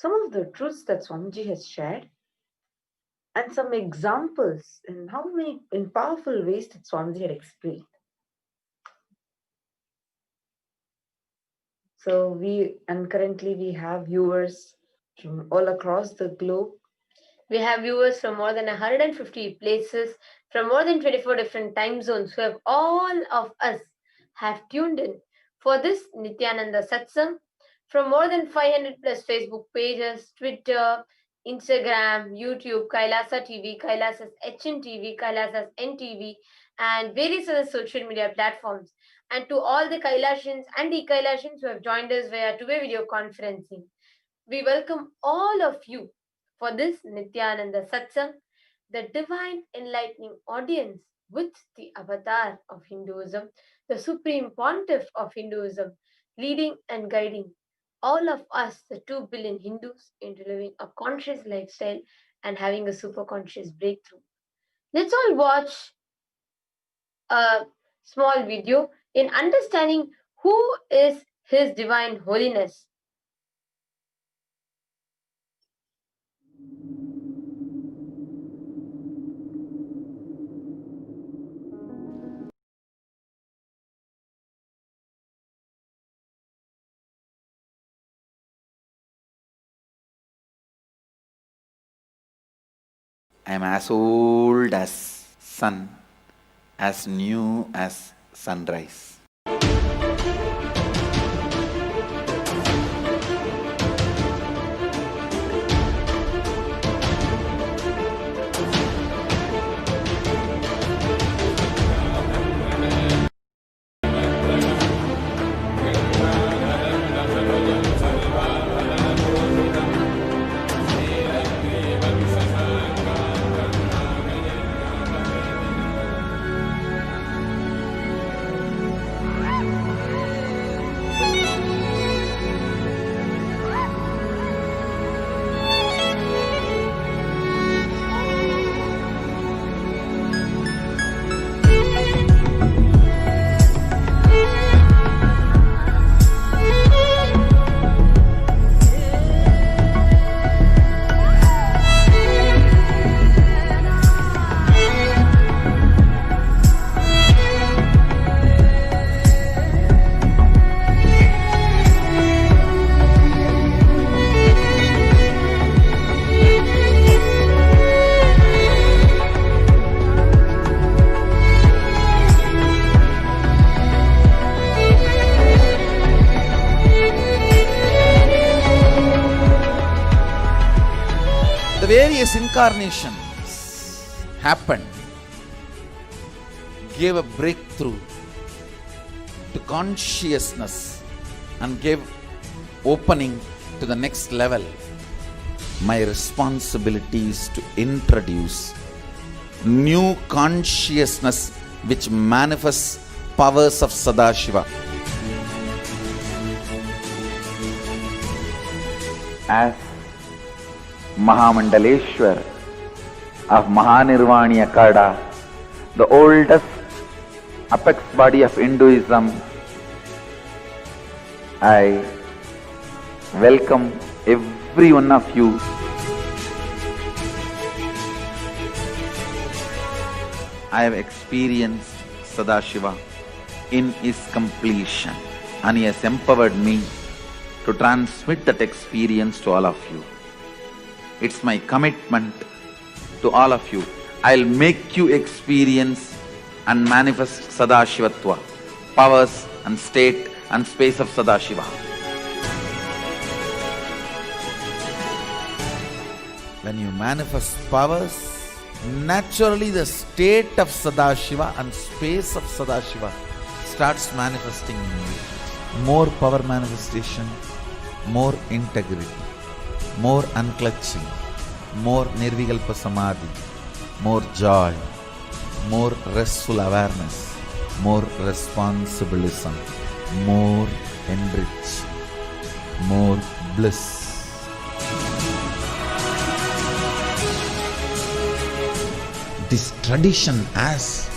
some of the truths that Swamiji has shared and some examples in in powerful ways that Swamiji had explained. So currently we have viewers from all across the globe. We have viewers from more than 150 places, from more than 24 different time zones, who have all of us have tuned in for this Nithyananda Satsang from more than 500 plus Facebook pages, Twitter, Instagram, YouTube, Kailasa TV, Kailasa's HN TV, Kailasa's NTV, and various other social media platforms. And to all the Kailashans and de-Kailashans who have joined us via two-way video conferencing, we welcome all of you for this Nithyananda Satsang, the divine enlightening audience with the avatar of Hinduism, the supreme pontiff of Hinduism, leading and guiding all of us, the 2 billion Hindus, into living a conscious lifestyle and having a super conscious breakthrough. Let's all watch a small video in understanding who is His Divine Holiness. I am as old as sun, as new as sunrise. Various incarnations happened, gave a breakthrough to consciousness and gave opening to the next level. My responsibility is to introduce new consciousness which manifests powers of Sadashiva. As Mahamandaleshwar of Mahanirvani Akada, the oldest apex body of Hinduism, I welcome every one of you. I have experienced Sadashiva in his completion, and he has empowered me to transmit that experience to all of you. It's my commitment to all of you. I'll make you experience and manifest Sadashivatva, powers and state and space of Sadashiva. When you manifest powers, naturally the state of Sadashiva and space of Sadashiva starts manifesting in you. More power manifestation, more integrity, more unclutching, more nirvikalpa samadhi, more joy, more restful awareness, more responsibilism, more enrich, more bliss. This tradition has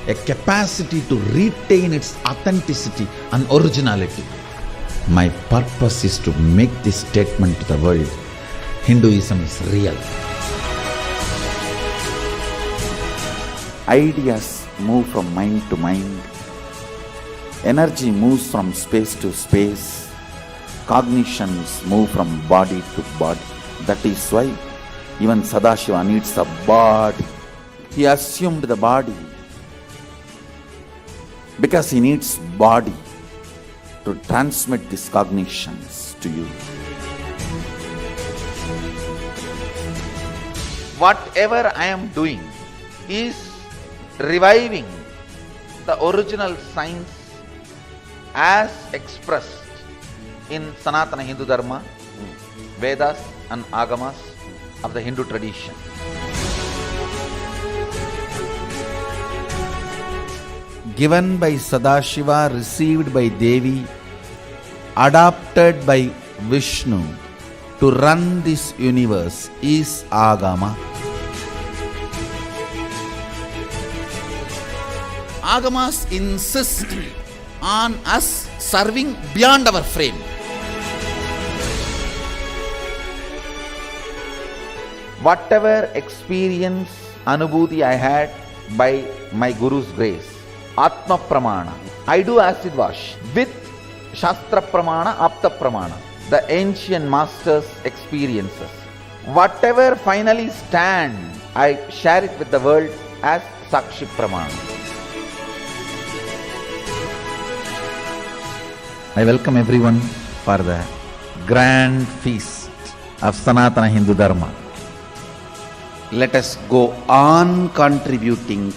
a capacity to retain its authenticity and originality. My purpose is to make this statement to the world. Hinduism is real. Ideas move from mind to mind. Energy moves from space to space. Cognitions move from body to body. That is why even Sadashiva needs a body. He assumed the body because he needs body to transmit these cognitions to you. Whatever I am doing is reviving the original science as expressed in Sanatana Hindu Dharma, Vedas and Agamas of the Hindu tradition. Given by Sadashiva, received by Devi, adopted by Vishnu to run this universe is Agama. Agamas insist on us serving beyond our frame. Whatever experience, anubhuti I had by my Guru's grace, Atma Pramana, I do acid wash with Shastra Pramana, Apta Pramana, the ancient masters' experiences. Whatever finally stand, I share it with the world as Sakshi Pramana. I welcome everyone for the grand feast of Sanatana Hindu Dharma. Let us go on contributing.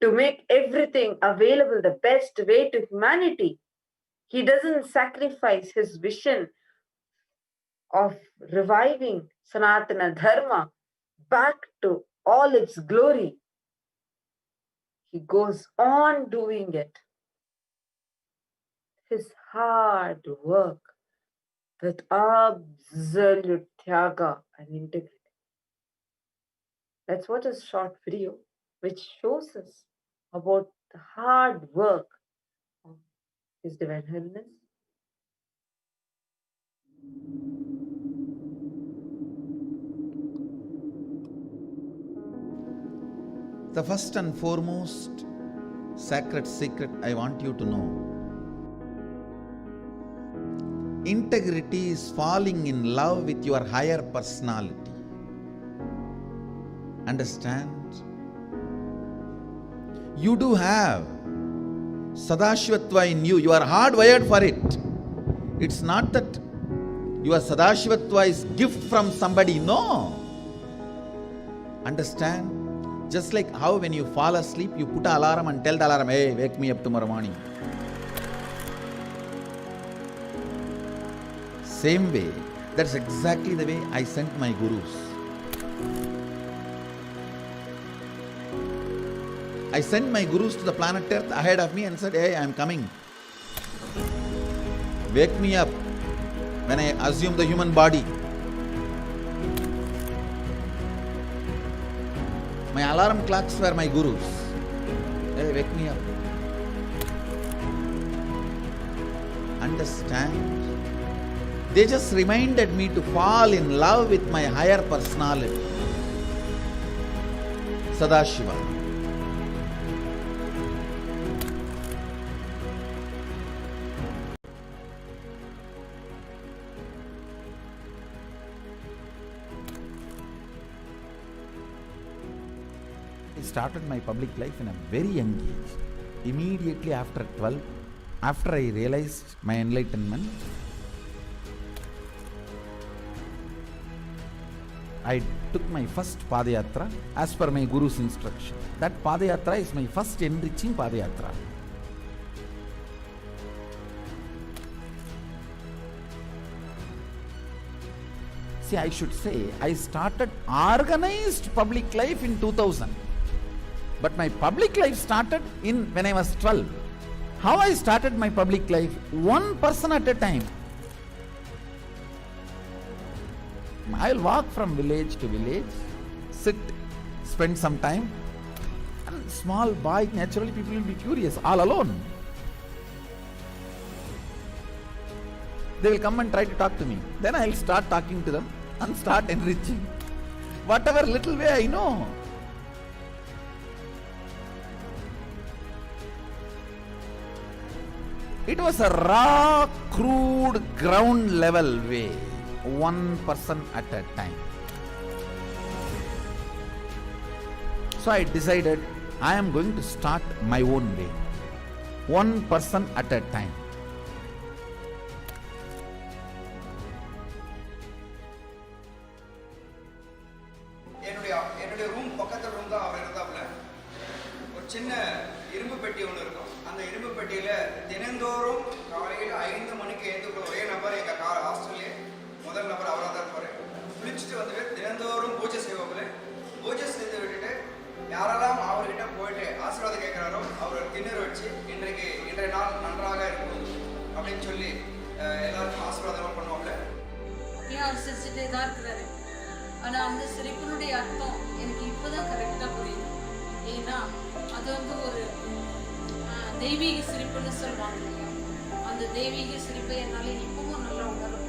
to make everything available the best way to humanity. He doesn't sacrifice his vision of reviving Sanatana Dharma back to all its glory. He goes on doing it. His hard work with absolute tyaga and integrity. Let's watch a short video which shows us about the hard work of His Divine Holiness. The first and foremost sacred secret I want you to know: integrity is falling in love with your higher personality. Understand? You do have Sadashivatva in you. You are hardwired for it. It's not that your Sadashivatva is gift from somebody. No. Understand? Just like how when you fall asleep, you put an alarm and tell the alarm, hey, wake me up tomorrow morning. Same way, that's exactly the way I sent my gurus. I sent my gurus to the planet Earth ahead of me and said, hey, I am coming. Wake me up when I assume the human body. My alarm clocks were my gurus. Hey, wake me up. Understand? They just reminded me to fall in love with my higher personality, Sadashiva. I started my public life in a very young age. Immediately after 12, after I realized my enlightenment, I took my first Padayatra as per my Guru's instruction. That Padayatra is my first enriching Padayatra. See, I should say, I started organized public life in 2000. But my public life started when I was 12. How I started my public life? One person at a time. I'll walk from village to village, sit, spend some time. And small boy, naturally people will be curious, all alone. They will come and try to talk to me. Then I'll start talking to them and start enriching. Whatever little way I know. It was a raw, crude, ground level way. One person at a time. So I decided I am going to start my own way. One person at a time. என்னுடைய room பக்கத்துல room தான் அவர் இருந்தாப்புல. ஒரு சின்ன இரும்பு பெட்டி ஒன்று இருக்கும். அந்த இரும்பு பெட்டியில தினந்தோறும் காலையில் 5 மணிக்கு எழுந்துள்ள ஒரே நபர் எங்க ஹாஸ்டல்லே முதல் நபர் அவராக தான் இருப்பாரு. குளிச்சுட்டு வந்துட்டு தினந்தோறும் பூஜை செய்வாப்புல. பூஜை செய்து விட்டுட்டு யாரெல்லாம் அவர்கிட்ட போயிட்டு ஆசீர்வாதம் கேட்கிறாரோ அவர் திண்ணூறு வச்சு இன்றைய நாள் நன்றாக இருக்கும் அப்படின்னு சொல்லி எல்லாருக்கும் ஆசீர்வாதம் பண்ணுவாப்புல. ஏன் அவர் சிரிச்சுட்டே தான் இருக்கிறாரு. ஆனால் அந்த சிரிப்பினுடைய அர்த்தம் எனக்கு இப்போதான் கரெக்டாக புரியுது. ஏன்னா அது ஒரு தெய்வீக சிரிப்புன்னு சொல்லுவாங்க. அந்த தெய்வீக சிரிப்பை என்னால் இப்பவும் நல்லா உணர முடியும்.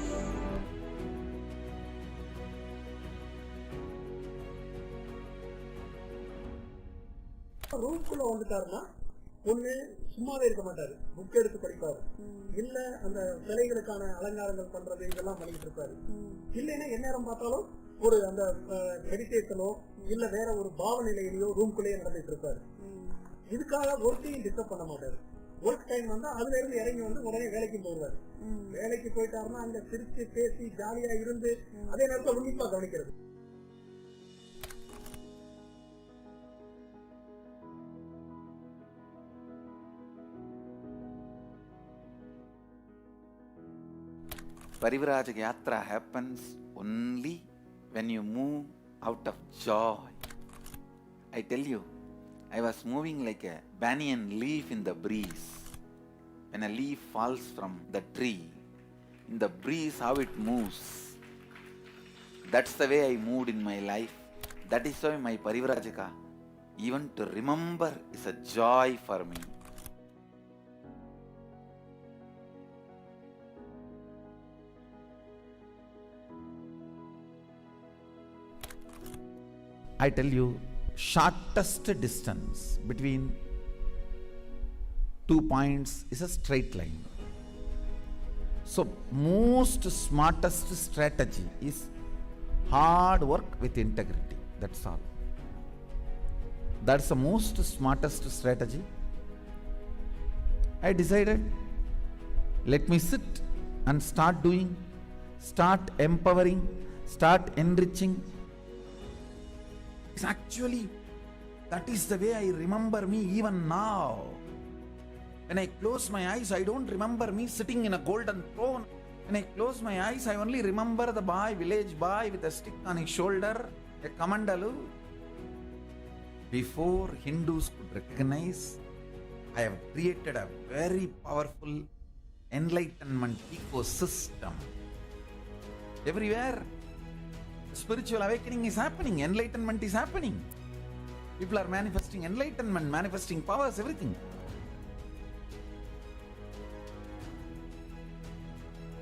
ரூம்குள்ள வந்துட்டாருன்னா ஒண்ணு சும்மாவே இருக்க மாட்டாரு, புக் எடுத்து படிப்பாரு, இல்ல அந்த சிலைகளுக்கான அலங்காரங்கள் பண்றது இதெல்லாம் பண்ணிட்டு இருப்பாரு. இல்லைன்னா எந்நேரம் பார்த்தாலும் ஒரு அந்த மெடிடேஷனோ இல்ல வேற ஒரு பாவநிலையிலயோ ரூம்குள்ளேயே நடந்துட்டு இருப்பாரு. இதுக்காக ஒர்க்கையும் டிஸ்டர்ப் பண்ண மாட்டாரு. ஒர்க் டைம் வந்தா அதுல இருந்து இறங்கி வந்து உடனே வேலைக்கு போடுவாரு. வேலைக்கு போயிட்டாருன்னா அங்க சிரிச்சு பேசி ஜாலியா இருந்து அதே நேரத்தில் உன்னிப்பா கவனிக்கிறது. Parivrajaka Yatra happens only when you move out of joy. I tell you, I was moving like a banyan leaf in the breeze. When a leaf falls from the tree, in the breeze how it moves. That's the way I moved in my life. That is why my Parivrajaka, even to remember, is a joy for me. I tell you, shortest distance between 2 points is a straight line. So most smartest strategy is hard work with integrity. That's all. That's the most smartest strategy. I decided, let me sit and start doing, start empowering, start enriching. It's actually, that is the way I remember me even now. When I close my eyes, I don't remember me sitting in a golden throne. When I close my eyes, I only remember the boy, village boy with a stick on his shoulder, a kamandalu. Before Hindus could recognize, I have created a very powerful enlightenment ecosystem. Everywhere, spiritual awakening is happening, enlightenment is happening. People are manifesting enlightenment, manifesting powers, everything.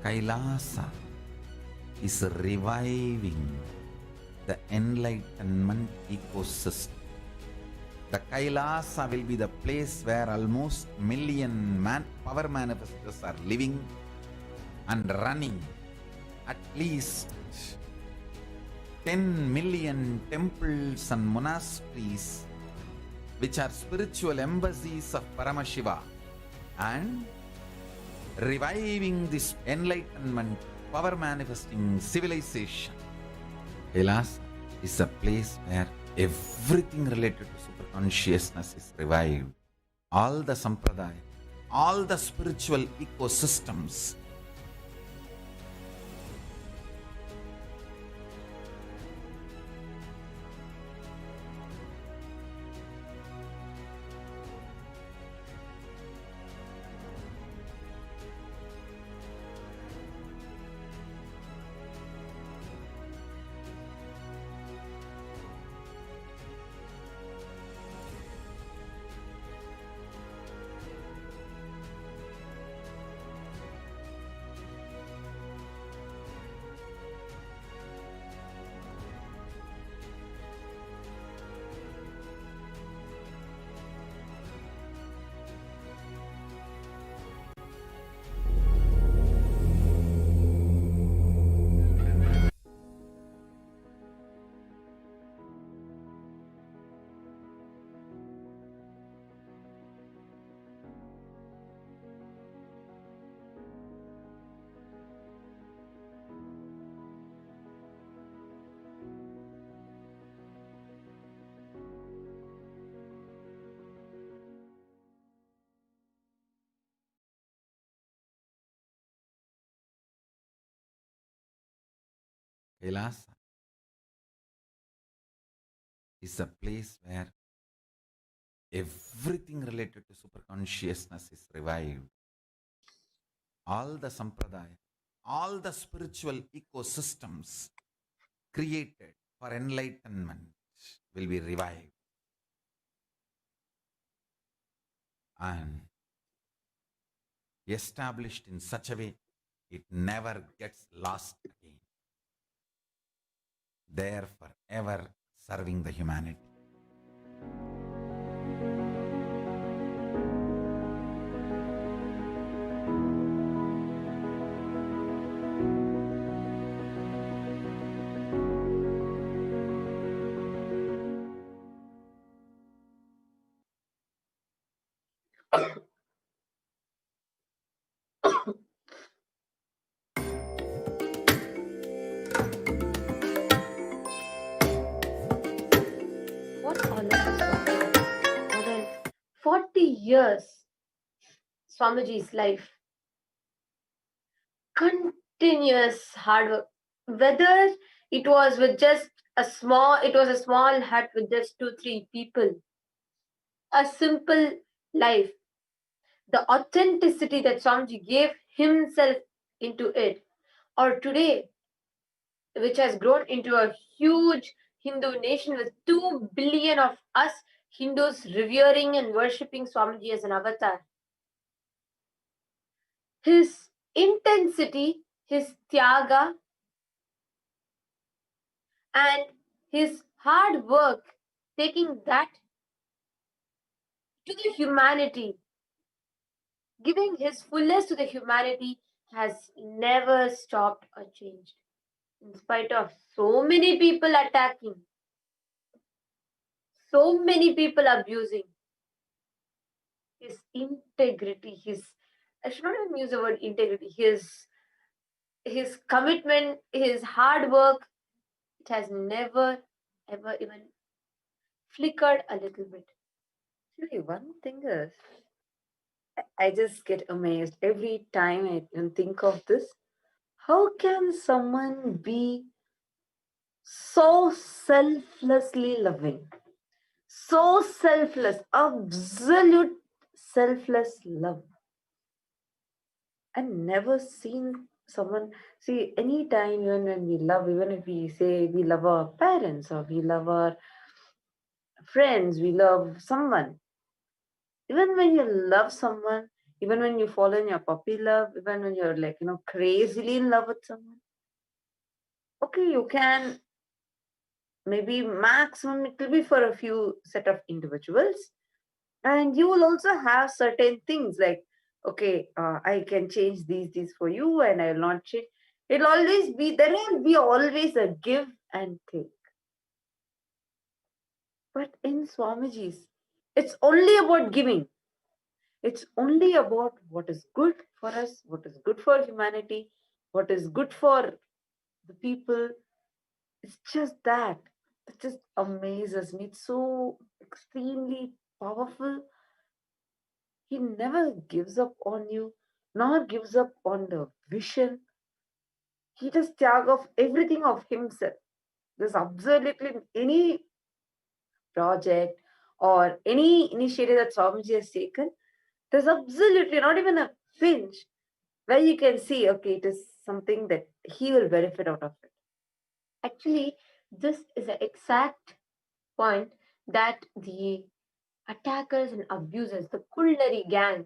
Kailasa is reviving the enlightenment ecosystem. The Kailasa will be the place where almost million power manifestors are living and running. At least 10 million temples and monasteries, which are spiritual embassies of Paramashiva, and reviving this enlightenment, power manifesting civilization. Kailasa is a place where everything related to super consciousness is revived. All the sampradaya, all the spiritual ecosystems. Kailasa is a place where everything related to super consciousness is revived. All the sampradaya, all the spiritual ecosystems created for enlightenment will be revived. And established in such a way, it never gets lost again. There forever serving the humanity. What all of this was more than 40 years, Swamiji's life continuous hard work. Whether it was with just a small hut with just 2, 3 people, a simple life, the authenticity that Swamiji gave himself into it, or today, which has grown into a huge Hindu nation with 2 billion of us Hindus revering and worshipping Swamiji as an avatar. His intensity, his tyaga, and his hard work, taking that to the humanity, giving his fullest to the humanity, has never stopped or changed. In spite of so many people attacking, so many people abusing, his integrity, I should not even use the word integrity, his commitment, his hard work, it has never ever even flickered a little bit. Actually, one thing is, I just get amazed every time I even think of this. How can someone be so selflessly loving? So selfless, absolute selfless love. I've never seen someone, see, anytime, even when we love, even if we say we love our parents or we love our friends, we love someone. Even when you love someone, even when you fall in your puppy love, even when you're like, crazily in love with someone, okay, you can maybe maximum it will be for a few set of individuals, and you will also have certain things like, okay, I can change these for you, and I will not change. It'll always be, there will be always a give and take. But in Swamiji's, it's only about giving. It's only about what is good for us, what is good for humanity, what is good for the people. It's just that. It just amazes me. It's so extremely powerful. He never gives up on you, nor gives up on the vision. He does tag of everything of himself. There's absolutely any project or any initiative that Swamiji has taken, there's absolutely not even a pinch where you can see, okay, it is something that he will benefit out of it. Actually, this is the exact point that the attackers and abusers, the Kullari gang,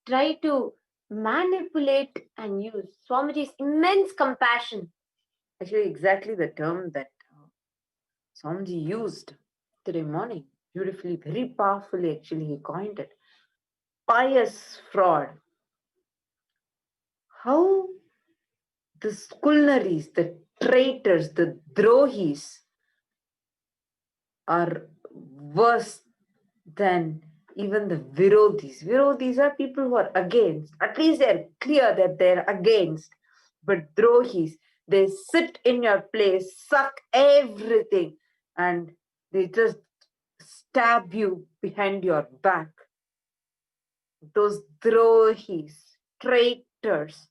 try to manipulate and use Swamiji's immense compassion. Actually, exactly the term that Swamiji used today morning, beautifully, very powerfully, actually, he coined it. Pious fraud. How the Kulnaris, the traitors, the Drohis are worse than even the Virodhis. Virodhis are people who are against. At least they're clear that they're against. But Drohis, they sit in your place, suck everything, and they just stab you behind your back. Those Drohis, traitors,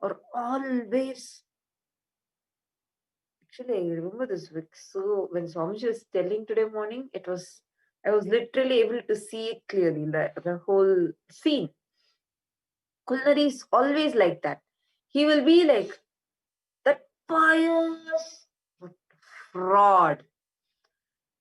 are always. Actually, I remember this week. So when Swamiji was telling today morning, I was literally able to see it clearly, the whole scene. Kulnari is always like that. He will be like that pious fraud,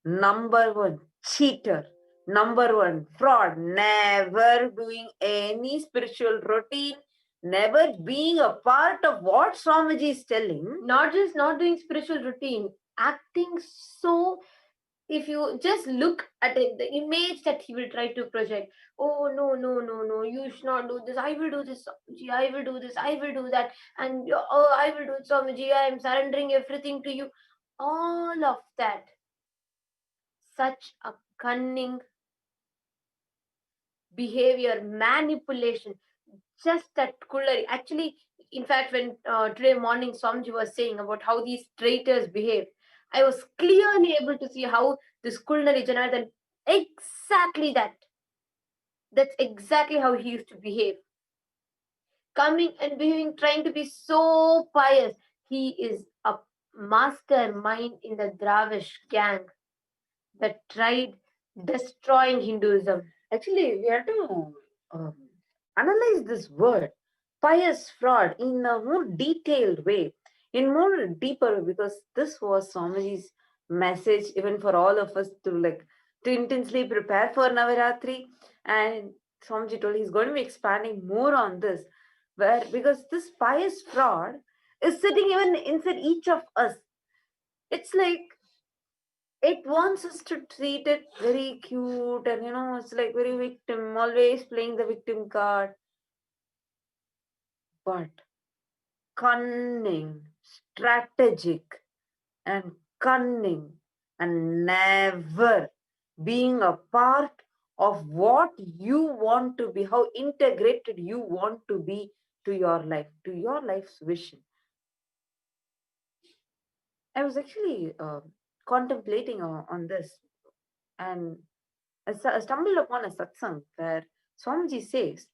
number one cheater, number one fraud, never doing any spiritual routine, never being a part of what Swamiji is telling. Not just not doing spiritual routine, acting so. If you just look at it, the image that he will try to project, oh no, no, no, no, you should not do this, I will do this, Swamiji, I will do this, I will do that, and oh, I will do it, Swamiji, I am surrendering everything to you. All of that. Such a cunning behavior, manipulation, just that Kullari. Actually, in fact, when today morning Swamiji was saying about how these traitors behave, I was clearly able to see how this Kullari Janardhan, exactly that. That's exactly how he used to behave. coming and behaving, trying to be so pious. He is a mastermind in the Dravish gang that tried destroying Hinduism. Actually, we have to analyze this word, pious fraud, in a more detailed way, in more deeper way, because this was Swamiji's message, even for all of us to intensely prepare for Navaratri. And Swamiji told he's going to be expanding more on this, where because this pious fraud is sitting even inside each of us. It's like it wants us to treat it very cute, and it's like very victim, always playing the victim card. But cunning, strategic, and cunning, and never being a part of what you want to be, how integrated you want to be to your life's vision. I was actually contemplating on this, and I stumbled upon a satsang where Swamiji says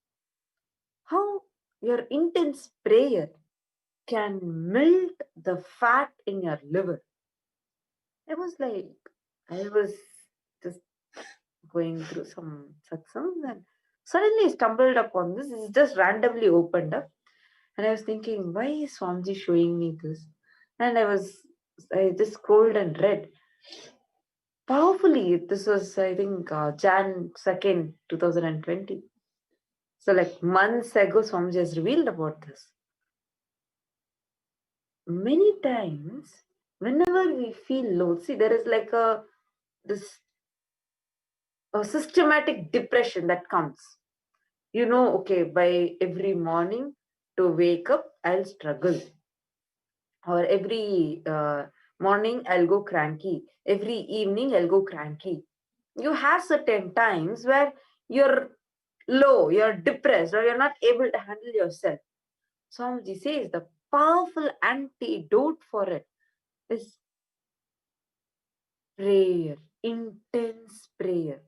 how your intense prayer can melt the fat in your liver. I was just going through some satsangs and suddenly stumbled upon this. It's just randomly opened up. And I was thinking, why is Swamiji showing me this? And I just scrolled and read. Powerfully, this was, I think, Jan 2nd, 2020. So, like months ago, Swamiji has revealed about this. Many times, whenever we feel low, see, there is like a systematic depression that comes. Okay, by every morning to wake up, I'll struggle. Or every morning, I'll go cranky. Every evening, I'll go cranky. You have certain times where you're low, you're depressed, or you're not able to handle yourself. Swamiji says the powerful antidote for it is prayer, intense prayer.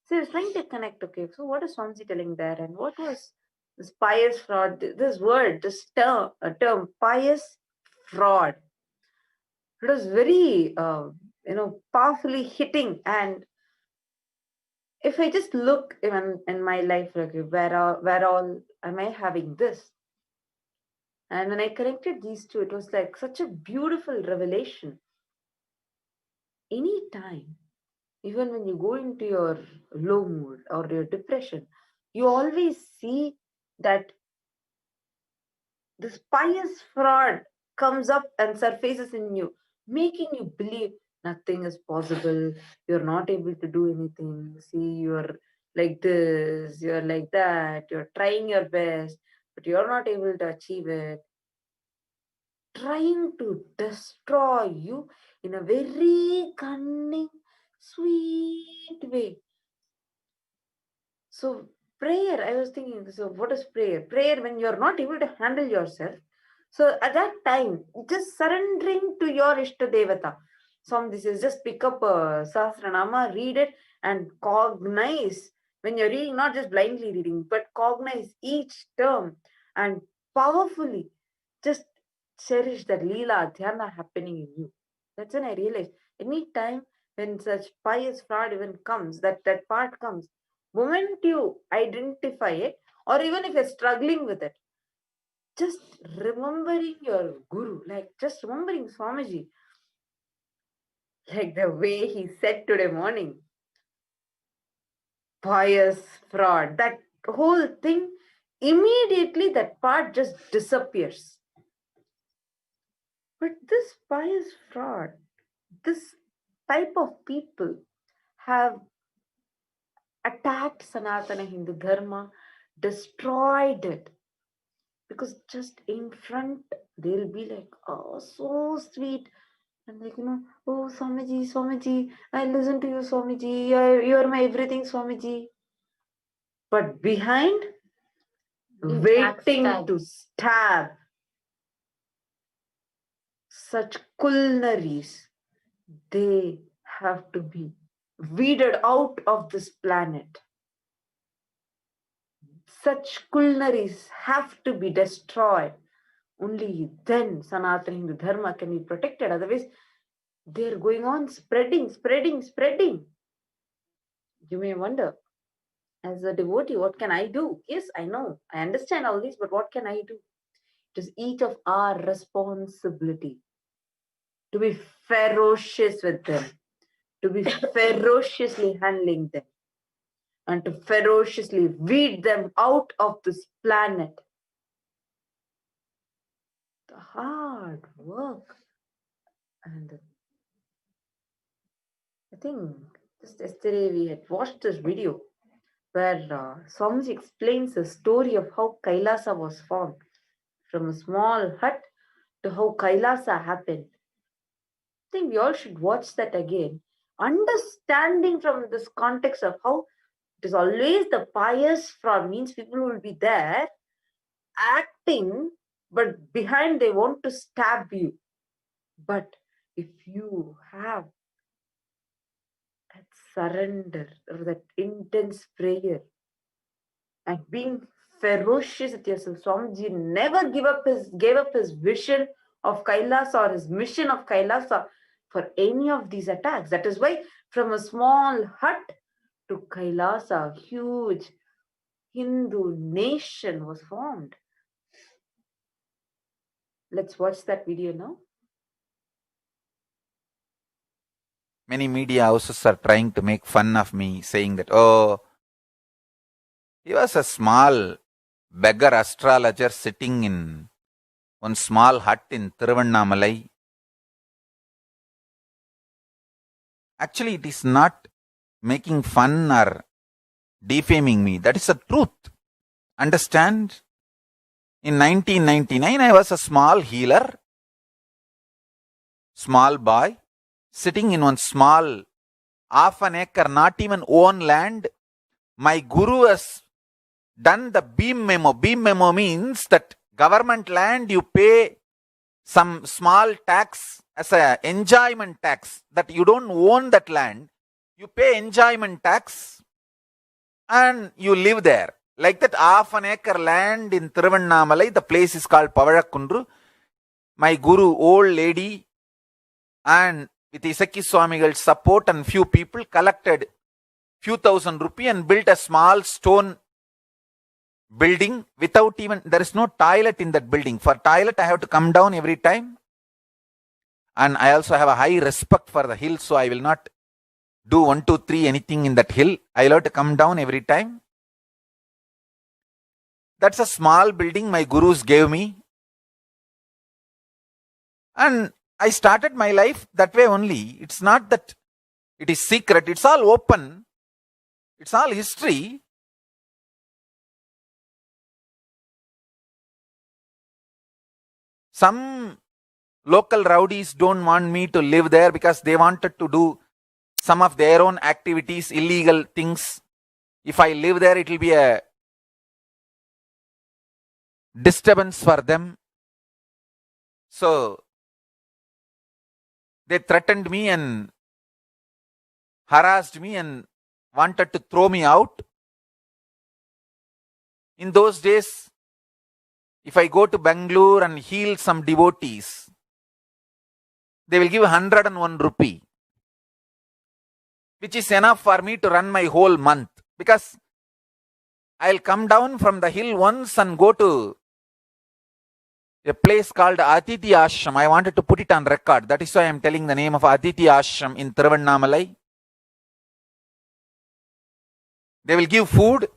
So I was trying to connect, okay, so what is Swamiji telling there? And what was this pious fraud? This word, this term, pious fraud. It was very, powerfully hitting. And if I just look even in my life, okay, where all am I having this? And when I connected these two, it was like such a beautiful revelation. Anytime, even when you go into your low mood or your depression, you always see that this pious fraud comes up and surfaces in you, making you believe nothing is possible, you're not able to do anything. See, you're like this, you're like that, you're trying your best, but you're not able to achieve it. Trying to destroy you in a very cunning, sweet way. So, prayer, I was thinking, so what is prayer? Prayer when you're not able to handle yourself. So, at that time, just surrendering to your Ishta Devata. Some this is just pick up a Sahasranama, read it, and cognize. When you're reading, not just blindly reading, but cognize each term and powerfully just cherish that Leela Dhyana happening in you. That's when I realized any time when such pious fraud even comes, that part comes, moment you identify it, or even if you're struggling with it, just remembering your guru, like just remembering Swamiji, like the way he said today morning, pious fraud, that whole thing, immediately that part just disappears. But this pious fraud, this type of people have attacked Sanatana Hindu Dharma, destroyed it. Because just in front, they'll be like, oh, so sweet. And like, oh, Swamiji, Swamiji, I listen to you, Swamiji. You are my everything, Swamiji. But behind, waiting to stab. Such culnaries, they have to be weeded out of this planet. such culinaries have to be destroyed. Only then Sanatana Hindu Dharma can be protected. Otherwise, they're going on spreading. You may wonder, as a devotee, what can I do? Yes, I know, I understand all this, but what can I do? It is each of our responsibility to be ferocious with them, to be ferociously handling them, and to ferociously weed them out of this planet. The hard work. And I think just yesterday we had watched this video where Swamiji explains the story of how Kailasa was formed, from a small hut to how Kailasa happened. I think we all should watch that again, understanding from this context of how it is always the pious fraud, means people will be there acting, but behind they want to stab you. But if you have that surrender or that intense prayer and being ferocious with yourself, Swamiji never gave up his vision of Kailasa or his mission of Kailasa for any of these attacks. That is why from a small hut to Kailasa, a huge Hindu nation was formed. Let's watch that video now. Many media houses are trying to make fun of me, saying that, oh, he was a small beggar astrologer sitting in one small hut in Thiruvannamalai. Actually, it is not making fun or defaming me. That is the truth. Understand? In 1999, I was a small healer, small boy, sitting in one small half an acre, not even own land. My guru has done the beam memo. Beam memo means that government land you pay some small tax as a enjoyment tax, that you don't own that land. You pay enjoyment tax and you live there. Like that half an acre land in Thiruvannamalai, the place is called Pavalakkundru. My guru, old lady, and with Isaki Swamigal's support and few people, collected few thousand rupees and built a small stone building without even, there is no toilet in that building. For toilet, I have to come down every time. And I also have a high respect for the hill, so I will not do 1, 2, 3 anything in that hill. I will have to come down every time. That's a small building my gurus gave me. And I started my life that way only. It's not that it is secret. It's all open. It's all history. Some local rowdies don't want me to live there because they wanted to do some of their own activities, illegal things. If I live there, it will be a disturbance for them. So they threatened me and harassed me and wanted to throw me out. In those days, if I go to Bangalore and heal some devotees, they will give 101 rupee, which is enough for me to run my whole month. Because I'll come down from the hill once and go to a place called Aditi Ashram. I wanted to put it on record. That is why I am telling the name of Aditi Ashram in Thiruvannamalai. They will give food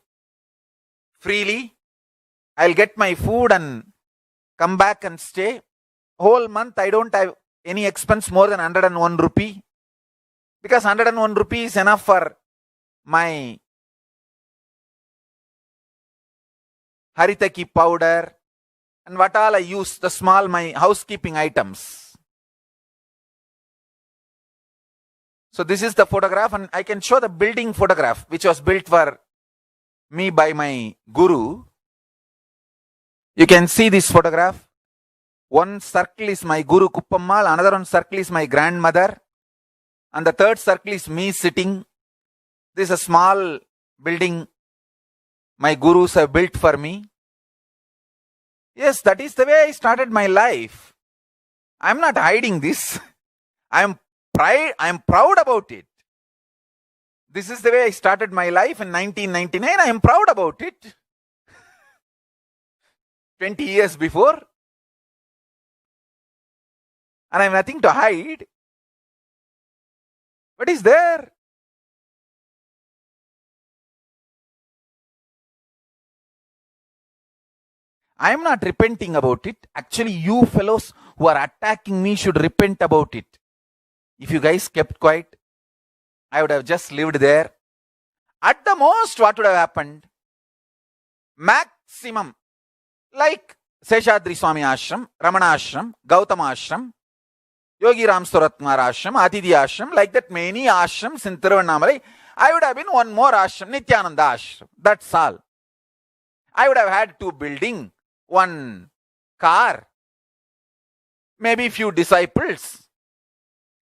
freely. I'll get my food and come back and stay. Whole month I don't have any expense more than 101 rupee. Because 101 rupee is enough for my Haritaki powder and what all I use, the small, my housekeeping items. So this is the photograph, and I can show the building photograph which was built for me by my guru. You can see this photograph. One circle is my guru Kuppammal, another one circle is my grandmother, and the third circle is me sitting. This is a small building my gurus have built for me. Yes, that is the way I started my life. I am not hiding this. I am proud about it. This is the way I started my life in 1999. I am proud about it. 20 years before. And I have nothing to hide. What is there? I am not repenting about it. Actually, you fellows who are attacking me should repent about it. If you guys kept quiet, I would have just lived there. At the most, what would have happened? Maximum. Like Seshadri Swami Ashram, Ramana Ashram, Gautama Ashram, Yogi Ram Suratkumar Ashram, Atidhi Ashram, like that many ashrams in Tiruvannamalai. I would have been one more ashram, Nithyananda Ashram. That's all. I would have had 2 buildings, 1 car, maybe few disciples,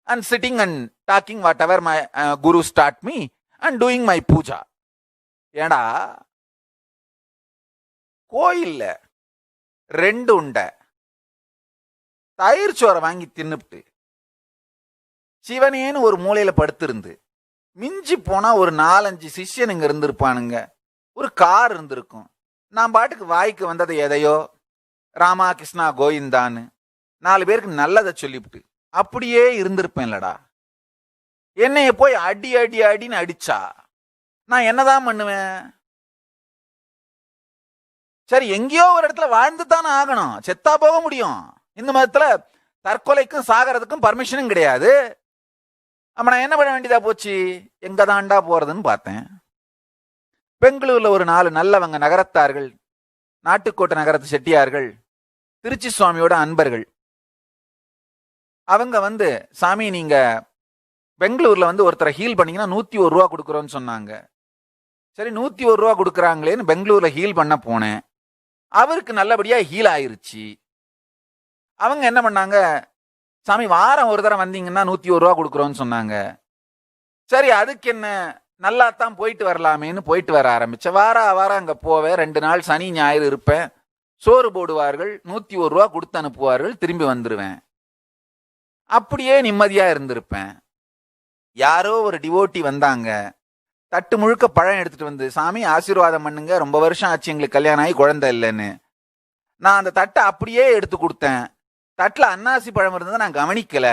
and sitting and talking whatever my gurus taught me and doing my puja. ஏடா கோயில்ல 2 உண்டை தயிர் சோறை வாங்கி தின்னுப்ட்டு சிவனேன்னு ஒரு மூலையில படுத்திருந்து மிஞ்சி போனா ஒரு 4-5 சிஷ்யனுங்க இருந்திருப்பானுங்க, ஒரு கார் இருந்திருக்கும். நான் பாட்டுக்கு வாய்க்கு வந்ததை எதையோ ராமா கிருஷ்ணா கோவிந்தான்னு 4 பேருக்கு நல்லதை சொல்லிவிட்டு அப்படியே இருந்திருப்பேன்லடா. என்னைய போய் அடி அடி அடின்னு அடிச்சா நான் என்னதான் பண்ணுவேன்? சரி, எங்கேயோ ஒரு இடத்துல வாழ்ந்து தானே ஆகணும், செத்தா போக முடியும். இந்த மதத்துல தற்கொலைக்கும் சாகிறதுக்கும் பர்மிஷனும் கிடையாது. அப்ப நான் என்ன பண்ண வேண்டியதா போச்சு? எங்க தாண்டா போறதுன்னு பார்த்தேன். பெங்களூர்ல ஒரு 4 நல்லவங்க நகரத்தார்கள், நாட்டுக்கோட்டை நகரத்து செட்டியார்கள், திருச்சி சுவாமியோட அன்பர்கள். அவங்க வந்து, சாமி நீங்க பெங்களூர்ல வந்து ஒருத்தரை ஹீல் பண்ணீங்கன்னா 101 ரூபா கொடுக்குறோன்னு சொன்னாங்க. சரி, 101 ரூபா கொடுக்குறாங்களேன்னு பெங்களூர்ல ஹீல் பண்ண போனேன். அவருக்கு நல்லபடியா ஹீல் ஆயிருச்சு. அவங்க என்ன பண்ணாங்க, சாமி வாரம் ஒரு தடவை வந்தீங்கன்னா 101 ரூபா கொடுக்குறோன்னு சொன்னாங்க. சரி, அதுக்கு என்ன, நல்லா தான் போயிட்டு வரலாமேன்னு போயிட்டு வர ஆரம்பிச்சேன். வாரம் அங்க போவேன். 2 நாள் சனி ஞாயிறு இருப்பேன். சோறு போடுவார்கள், 101 ரூபா கொடுத்து அனுப்புவார்கள், திரும்பி வந்துருவேன். அப்படியே நிம்மதியா இருந்திருப்பேன். யாரோ ஒரு டிவோட்டி வந்தாங்க, தட்டு முழுக்க பழம் எடுத்துட்டு வந்து, சாமி ஆசீர்வாதம் பண்ணுங்க, ரொம்ப வருஷம் ஆச்சு எங்களுக்கு கல்யாணம் ஆகி குழந்தை இல்லைன்னு. நான் அந்த தட்டை அப்படியே எடுத்து கொடுத்தேன். தட்டுல அன்னாசி பழம் இருந்ததை நான் கவனிக்கல.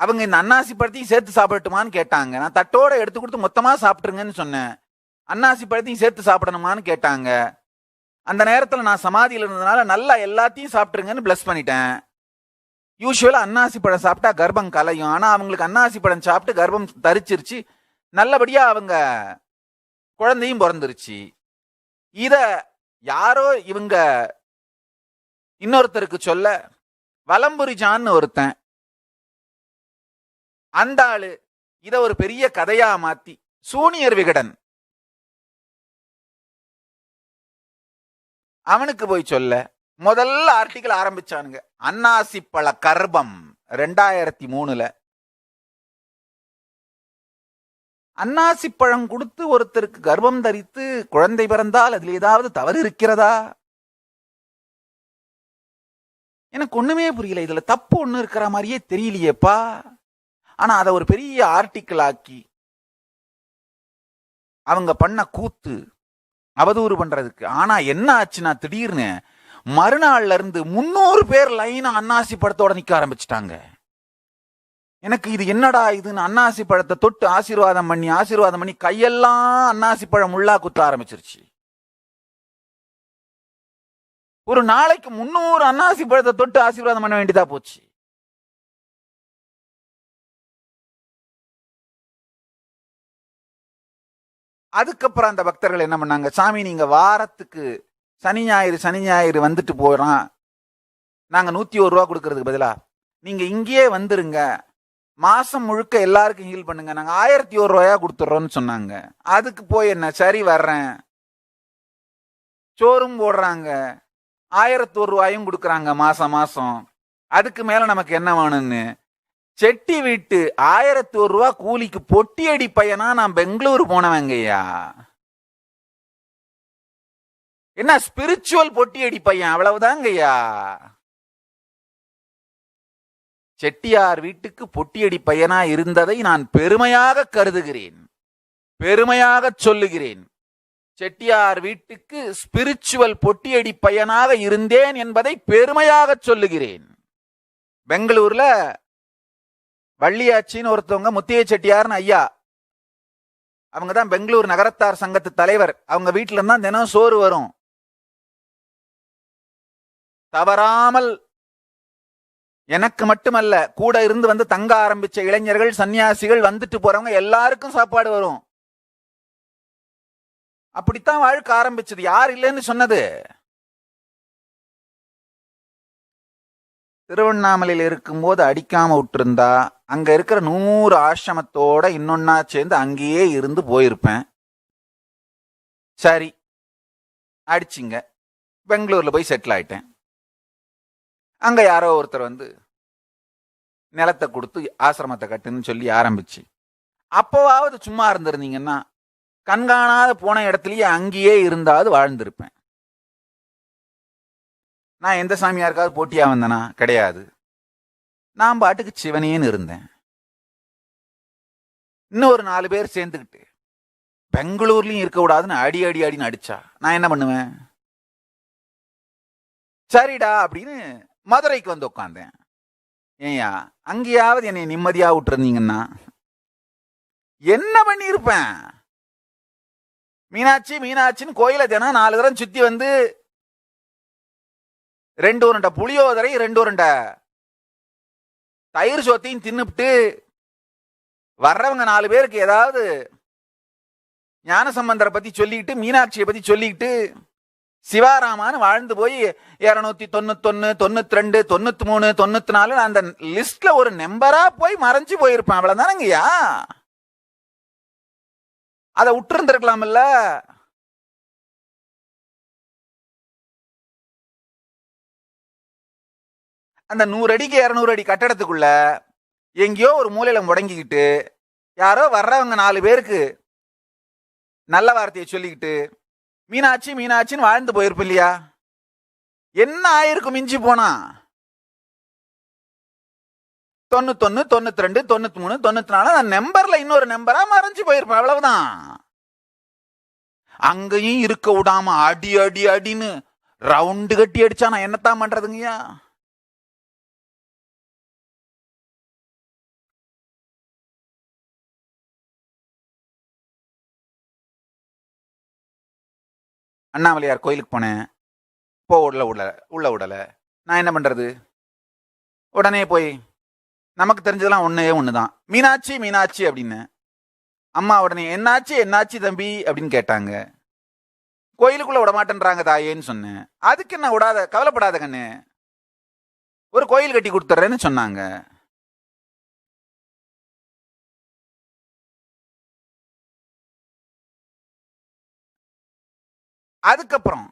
அவங்க இந்த அன்னாசி பழத்தையும் சேர்த்து சாப்பிடட்டுமான்னு கேட்டாங்க. நான் தட்டோட எடுத்து கொடுத்து மொத்தமா சாப்பிட்டுருங்கன்னு சொன்னேன். அன்னாசி பழத்தையும் சேர்த்து சாப்பிடணுமான்னு கேட்டாங்க. அந்த நேரத்துல நான் சமாதியில இருந்ததுனால நல்லா எல்லாத்தையும் சாப்பிட்டுருங்கன்னு பிளஸ் பண்ணிட்டேன். யூஸ்வலா அன்னாசி பழம் சாப்பிட்டா கர்ப்பம் கலையும். ஆனா அவங்களுக்கு அன்னாசி பழம் சாப்பிட்டு கர்ப்பம் தரிச்சிருச்சு. நல்லபடியா அவங்க குழந்தையும் பிறந்துருச்சு. இத யாரோ இவங்க இன்னொருத்தருக்கு சொல்ல, வலம்புரிஜான்னு ஒருத்தன், அந்த ஆளு இத ஒரு பெரிய கதையா மாத்தி, சூனியர் விகடன் அவனுக்கு போய் சொல்ல, முதல்ல ஆர்டிக்கல் ஆரம்பிச்சானுங்க. அன்னாசி பழ கர்ப்பம் 2003ல. அன்னாசி பழம் கொடுத்து ஒருத்தருக்கு கர்ப்பம் தரித்து குழந்தை பிறந்தால் அதில் ஏதாவது தவறு இருக்கிறதா? எனக்கு ஒண்ணுமே புரியல. இதுல தப்பு ஒண்ணு இருக்கிற மாதிரியே தெரியலையேப்பா. ஆனா அதை ஒரு பெரிய ஆர்டிக்கிள் ஆக்கி அவங்க பண்ண கூத்து, அவதூறு பண்றதுக்கு. ஆனா என்ன ஆச்சுன்னா, திடீர்னு மறுநாள்ல இருந்து 300 பேர் லைனா அன்னாசி பழத்தோட நிக்க ஆரம்பிச்சுட்டாங்க. எனக்கு இது என்னடா இதுன்னு அன்னாசி பழத்தை தொட்டு ஆசீர்வாதம் பண்ணி கையெல்லாம் அன்னாசி பழம் உள்ளா குத்த ஆரம்பிச்சிருச்சு. ஒரு நாளைக்கு 300 அன்னாசி பழத்தை தொட்டு ஆசீர்வாதம் பண்ண வேண்டியதா போச்சு. அதுக்கப்புறம் அந்த பக்தர்கள் என்ன பண்ணாங்க, சாமி நீங்க வாரத்துக்கு சனி ஞாயிறு வந்துட்டு போறோம், நாங்க 101 ரூபா கொடுக்கறதுக்கு பதிலா நீங்க இங்கேயே வந்துருங்க, மாசம் முழுக்க எல்லாருக்கும் ஹீல் பண்ணுங்க, நாங்க 1001 ரூபாயா கொடுத்துட்றோம்னு சொன்னாங்க. அதுக்கு போய் என்ன, சரி வர்றேன், சோறும் போடுறாங்க, 1001 ரூபாயும் கொடுக்குறாங்க மாசம். அதுக்கு மேல நமக்கு என்ன வேணும்னு செட்டி வீட்டு 1001 ரூபா கூலிக்கு பொட்டி அடி பையனா நான் பெங்களூர் போனவங்கய்யா. என்ன ஸ்பிரிச்சுவல் பொட்டியடி பையன், அவ்வளவுதாங்கய்யா. செட்டியார் வீட்டுக்கு பொட்டியடி பையனா இருந்ததை நான் பெருமையாக கருதுகிறேன், பெருமையாக சொல்லுகிறேன். செட்டியார் வீட்டுக்கு ஸ்பிரிச்சுவல் பொட்டியடி பையனாக இருந்தேன் என்பதை பெருமையாக சொல்லுகிறேன். பெங்களூர்ல வள்ளியாச்சின்னு ஒருத்தவங்க, முத்திய செட்டியார்னு ஐயா, அவங்க தான் பெங்களூர் நகரத்தார் சங்கத்து தலைவர். அவங்க வீட்டுல இருந்தா தினம் சோறு வரும். தவறாமல் எனக்கு மட்டுமல்ல, கூட இருந்து வந்து தங்க ஆரம்பிச்ச இளைஞர்கள், சன்னியாசிகள், வந்துட்டு போறவங்க எல்லாருக்கும் சாப்பாடு வரும். அப்படித்தான் வாழ்க்கை ஆரம்பிச்சது. யார் இல்லைன்னு சொன்னது? திருவண்ணாமலையில் இருக்கும்போது அடிக்காம விட்டுருந்தா அங்க இருக்கிற 100 ஆசிரமத்தோட இன்னொன்னா சேர்ந்து அங்கேயே இருந்து போயிருப்பேன். சரி, அடிச்சிங்க, பெங்களூர்ல போய் செட்டில் ஆயிட்டேன். அங்க யாரோ ஒருத்தர் வந்து நிலத்தை கொடுத்து ஆசிரமத்தை கட்டுன்னு சொல்லி ஆரம்பிச்சு, அப்போவாவது சும்மா இருந்திருந்தீங்கன்னா கண்காணாத போன இடத்துலயே அங்கேயே இருந்தாவது வாழ்ந்திருப்பேன். நான் எந்த சாமியாருக்காவது போட்டியா வந்தேனா? கிடையாது. நான் பாட்டுக்கு சிவனேன்னு இருந்தேன். இன்னும் ஒரு 4 பேர் சேர்ந்துக்கிட்டு பெங்களூர்லயும் இருக்க கூடாதுன்னு அடி அடி அடின்னு அடிச்சா நான் என்ன பண்ணுவேன்? சரிடா அப்படின்னு மதுரைக்கு வந்து உட்காந்தேன். ஏயா, அங்கேயாவது என்னை நிம்மதியா விட்டுருந்தீங்கன்னா என்ன பண்ணியிருப்பேன்? மீனாட்சி மீனாட்சின்னு கோயிலை தினம் 4 தரம் சுத்தி வந்து 2 உருண்டை புளியோதரை 2 உருண்டை தயிர் சோத்தையும் தின்னுபிட்டு வர்றவங்க 4 பேருக்கு ஏதாவது ஞானசம்பந்தரை பத்தி சொல்லிக்கிட்டு, மீனாட்சியை பத்தி சொல்லிக்கிட்டு, சிவாராமான்னு வாழ்ந்து போய் 291, 92, 93, 94 அந்த லிஸ்ட்ல ஒரு நம்பரா போய் மறைஞ்சு போயிருப்பேன். அவ்வளவுதானங்கய்யா. அதை விட்டு இருந்திருக்கலாம்ல. அந்த 100 அடிக்கு 200 அடி கட்டடத்துக்குள்ள எங்கேயோ ஒரு மூலையில முடங்கிக்கிட்டு யாரோ வர்றவங்க 4 பேருக்கு நல்ல வார்த்தையை சொல்லிக்கிட்டு மீனாட்சி மீனாட்சின்னு வாழ்ந்து போயிருப்ப இல்லையா? என்ன ஆயிருக்கும் மிஞ்சி போனா? 91, 92, 93, 94 அந்த நம்பர்ல இன்னொரு நம்பரா மறைஞ்சு போயிருப்பேன். அவ்வளவுதான். அங்கேயும் இருக்க விடாம அடி அடி அடின்னு ரவுண்டு கட்டி அடிச்சா நான் என்னத்தான் பண்றதுங்கய்யா? அண்ணாமலையார் கோயிலுக்கு போனேன், உள்ள விடல. நான் என்ன பண்றது? உடனே போய் நமக்கு தெரிஞ்சதெல்லாம் ஒன்னே ஒண்ணுதான், மீனாட்சி மீனாட்சி அப்படின்னு. அம்மா உடனே என்னாச்சு என்னாச்சு தம்பி அப்படின்னு கேட்டாங்க. கோயிலுக்குள்ள விட மாட்டேன்றாங்க தாயேன்னு சொன்னேன். அதுக்கு என்ன, விடாத, கவலைப்படாத கண்ணு, ஒரு கோயில் கட்டி கொடுத்துட்றேன்னு சொன்னாங்க. அதுக்கப்புறம்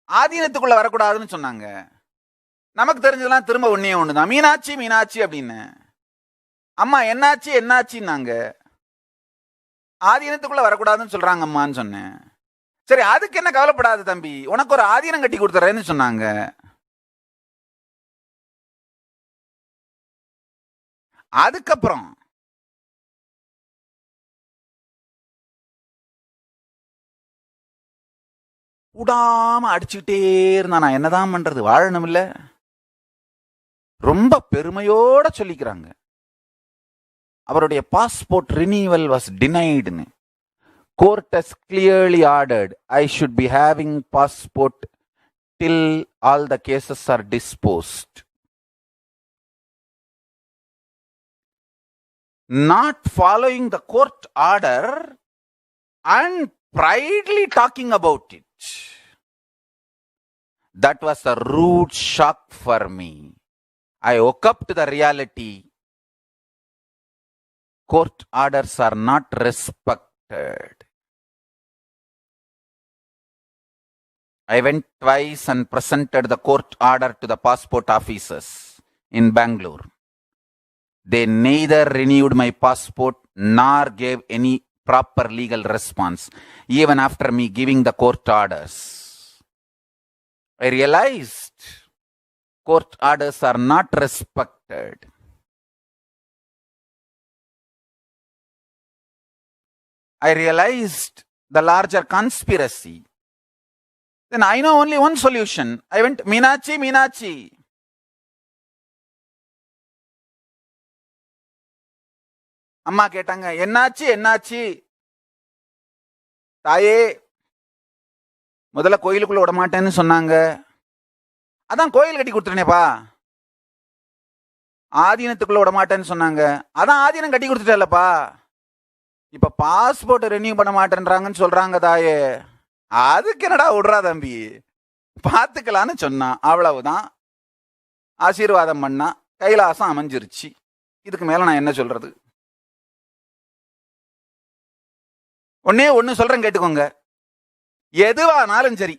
ஆதீனத்துக்குள்ள வரக்கூடாதுன்னு சொன்னாங்க. நமக்கு தெரிஞ்சதெல்லாம் திரும்ப ஒன்னே ஒண்ணுதான், மீனாட்சி மீனாட்சி அப்படின்னு. அம்மா என்னாச்சு என்னாச்சுன்னாங்க. ஆதீனத்துக்குள்ள வரக்கூடாதுன்னு சொல்றாங்க அம்மான்னு சொன்னேன். சரி, அதுக்கு என்ன, கவலைப்படாத தம்பி, உனக்கு ஒரு ஆதீனம் கட்டி கொடுத்துறேன்னு சொன்னாங்க. அதுக்கப்புறம் விடாம அடிச்சுக்கிட்டே இருந்தா நான் என்னதான் பண்றது? வாழணும் இல்ல? ரொம்ப பெருமையோட சொல்லிக்கிறாங்க, அவருடைய பாஸ்போர்ட் ரினியூவல் வாஸ் டினைடுன்னு. Court has clearly ordered I should be having passport till all the cases are disposed. Not following the court order and proudly talking about it. That was a rude shock for me. I woke up to the reality. Court orders are not respected. I went twice and presented the court order to the passport officers in Bangalore. They neither renewed my passport nor gave any proper legal response, even after me giving the court orders. I realized court orders are not respected. I realized the larger conspiracy. Then I know only one solution. I went, Meenachi, Meenachi. அம்மா கேட்டாங்க, என்னாச்சு என்னாச்சு? தாயே, முதல்ல கோயிலுக்குள்ள விட மாட்டேன்னு சொன்னாங்க. அதான் கோயில் கட்டி கொடுத்துட்டேனேப்பா. ஆதீனத்துக்குள்ள விட மாட்டேன்னு சொன்னாங்க. அதான் ஆதீனம் கட்டி கொடுத்துட்டேன்லப்பா. இப்ப பாஸ்போர்ட் ரெனியூ பண்ண மாட்டேன்றாங்கன்னு சொல்றாங்க தாயே. அதுக்கு என்னடா விடுறா தம்பி, பார்த்துக்கலான்னு சொன்னான். அவ்வளவுதான். ஆசீர்வாதம் பண்ணா, கைலாசம் அமைஞ்சிருச்சு. இதுக்கு மேல நான் என்ன சொல்றது? ஒன்னே ஒண்ணு சொல்றேன் கேட்டுக்கோங்க. எதுவானாலும் சரி,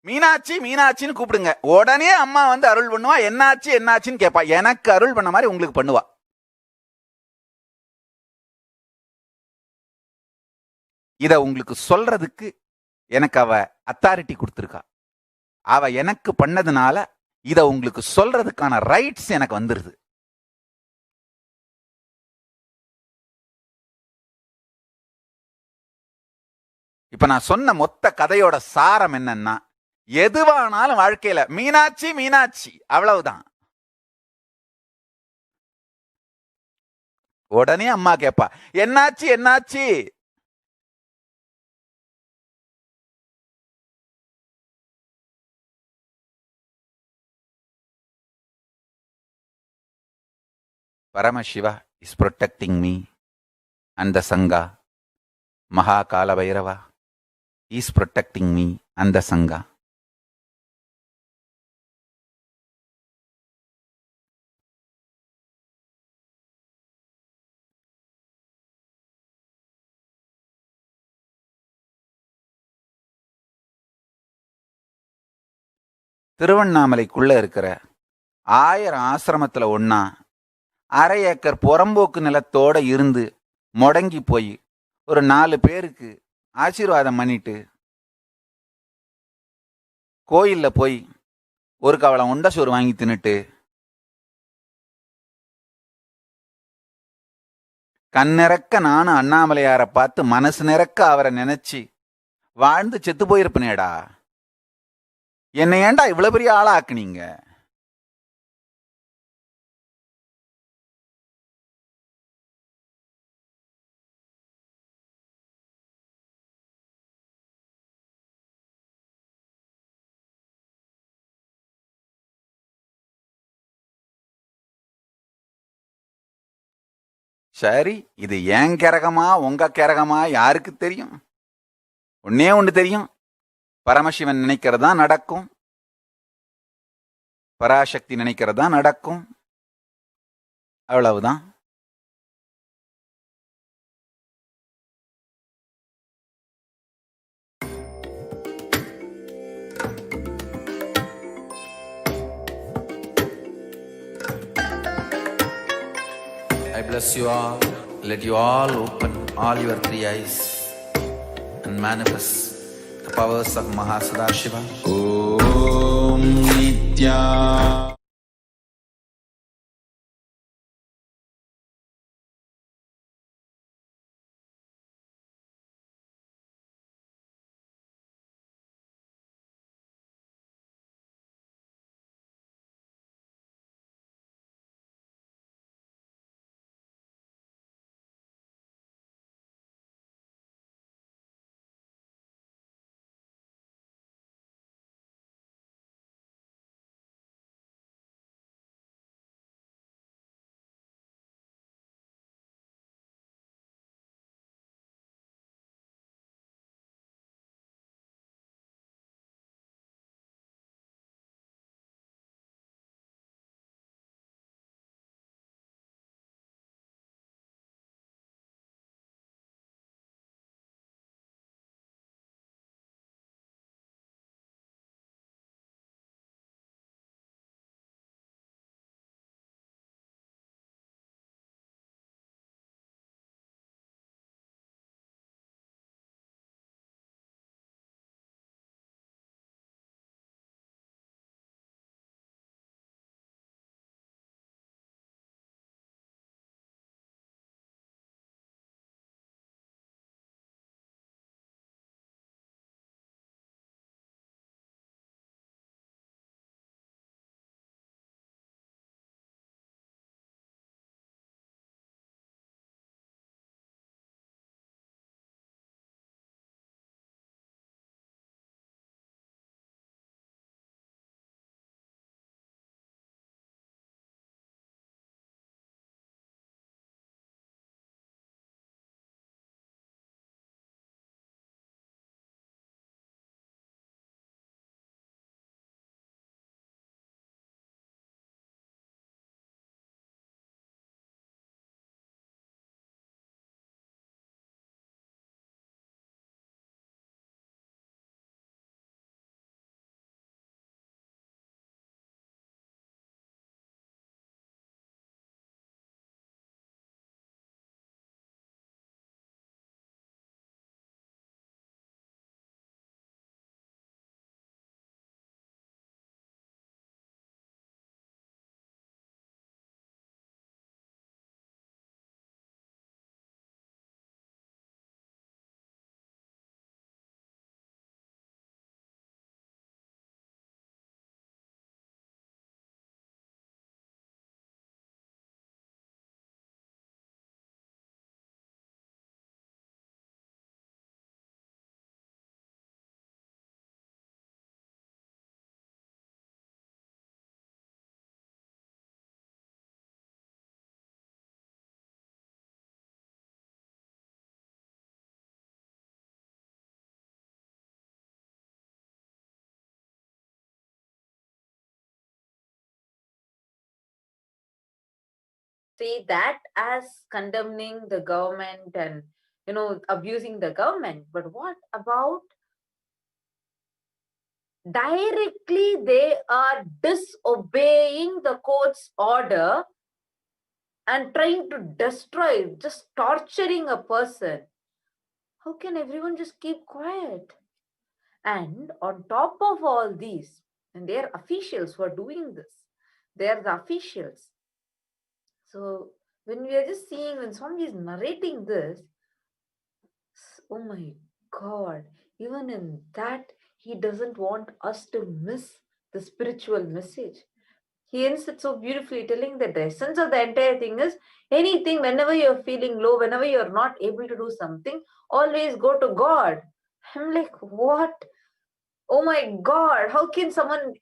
மீனாட்சி மீனாட்சின்னு கூப்பிடுங்க. உடனே அம்மா வந்து அருள் பண்ணுவா. என்னாச்சு என்னாச்சுன்னு கேட்பா. எனக்கு அருள் பண்ண மாதிரி உங்களுக்கு பண்ணுவா. இத உங்களுக்கு சொல்றதுக்கு எனக்கு அவ அத்தாரிட்டி கொடுத்துருக்கா. அவ எனக்கு பண்ணதுனால இத உங்களுக்கு சொல்றதுக்கான ரைட்ஸ் எனக்கு வந்துருது. இப்ப நான் சொன்ன மொத்த கதையோட சாரம் என்னன்னா, எதுவானாலும் வாழ்க்கையில மீனாட்சி மீனாட்சி, அவ்வளவுதான். உடனே அம்மா கேப்பா, என்னாச்சு என்னாச்சு? Paramashiva is protecting me and the Sangha. Mahakala Bhairava is protecting me and the Sangha. திருவண்ணாமலைக்குள்ள இருக்கிற 1000 ஆசிரமத்துல ஒன்னா 1/2 ஏக்கர் புறம்போக்கு நிலத்தோட இருந்து முடங்கி போய் ஒரு 4 பேருக்கு ஆசீர்வாதம் பண்ணிட்டு கோயில்ல போய் ஒரு கவளம் உண்ட சோறு வாங்கி தின்னுட்டு கண்ணிறக்க நானும் அண்ணாமலையாரை பார்த்து மனசு நிறக்க அவரை நினைச்சு வாழ்ந்து செத்து போயிருப்பனேடா. என்னை ஏண்டா இவ்வளவு பெரிய ஆளா ஆக்குனீங்க? சரி, இது ஏன் கரகமா உங்க கரகமா யாருக்கு தெரியும்? ஒன்னே ஒண்ணு தெரியும், பரமசிவன் நினைக்கிறதா நடக்கும், பராசக்தி நினைக்கிறதா நடக்கும். அவ்வளவுதான். I bless you all. Let you all open all your 3 eyes and manifest the powers of Mahasadashiva. Om Nithya. say that as condemning the government and, abusing the government. But what about directly they are disobeying the court's order and trying to destroy, just torturing a person? How can everyone just keep quiet? And on top of all these, and they are officials who are doing this, they are the officials. So when we are just seeing, when somebody is narrating this, oh my God, even in that, he doesn't want us to miss the spiritual message. He ends it so beautifully, telling that the essence of the entire thing is anything, whenever you're feeling low, whenever you're not able to do something, always go to God. I'm like, what? Oh my God, how can someone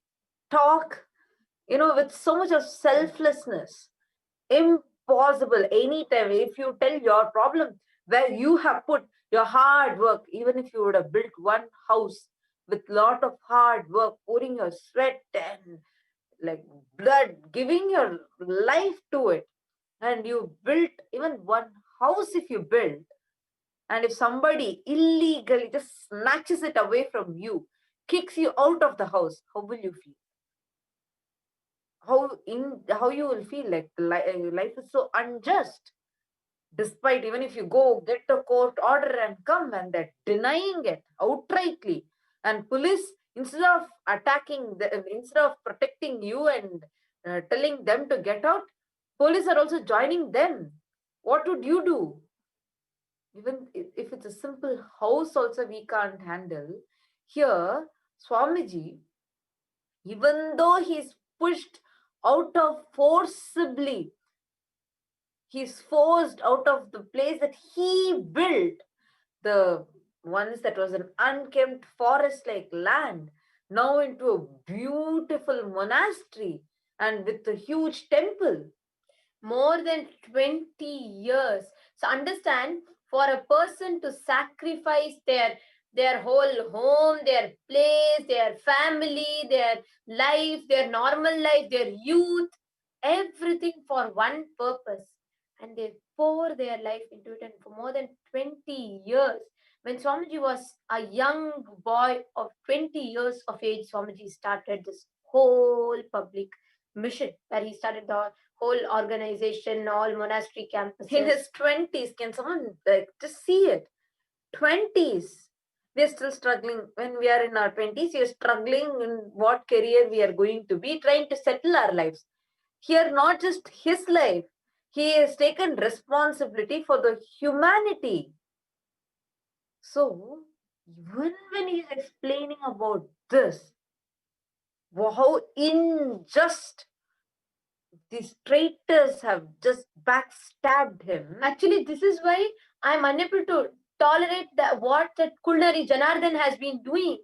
talk, with so much of selflessness? Impossible. Anytime, if you tell your problem where you have put your hard work, even if you would have built one house with lot of hard work, pouring your sweat and like blood, giving your life to it, and you built even one house, if you build, and if somebody illegally just snatches it away from you, kicks you out of the house, how will you feel? How you will feel? Like life is so unjust. Despite, even if you go get a court order and come, and they're denying it outrightly, and police, instead of instead of protecting you and telling them to get out, police are also joining them. What would you do? Even if it's a simple house also we can't handle. Here, Swamiji, even though he's pushed out of forcibly, he's forced out of the place that he built, the once that was an unkempt forest-like land, now into a beautiful monastery and with a huge temple. More than 20 years. So understand, for a person to sacrifice their whole home, their place, their family, their life, their normal life, their youth, everything for one purpose, and they pour their life into it, and for more than 20 years. When Swamiji was a young boy of 20 years of age, Swamiji started this whole public mission, where he started the whole organization, all monastery campuses. In his 20s, can someone just see it? 20s. We are still struggling. When we are in our 20s, we are struggling in what career we are going to be, trying to settle our lives. Here, not just his life, he has taken responsibility for the humanity. So, even when he is explaining about this, how unjust these traitors have just backstabbed him. Actually, this is why I'm unable to tolerate what that Kulnari Janardhan has been doing.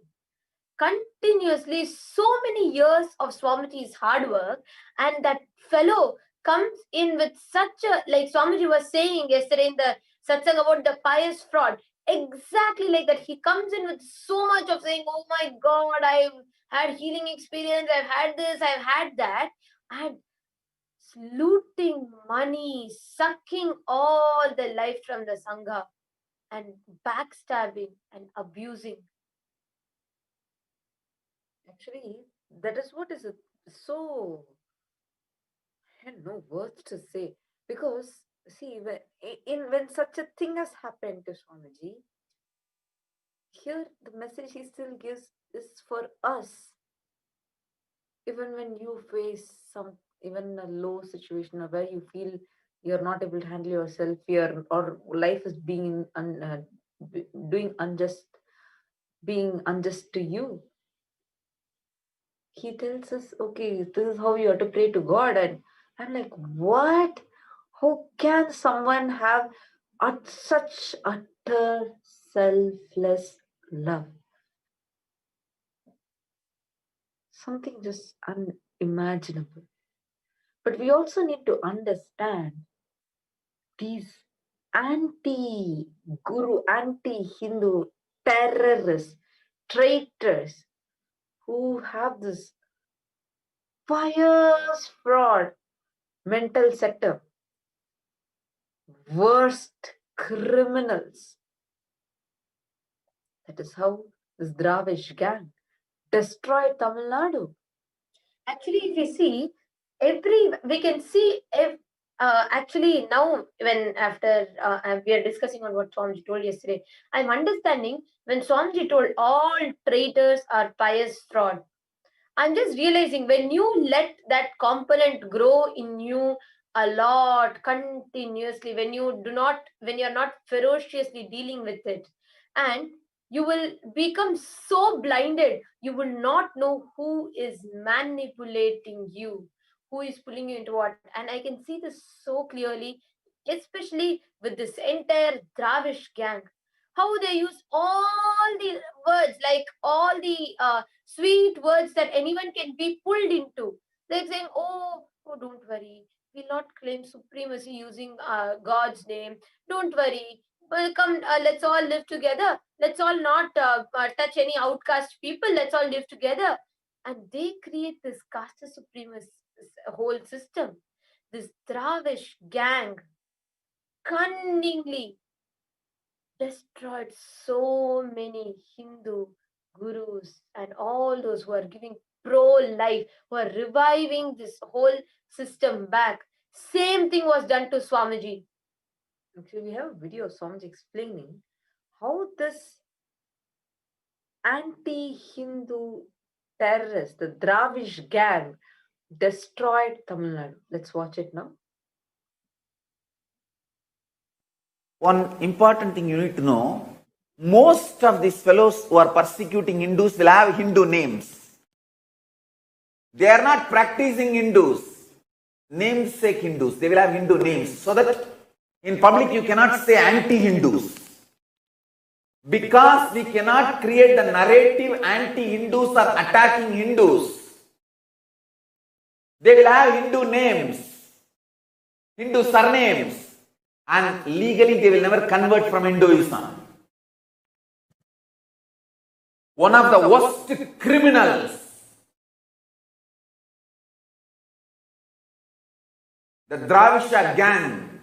Continuously, so many years of Swamiji's hard work, and that fellow comes in with such a, like Swamiji was saying yesterday in the Satsang about the pious fraud, exactly like that. He comes in with so much of saying, oh my God, I've had healing experience, I've had this, I've had that, and looting money, sucking all the life from the Sangha, and backstabbing and abusing. Actually, that is what is so, I have no words to say. Because, see, when such a thing has happened to Swamiji, here the message he still gives is for us. Even when you face even a low situation, or where you feel you're not able to handle yourself, or life is being being unjust to you, he tells us, okay, this is how you have to pray to God. And I'm like, what? How can someone have such utter selfless love? Something just unimaginable. But we also need to understand these anti-Guru, anti-Hindu terrorists, traitors, who have this pious fraud mental setup. worst criminals. That is how this Dravish gang destroyed Tamil Nadu. Actually, if you see, we can see if actually now when after we are discussing on what Swamiji told yesterday, I'm understanding when Swamiji told all traitors are pious fraud. I'm just realizing when you let that component grow in you a lot continuously, when you're not ferociously dealing with it, and you will become so blinded, you will not know who is manipulating you, who is pulling you into what. And I can see this so clearly, especially with this entire Dravish gang, how they use all the words, like all the sweet words that anyone can be pulled into. They're saying, oh, don't worry. We'll not claim supremacy using God's name. Don't worry. Well, come, let's all live together. Let's all not touch any outcast people. Let's all live together. And they create this caste supremacy whole system. This Dravish gang cunningly destroyed so many Hindu gurus and all those who are giving pro-life, who are reviving this whole system back. Same thing was done to Swamiji. Actually, we have a video of Swamiji explaining how this anti-Hindu terrorists, the Dravish gang, destroyed Tamil Nadu. Let's watch it now. One important thing you need to know, most of these fellows who are persecuting Hindus will have Hindu names. They are not practicing Hindus, namesake Hindus. They will have Hindu names, so that in public you cannot say anti-Hindus. Because we cannot create the narrative anti-Hindus are attacking Hindus. They will have Hindu names, Hindu surnames, and legally they will never convert from Hinduism. One of the worst criminals, the Dravisha gang,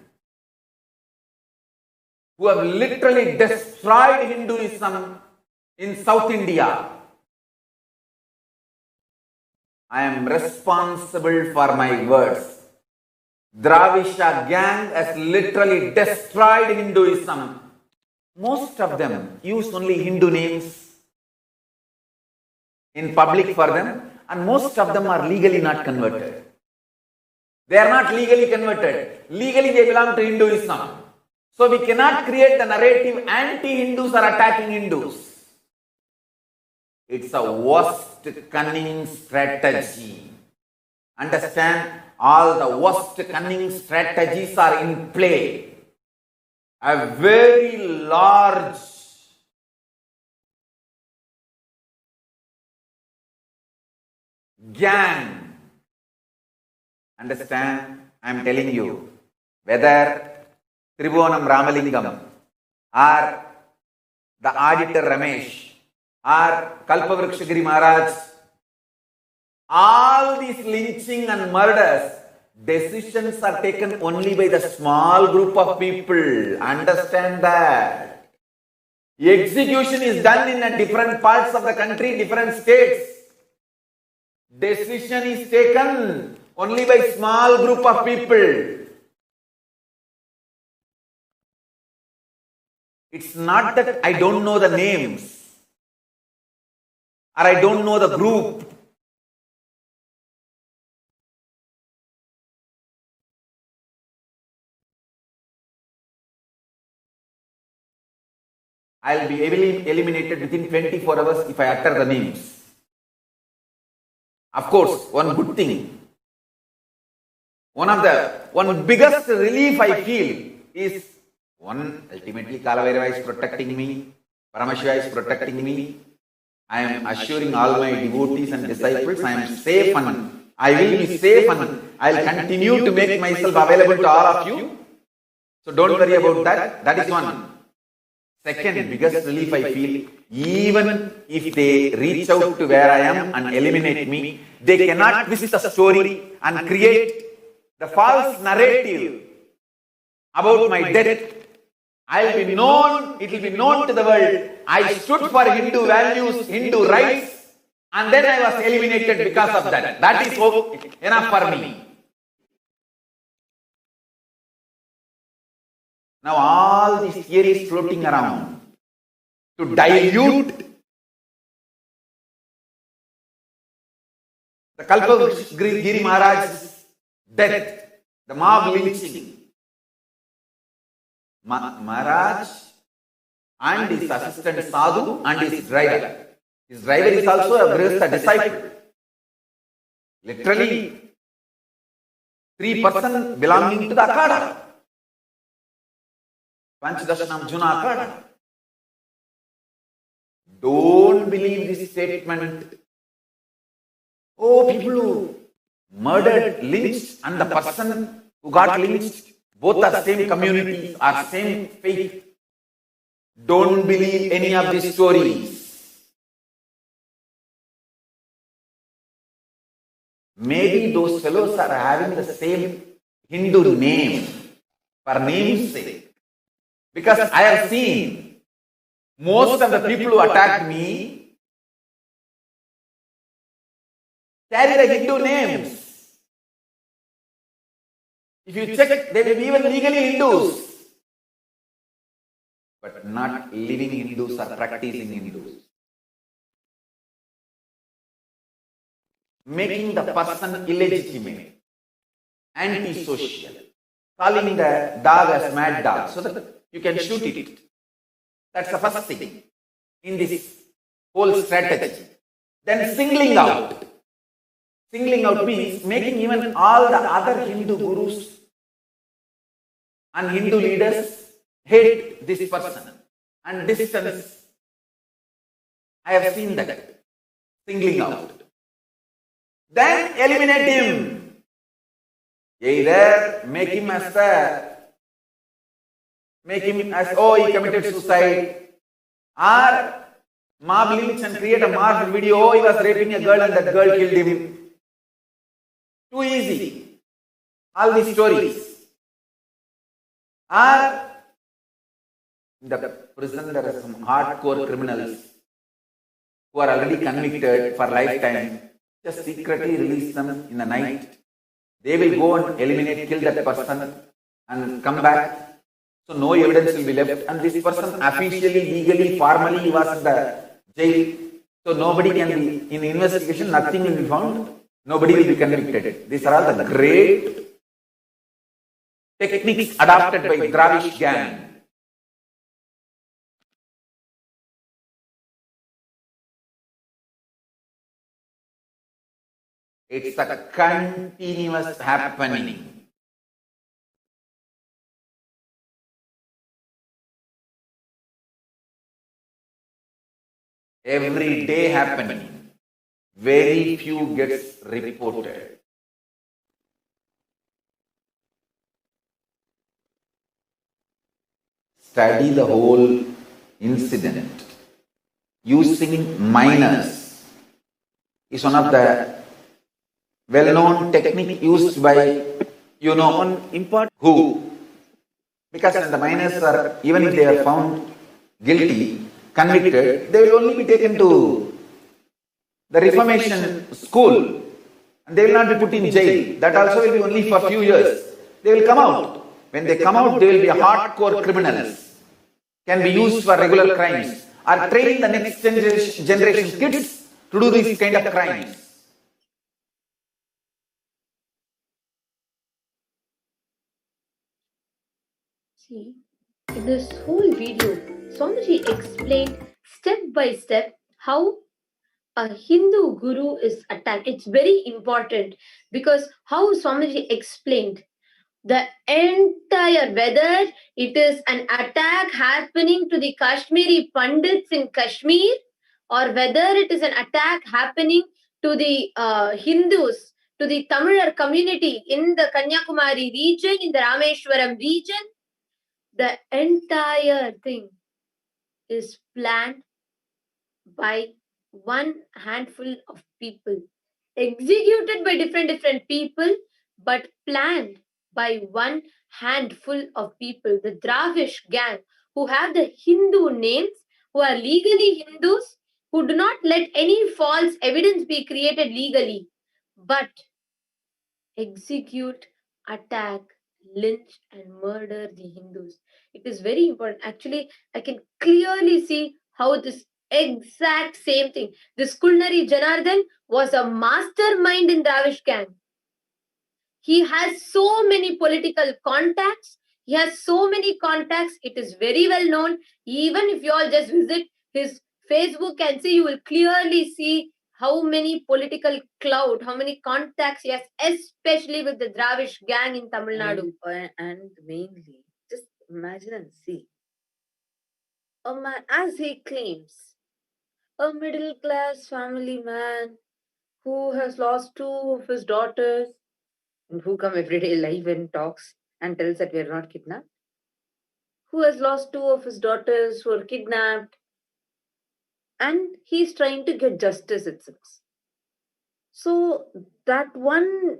who have literally destroyed Hinduism in South India. I am responsible for my words. Dravisha gang has literally destroyed Hinduism. Most of them use only Hindu names in public for them, and most of them are legally not converted. They are not legally converted. Legally they belong to Hinduism. So we cannot create the narrative anti-Hindus are attacking Hindus. It's a worst cunning strategy. Understand? All the worst cunning strategies are in play. A very large gang. Understand? I am telling you, whether Tribhuvanam Ramalingam or the auditor Ramesh or Kalpavrikshagiri Maharaj, all these lynching and murders, decisions are taken only by the small group of people. Understand that. Execution is done in different parts of the country, different states. Decision is taken only by small group of people. It's not that I don't know the names or I don't know the group. I'll be eliminated within 24 hours if I utter the names. Of course, one good thing, one biggest relief I feel is, one, ultimately Kalavairava is protecting me, Paramashiva is protecting me. I am assuring all my devotees and disciples I am safe and I will be safe and I will continue to make myself available to all of you. So don't worry about that. That is one. Second biggest relief I feel, even if they reach out to where I am and eliminate me, they cannot twist the story and create the false narrative about my death, it will be known to the world. I stood for Hindu values, Hindu rights, and then I was eliminated because of that. That is enough for me. Now all these theories floating around to dilute the Kalpagiri Maharaj's death, the mob lynching. Maharaj and his assistant Sadhu and his driver. His driver is also a Grihastha disciple. Literally, 3% belonging to the Akhada. Panchadashanam Juna Akhada. Don't believe this statement. Oh, people who murdered, lynched, and the person who got lynched, both are same community, are same faith. Don't believe any of these stories. Maybe those fellows are having the same Hindu name for name's sake. Because I have seen most of the people who attacked me carry the Hindu names. If you check, they may be even legally Hindus, but not living Hindus or practicing Hindus. Making the person illegitimate, antisocial, calling the dog as mad dog so that you can shoot it. That's the first thing in this whole strategy. Then singling out. Singling out means making even all the other Hindu gurus and Hindu leaders hate this person and distance. I have seen that. Singling out. Then eliminate him. Either make him as oh, he committed suicide, or mob lynch and create a mob video, oh, he was raping a girl and that girl killed him. Too easy. All these stories. Or in the prison there are some hardcore criminals who are already convicted for lifetime. Just secretly release them in the night. They will go and eliminate, kill that person and come back. So no evidence will be left. And this person officially, legally, formally he was in the jail. So nobody can be, in investigation, nothing will be found. Nobody will be convicted. These are all the great techniques adopted by Dravish gang. It's a continuous happening. Every day happening. Very few gets reported. Study the whole incident. Using minors is one of the well-known technique used by, who? Because when the minors are, even if they are found guilty, convicted, they will only be taken to the Reformation school and they will not be put in jail. That also will be only for a few years. They will come out. When they come out, they will be hardcore criminals. Can be used for regular crimes or training the next generation kids to do these kind of crimes. See, in this whole video, Swamiji explained step by step how a Hindu guru is attacked. It's very important because how Swamiji explained the entire, whether it is an attack happening to the Kashmiri Pandits in Kashmir or whether it is an attack happening to the Hindus, to the Tamil community in the Kanyakumari region, in the Rameshwaram region, the entire thing is planned by one handful of people, executed by different people, but planned by one handful of people, the Dravish gang, who have the Hindu names, who are legally Hindus, who do not let any false evidence be created legally, but execute, attack, lynch, and murder the Hindus. It is very important. Actually, I can clearly see how this exact same thing. This Kulnari Janardhan was a mastermind in Dravish gang. He has so many political contacts. He has so many contacts. It is very well known. Even if you all just visit his Facebook and see, you will clearly see how many political clout, how many contacts he has, especially with the Dravish gang in Tamil Nadu. And mainly, just imagine and see. A man, as he claims, a middle class family man who has lost two of his daughters and who come every day live and talks and tells that we are not kidnapped, who has lost two of his daughters who were kidnapped, and he's trying to get justice, it seems. So that one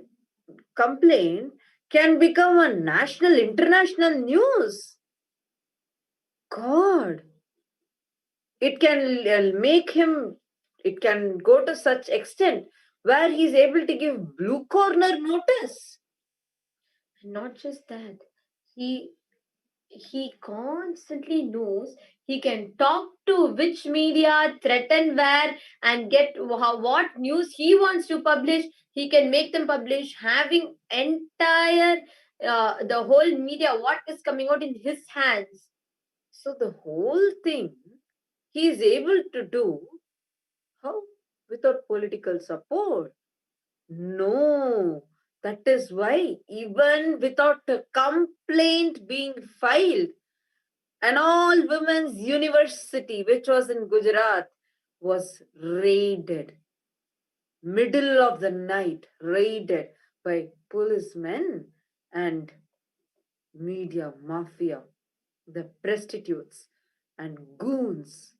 complaint can become a national, international news. God, it can make him, it can go to such extent where he's able to give blue corner notice. Not just that, he constantly knows he can talk to which media, threaten where, and get what news he wants to publish. He can make them publish, having entire the whole media, what is coming out in his hands. So the whole thing he is able to do, how? Without political support. No, that is why even without a complaint being filed, an all women's university, which was in Gujarat, was raided. Middle of the night, raided by policemen and media mafia, the prostitutes and goons,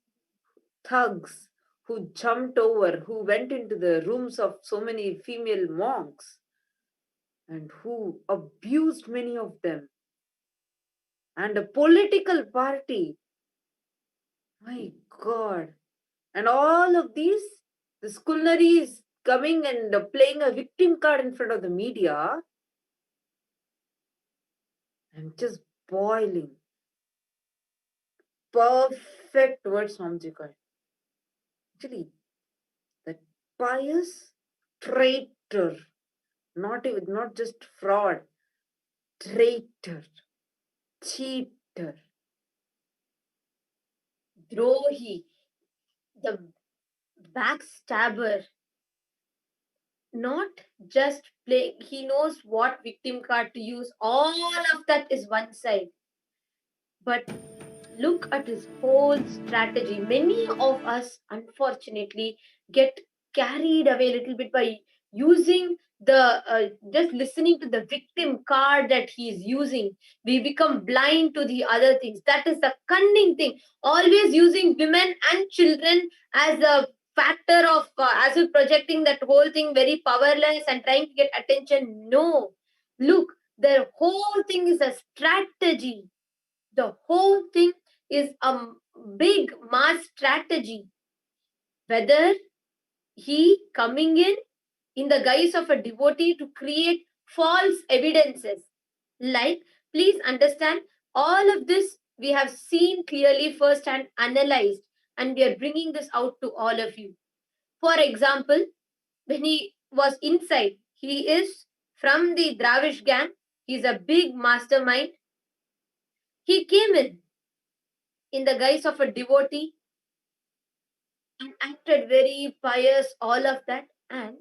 thugs who jumped over, who went into the rooms of so many female monks and who abused many of them. And a political party, my God. And all of these, the Skulnari is coming and playing a victim card in front of the media. I'm just boiling. Perfect words, Mamjika. Actually, that pious traitor, not just fraud, traitor, cheater, Drohi, the backstabber, not just play, he knows what victim card to use. All of that is one side. But look at his whole strategy. Many of us, unfortunately, get carried away a little bit by using just listening to the victim card that he is using. We become blind to the other things. That is the cunning thing. Always using women and children as a factor of, as if projecting that whole thing very powerless and trying to get attention. No. Look, the whole thing is a strategy. The whole thing is a big mass strategy. Whether he coming in the guise of a devotee to create false evidences. Like, please understand, all of this we have seen clearly first and analyzed, and we are bringing this out to all of you. For example, when he was inside, he is from the Dravish gang, he's a big mastermind. He came in the guise of a devotee and acted very pious, all of that, and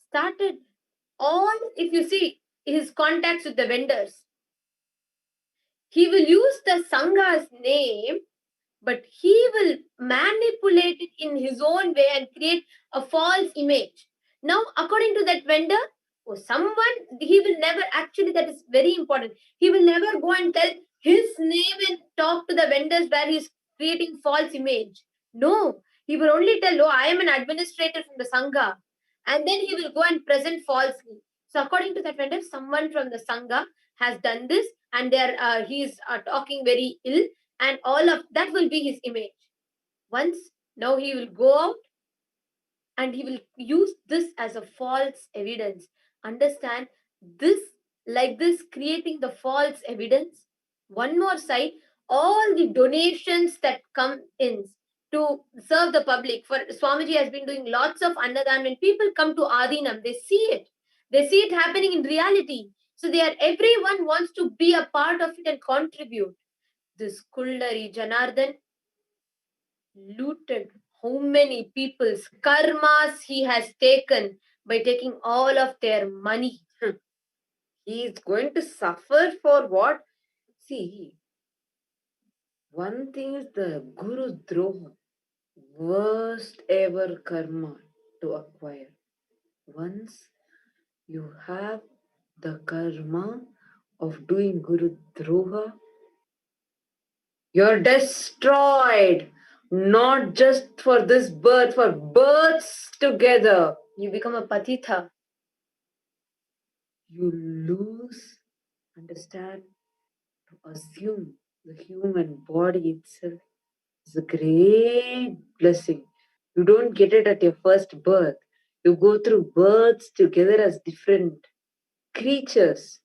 started all, if you see his contacts with the vendors, he will use the Sangha's name, but he will manipulate it in his own way and create a false image. Now, according to that vendor, he will never, actually, that is very important. He will never go and tell his name and talk to the vendors where he's creating false image. No, he will only tell, oh, I am an administrator from the Sangha. And then he will go and present falsely. So according to that vendor, someone from the Sangha has done this, and he is talking very ill, and all of that will be his image. Once now he will go out and he will use this as a false evidence. Understand this, like this, creating the false evidence. One more side, all the donations that come in to serve the public. For Swamiji has been doing lots of Annadan. When people come to Adinam, they see it. They see it happening in reality. So everyone wants to be a part of it and contribute. This Kuldari Janardhan looted how many people's karmas he has taken by taking all of their money. He is going to suffer for what? See, one thing is the Guru Droha, worst ever karma to acquire. Once you have the karma of doing Guru Droha, you're destroyed. Not just for this birth, for births together. You become a patitha. You lose, understand, to assume the human body itself is a great blessing. You don't get it at your first birth. You go through births together as different creatures,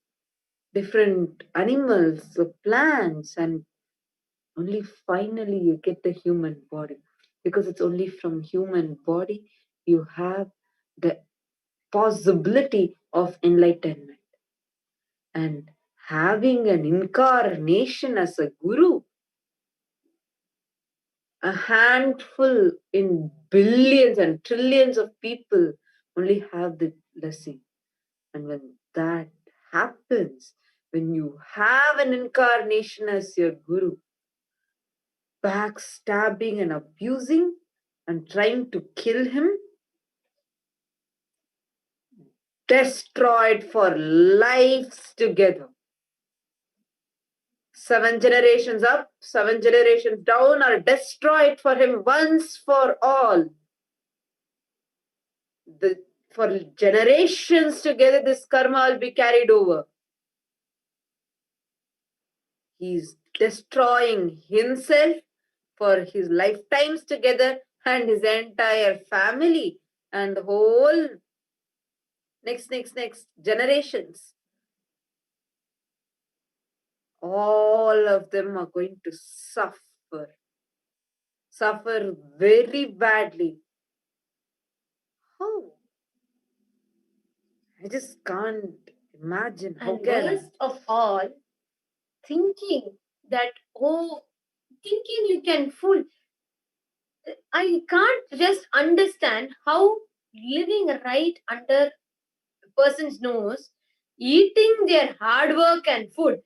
different animals, plants, and only finally you get the human body. Because it's only from human body you have the possibility of enlightenment. And having an incarnation as a guru, a handful in billions and trillions of people only have the blessing. And when that happens, when you have an incarnation as your guru, backstabbing and abusing and trying to kill him, destroyed for lives together. 7 generations up, 7 generations down are destroyed for him once for all. For generations together, this karma will be carried over. He's destroying himself for his lifetimes together and his entire family and the whole next generations. All of them are going to suffer very badly. How? I just can't imagine. How And can worst of all, thinking you can fool. I can't just understand how living right under a person's nose, eating their hard work and food.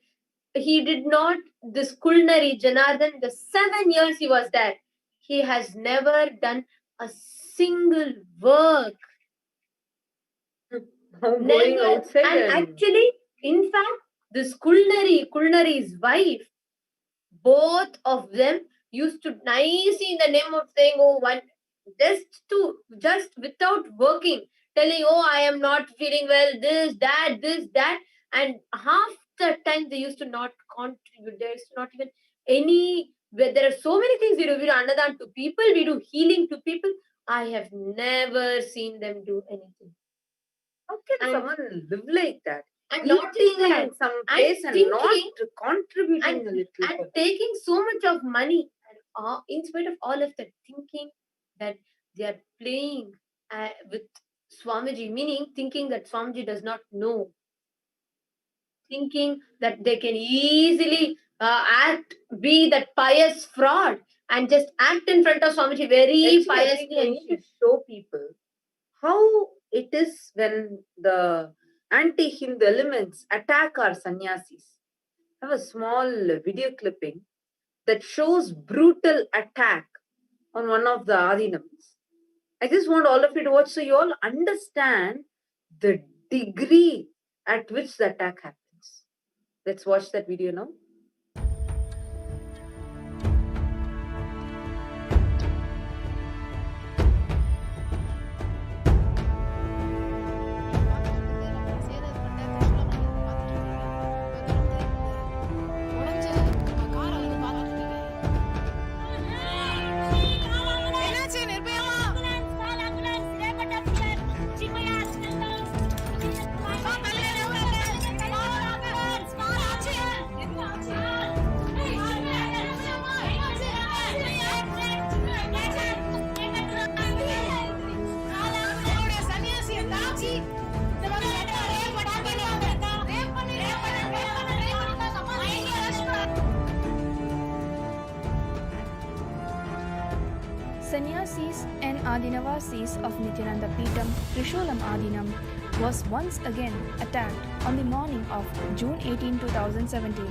He did not, this Kulnari Janardhan, the 7 years he was there, he has never done a single work. going outside and actually, in fact, this Kulnari's wife, both of them used to nicely in the name of saying, just without working, telling, I am not feeling well, this, that, and half the time they used to not contribute. There is not even any, there are so many things we do. We do Annadan to people, we do healing to people. I have never seen them do anything. How can someone live like that? And not eating that, in some place and not contributing a little and taking so much of money, and in spite of all of that, thinking that they are playing with Swamiji, meaning thinking that Swamiji does not know, thinking that they can easily be that pious fraud and just act in front of Swamiji very piously. I need to show people how it is when the anti-Hindu elements attack our sannyasis. I have a small video clipping that shows brutal attack on one of the Adinams. I just want all of you to watch so you all understand the degree at which the attack happens. Let's watch that video now. sannyasis and Adinavasis of Nithyananda Peetham, Trishulam Adinam, was once again attacked on the morning of June 18, 2017,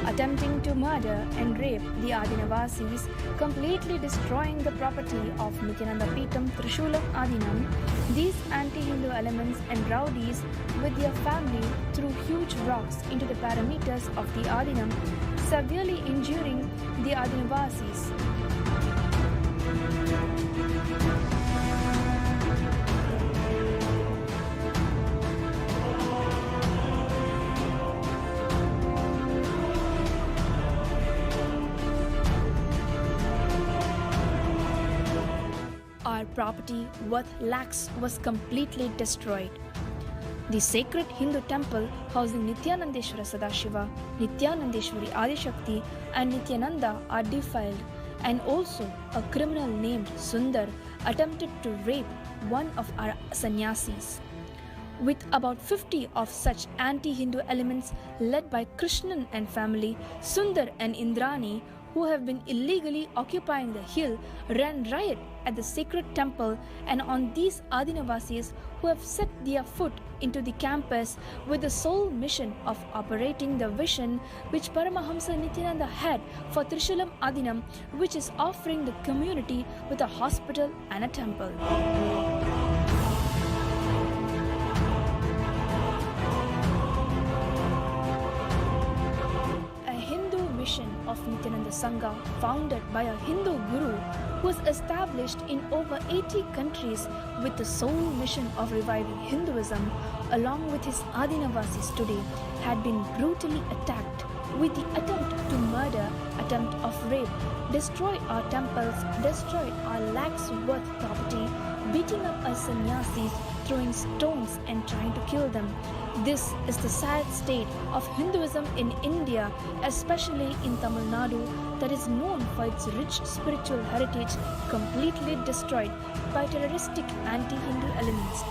attempting to murder and rape the Adinavasis, completely destroying the property of Nithyananda Peetham, Trishulam Adinam. These anti-Hindu elements and rowdies with their family threw huge rocks into the parameters of the Adinam, severely injuring the Adinavasis. Our property worth lakhs was completely destroyed. The sacred Hindu temple housing Nithyanandeshwara Sadashiva, Nithyanandeshwari Adishakti and Nithyananda are defiled, and also a criminal named Sundar attempted to rape one of our sannyasis. With about 50 of such anti-Hindu elements led by Krishnan and family, Sundar and Indrani, who have been illegally occupying the hill, ran riot at the sacred temple and on these Adinavasis who have set their foot into the campus with the sole mission of operating the vision which Paramahamsa Nithyananda had for Trishulam Adinam, which is offering the community with a hospital and a temple. Of Nithyananda Sangha, founded by a Hindu guru, was established in over 80 countries with the sole mission of reviving Hinduism, along with his Adinavasis today, had been brutally attacked with the attempt to murder, attempt of rape, destroy our temples, destroy our lakhs worth property, beating up our sannyasis, throwing stones and trying to kill them. This is the sad state of Hinduism in India, especially in Tamil Nadu, that is known for its rich spiritual heritage, completely destroyed by terroristic anti-Hindu elements.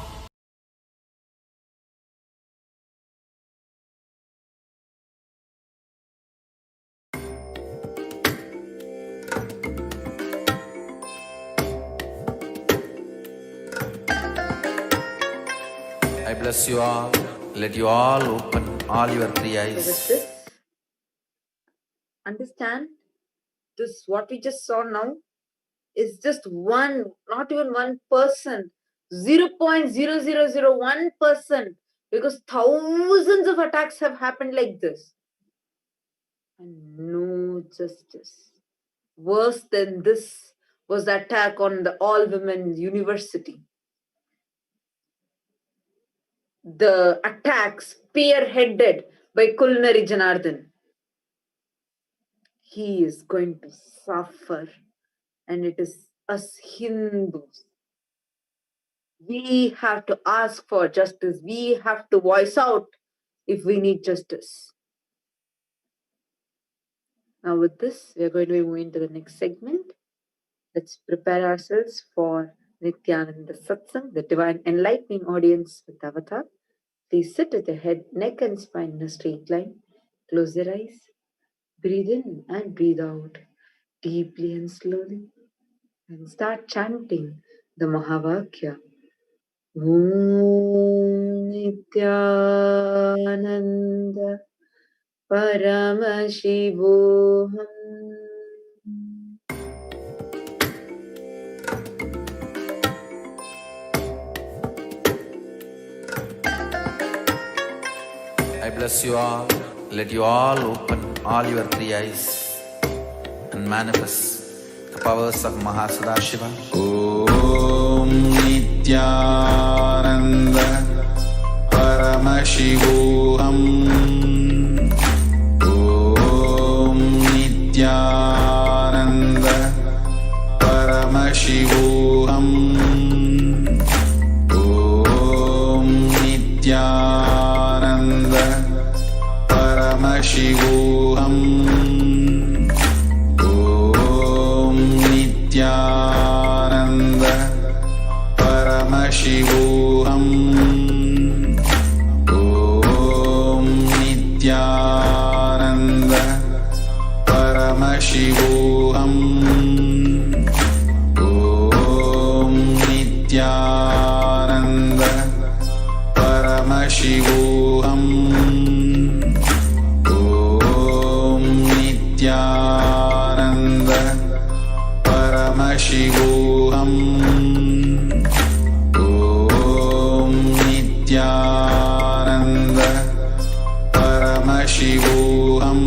I bless you all. Let you all open all your three eyes. So with this, understand this, what we just saw now is just one, not even 1%, 0.0001%, because thousands of attacks have happened like this. And no justice. Worse than this was the attack on the all-women university. The attack spearheaded by Kulnari Janardhan. He is going to suffer, and it is us Hindus. We have to ask for justice. We have to voice out if we need justice. Now with this, we are going to be moving to the next segment. Let's prepare ourselves for Nithyananda Satsang, the divine enlightening audience with Avatar. Please sit with your head, neck and spine in a straight line. Close your eyes. Breathe in and breathe out deeply and slowly. And start chanting the Mahavakya. Om Nithyananda Paramashivoham. I bless you all. Let you all open all your three eyes and manifest the powers of Mahasadashiva. Om Nithyananda Paramashivoham. Om Nithyananda Paramashivoham. Om Nithyananda Paramashivoham. Om Nithyananda Paramashivoham. Om Nithyananda Paramashivoham. Om Paramashivoham. Om Nithyananda Paramashivoham. Om Nithyananda Paramashivoham.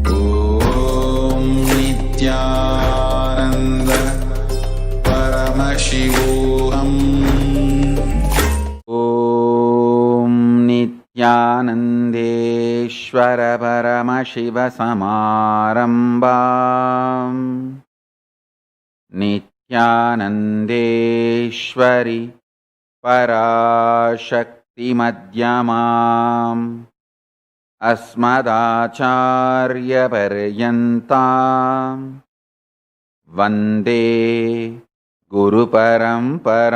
Om Nithyananda Paramashivoham. Om Nithyanandeshwara Paramashiva Samarambam. Nithyanandeshwari Parashakti Madhyamam. Asmadacharya Paryantam. Vande Guru Paramparam.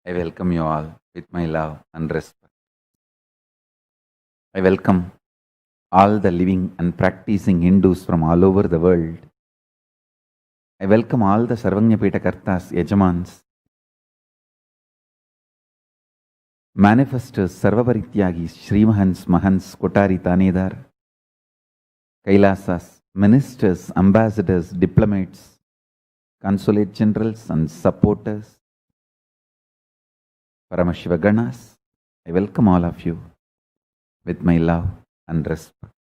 I welcome you all with my love and respect. I welcome all the living and practicing Hindus from all over the world. I welcome all the Sarvanyapeta Kartas, Yajamans, manifestors, Sarvaparityagis, Srimahans, Mahans, Kotari, Tanedar, Kailasas, ministers, ambassadors, diplomats, consulate generals and supporters, Paramashiva Ganas. I welcome all of you with my love and respect.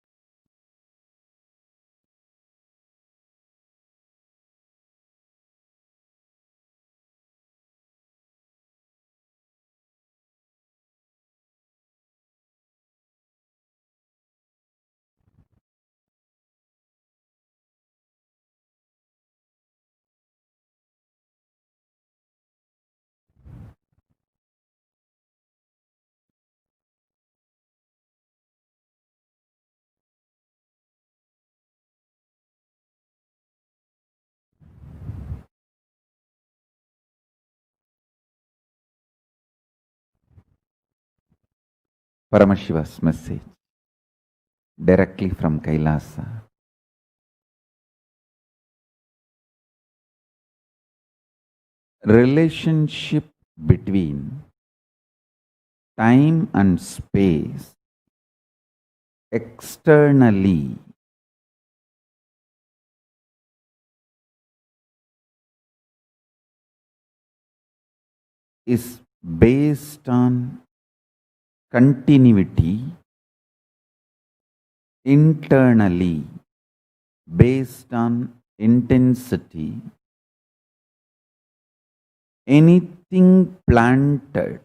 Paramashiva's message directly from Kailasa. Relationship between time and space externally is based on continuity, internally based on intensity. Anything planted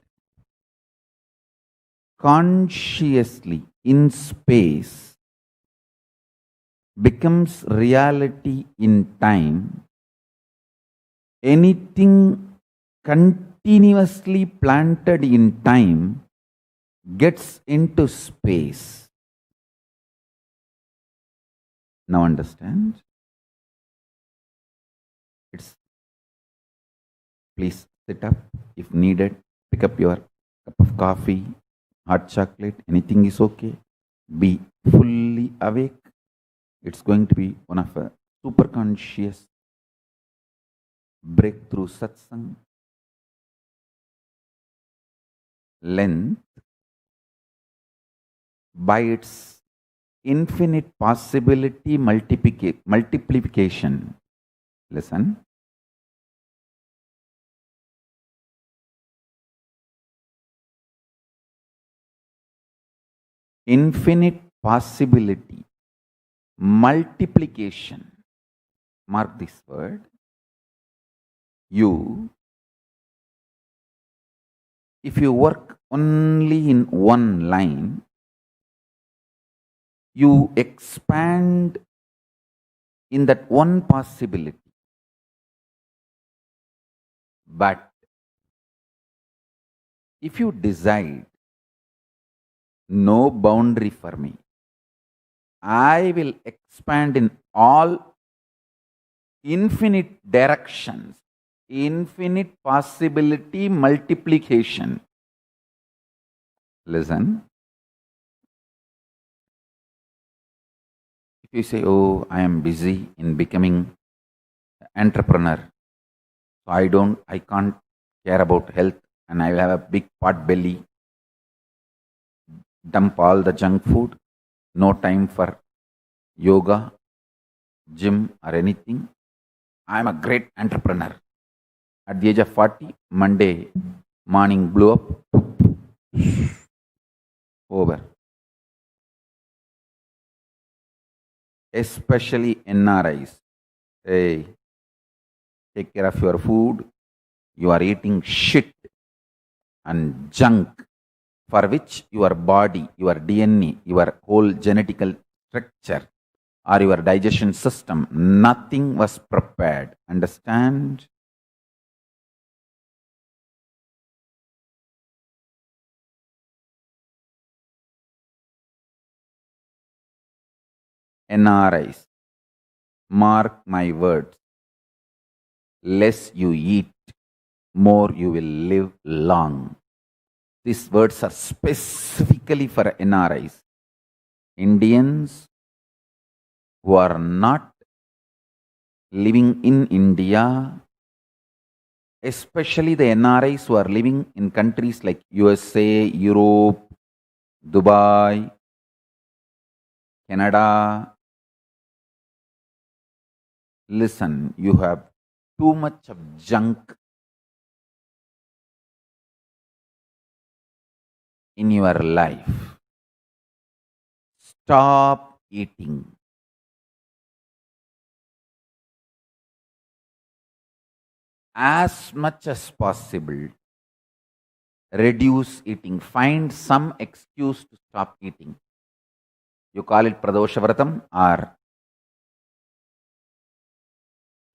consciously in space becomes reality in time. Anything continuously planted in time gets into space. Now understand? Please sit up if needed. Pick up your cup of coffee, hot chocolate, anything is okay. Be fully awake. It's going to be one of a super conscious breakthrough satsang. Length, by its infinite possibility multiplication. Listen. Infinite possibility multiplication. Mark this word. If you work only in one line, you expand in that one possibility. But if you decide, no boundary for me, I will expand in all infinite directions, infinite possibility multiplication. Listen. If you say, oh, I am busy in becoming an entrepreneur, so I can't care about health and I will have a big pot belly, dump all the junk food, no time for yoga, gym or anything. I am a great entrepreneur. At the age of 40, Monday morning blew up, over. Especially NRIs. Hey, take care of your food. You are eating shit and junk for which your body, your DNA, your whole genetical structure or your digestion system, nothing was prepared. Understand? NRIs, mark my words, less you eat, more you will live long. These words are specifically for NRIs, Indians who are not living in India, especially the NRIs who are living in countries like USA, Europe, Dubai, Canada. Listen, you have too much of junk in your life. Stop eating. As much as possible, reduce eating. Find some excuse to stop eating. You call it Pradosha Vratam or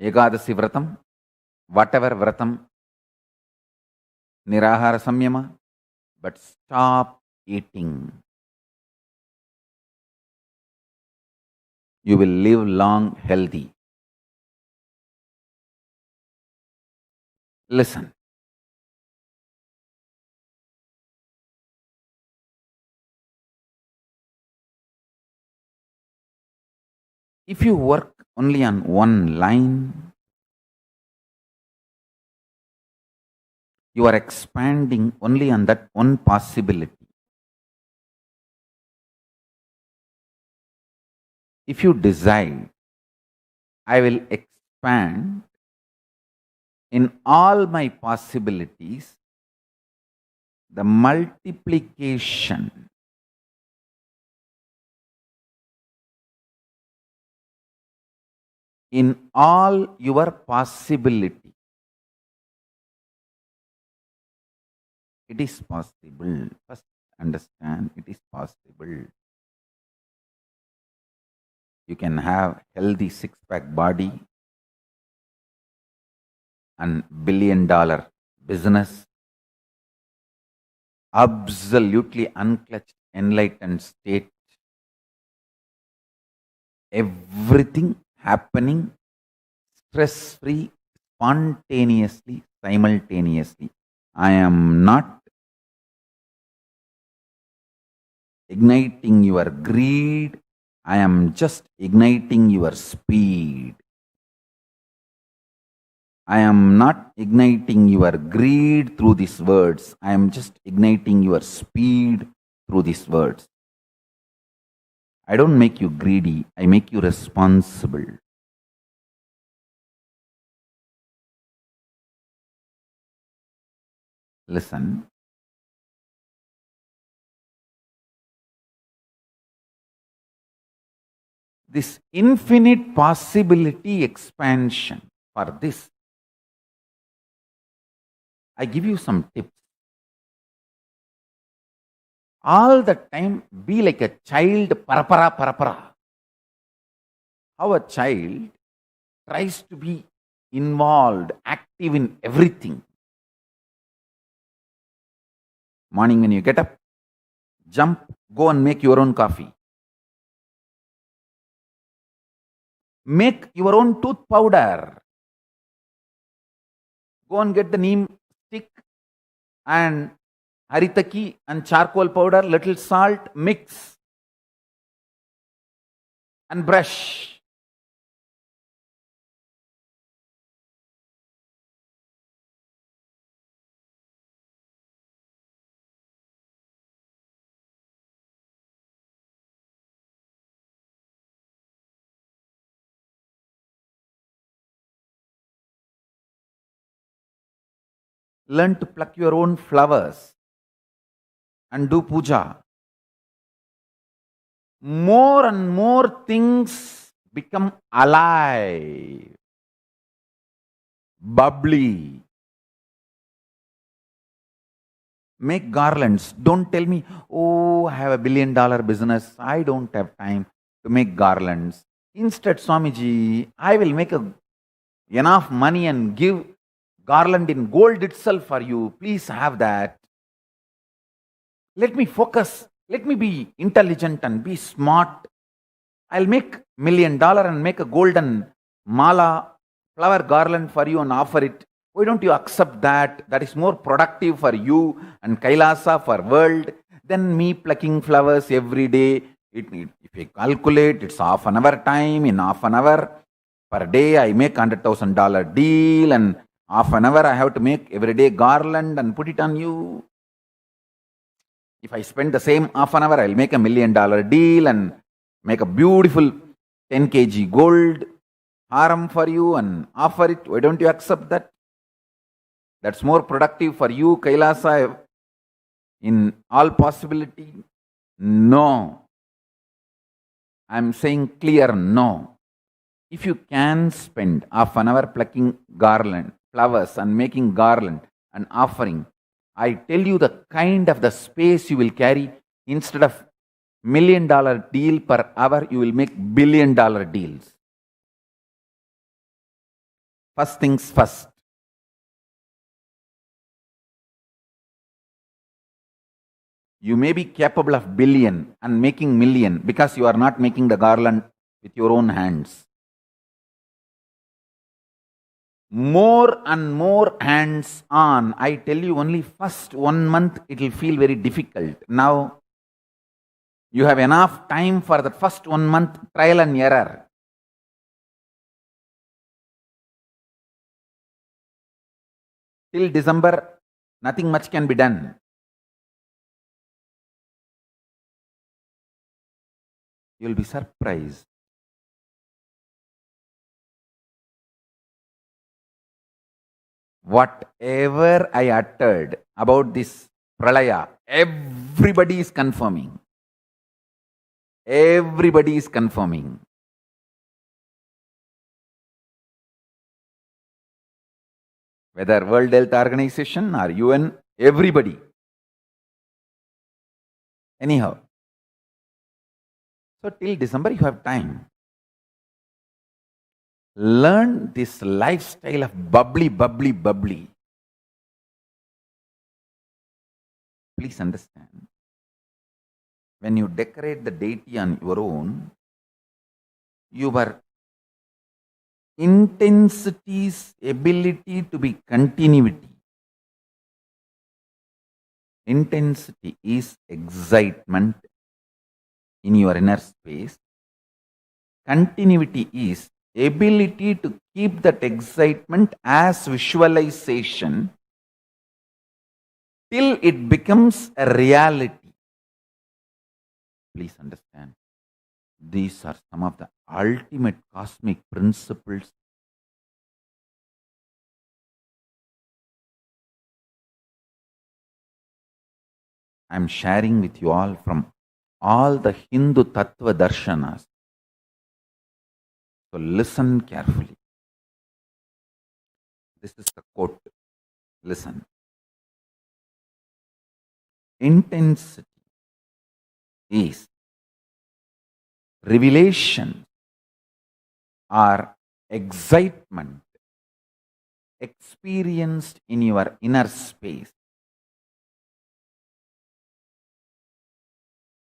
Ekadasi Vratam, whatever Vratam, Nirahara Samyama, but stop eating. You will live long, healthy. Listen. If you work only on one line, you are expanding only on that one possibility. If you decide, I will expand in all my possibilities, the multiplication in all your possibility. It is possible. First understand, it is possible. You can have healthy six-pack body and billion-dollar business, absolutely unclutched, enlightened state, everything happening stress-free, spontaneously, simultaneously. I am not igniting your greed, I am just igniting your speed. I am not igniting your greed through these words. I am just igniting your speed through these words. I don't make you greedy. I make you responsible. Listen. This infinite possibility expansion for this, I give you some tips. All the time be like a child, parapara, parapara. How a child tries to be involved, active in everything. Morning when you get up, jump, go and make your own coffee. Make your own tooth powder. Go and get the neem stick and haritaki and charcoal powder, little salt, mix and brush. Learn to pluck your own flowers and do puja. More and more things become alive, bubbly. Make garlands. Don't tell me, oh, I have a $1 billion business. I don't have time to make garlands. Instead, Swamiji, I will make enough money and give garland in gold itself for you. Please have that. Let me focus. Let me be intelligent and be smart. I'll make $1 million and make a golden mala, flower garland for you and offer it. Why don't you accept that? That is more productive for you and Kailasa for world than me plucking flowers every day. If you calculate, it's half an hour time. In half an hour per day, I make $100,000 deal, and half an hour I have to make every day garland and put it on you. If I spend the same half an hour, I'll make a $1 million deal and make a beautiful 10 kg gold haram for you and offer it. Why don't you accept that? That's more productive for you, Kailasa, in all possibility. No. I'm saying clear no. If you can spend half an hour plucking garland, flowers and making garland and offering, I tell you the kind of the space you will carry. Instead of $1 million deal per hour, you will make $1 billion deals. First things first. You may be capable of billion and making million because you are not making the garland with your own hands. More and more hands on. I tell you, only first 1 month it will feel very difficult. Now you have enough time for the first 1 month trial and error. Till December, nothing much can be done. You will be surprised. Whatever I uttered about this pralaya, everybody is confirming. Everybody is confirming. Whether World Health Organization or UN, everybody. Anyhow. So till December you have time. Learn this lifestyle of bubbly, bubbly, bubbly. Please understand. When you decorate the deity on your own, your intensity's ability to be continuity. Intensity is excitement in your inner space. Continuity is ability to keep that excitement as visualization till it becomes a reality. Please understand. These are some of the ultimate cosmic principles. I am sharing with you all from all the Hindu Tattva Darshanas. So listen carefully. This is the quote. Listen. Intensity is revelation or excitement experienced in your inner space.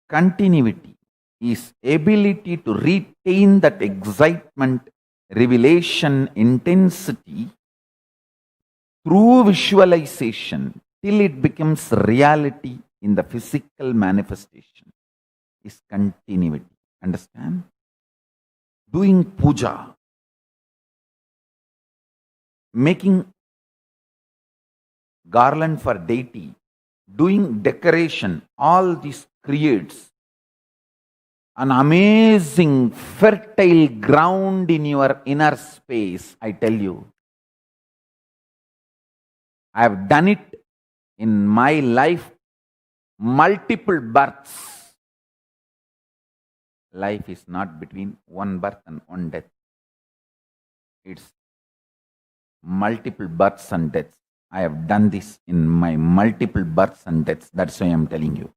Continuity is ability to retain that excitement, revelation, intensity through visualization till it becomes reality in the physical manifestation is continuity. Understand? Doing puja, making garland for deity, doing decoration, all this creates an amazing fertile ground in your inner space. I tell you, I have done it in my life, multiple births. Life is not between one birth and one death. It's multiple births and deaths. I have done this in my multiple births and deaths. That's why I'm telling you.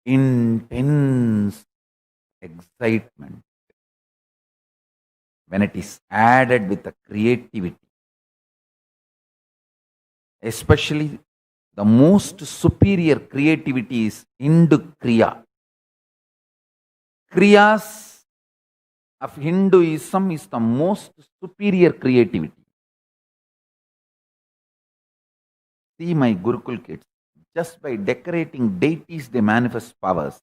Intense excitement, when it is added with the creativity, especially the most superior creativity is Hindu Kriya. Kriyas of Hinduism is the most superior creativity. See my Gurukul kids. Just by decorating deities, they manifest powers.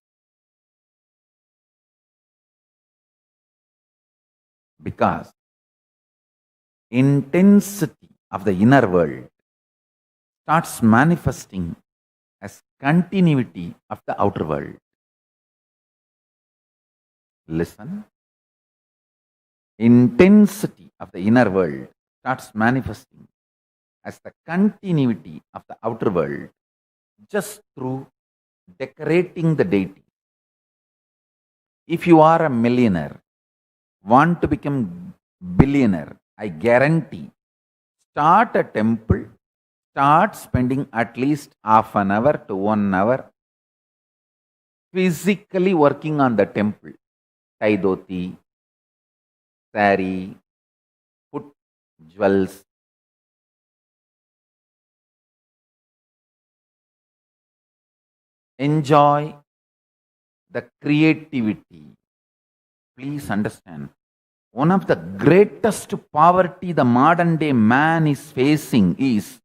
Because intensity of the inner world starts manifesting as continuity of the outer world. Listen. Intensity of the inner world starts manifesting as the continuity of the outer world just through decorating the deity. If you are a millionaire, want to become billionaire, I guarantee, start a temple, start spending at least half an hour to 1 hour physically working on the temple. Tie dhoti, sari, put jewels. Enjoy the creativity. Please understand, one of the greatest poverty the modern day man is facing is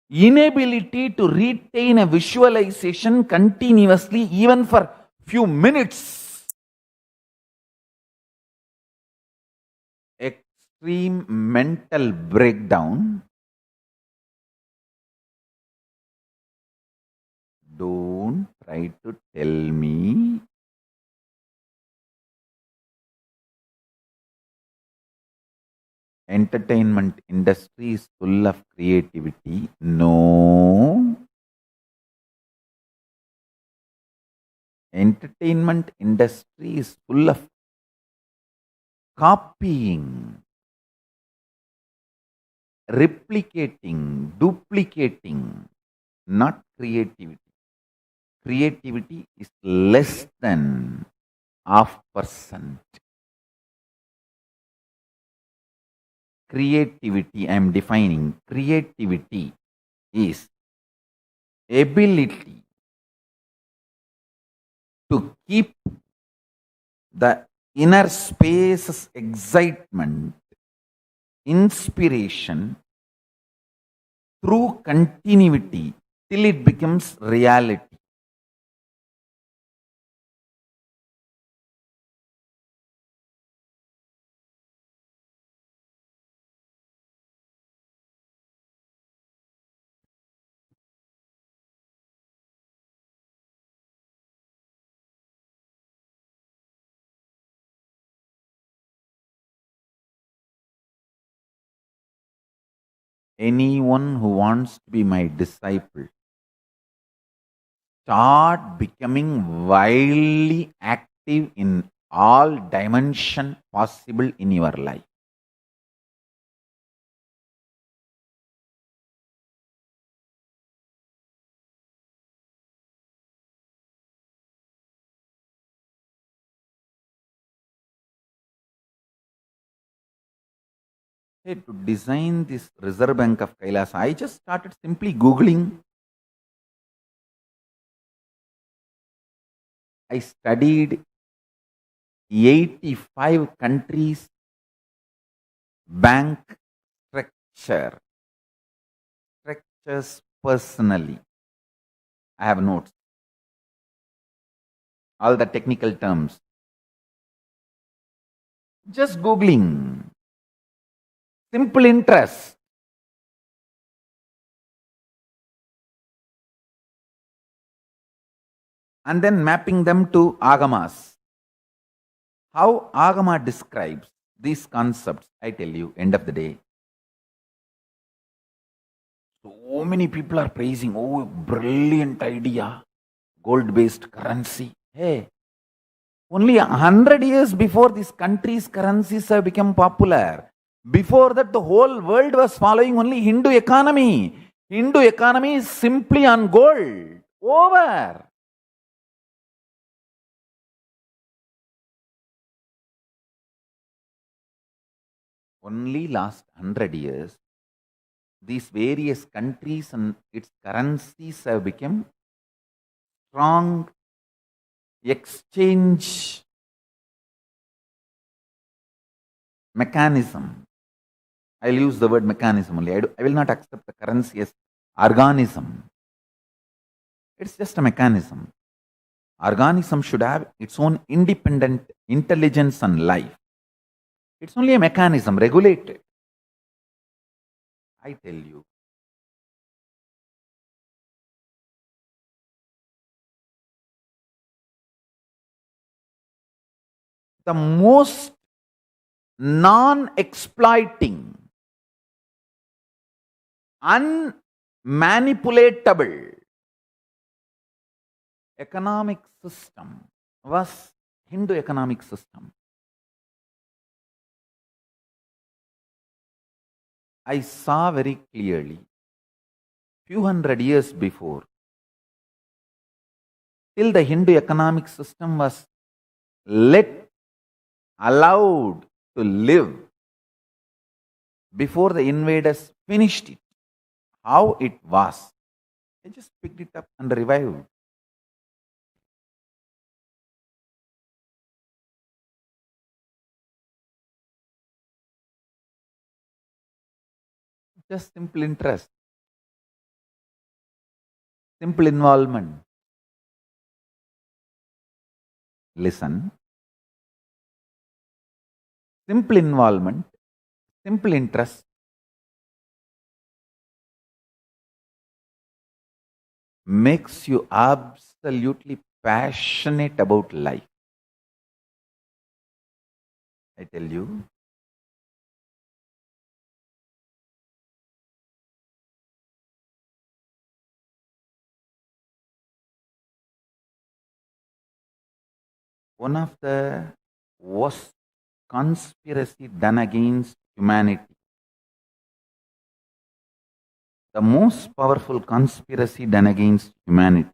inability to retain a visualization continuously even for few minutes. Extreme mental breakdown. Don't try to tell me entertainment industry is full of creativity. No. Entertainment industry is full of copying, replicating, duplicating, not creativity. Creativity is less than 0.5%. Creativity, I am defining, creativity is ability to keep the inner space's excitement, inspiration through continuity till it becomes reality. Anyone who wants to be my disciple, start becoming wildly active in all dimension possible in your life. Hey, to design this Reserve Bank of Kailasa, I just started simply Googling. I studied 85 countries' bank structures personally. I have notes, all the technical terms. Just Googling. Simple interest. And then mapping them to Agamas. How Agama describes these concepts, I tell you, end of the day. So many people are praising, oh, brilliant idea, gold-based currency. Hey, only 100 years before these countries' currencies have become popular. Before that, the whole world was following only Hindu economy. Hindu economy is simply on gold. Over. Only last 100 years, these various countries and its currencies have become strong exchange mechanism. I'll use the word mechanism only. I will not accept the currency as organism. It's just a mechanism. Organism should have its own independent intelligence and life. It's only a mechanism, regulated. I tell you. The most non-exploiting, unmanipulatable economic system was Hindu economic system. I saw very clearly, few hundred years before, till the Hindu economic system was allowed to live, before the invaders finished it, how it was. I just picked it up and revived. Just simple interest, simple involvement. Listen. Simple involvement, simple interest, makes you absolutely passionate about life. I tell you. One of the worst conspiracy done against humanity, the most powerful conspiracy done against humanity,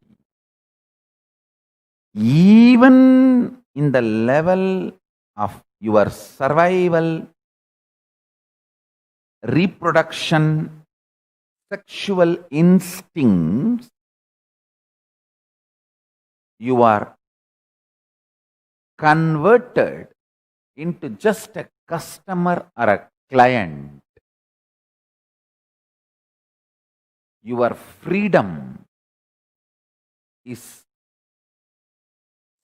even in the level of your survival, reproduction, sexual instincts, you are converted into just a customer or a client. Your freedom is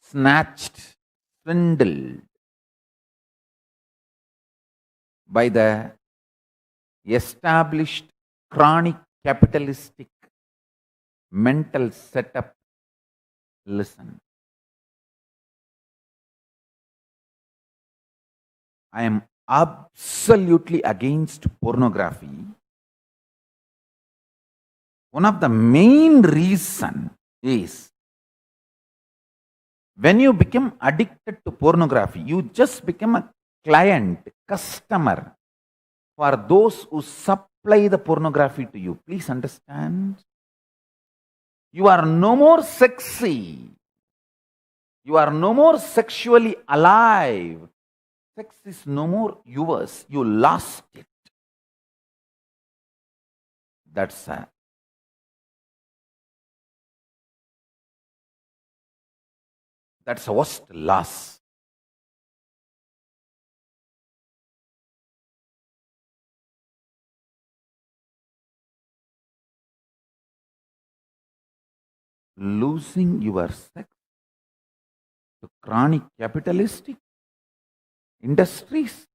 snatched, swindled by the established chronic capitalistic mental setup. Listen. I am absolutely against pornography. One of the main reasons is when you become addicted to pornography, you just become a client, customer for those who supply the pornography to you. Please understand. You are no more sexy. You are no more sexually alive. Sex is no more yours. You lost it. That's a worst loss. Losing your sex to chronic capitalistic industries.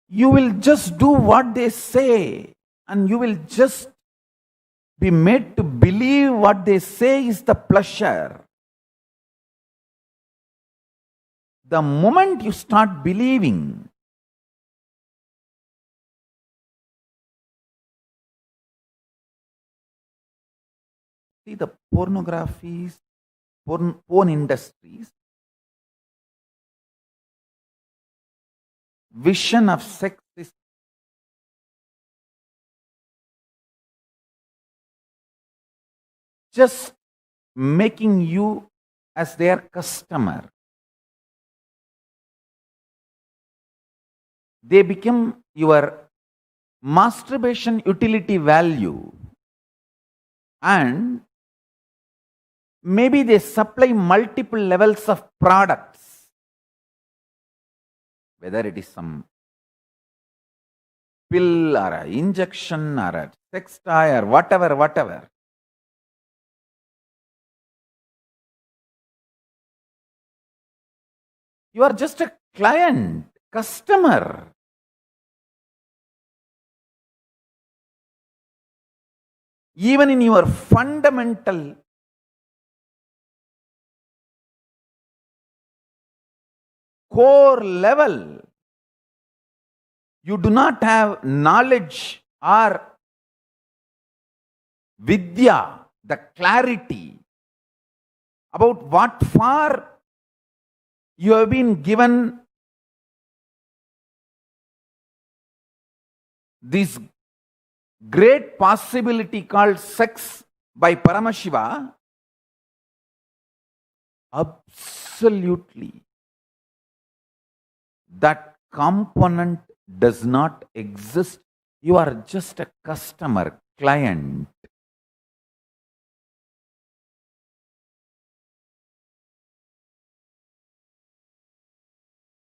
You will just do what they say, and you will just be made to believe what they say is the pleasure. The moment you start believing, see the pornographies, porn industries, vision of sex is just making you as their customer. They become your masturbation utility value, and maybe they supply multiple levels of products, whether it is some pill or an injection or a sex toy or whatever. You are just a client, customer. Even in your fundamental core level, you do not have knowledge or vidya, the clarity about what for you have been given this great possibility called sex by Paramashiva. Absolutely. That component does not exist. You are just a customer, client.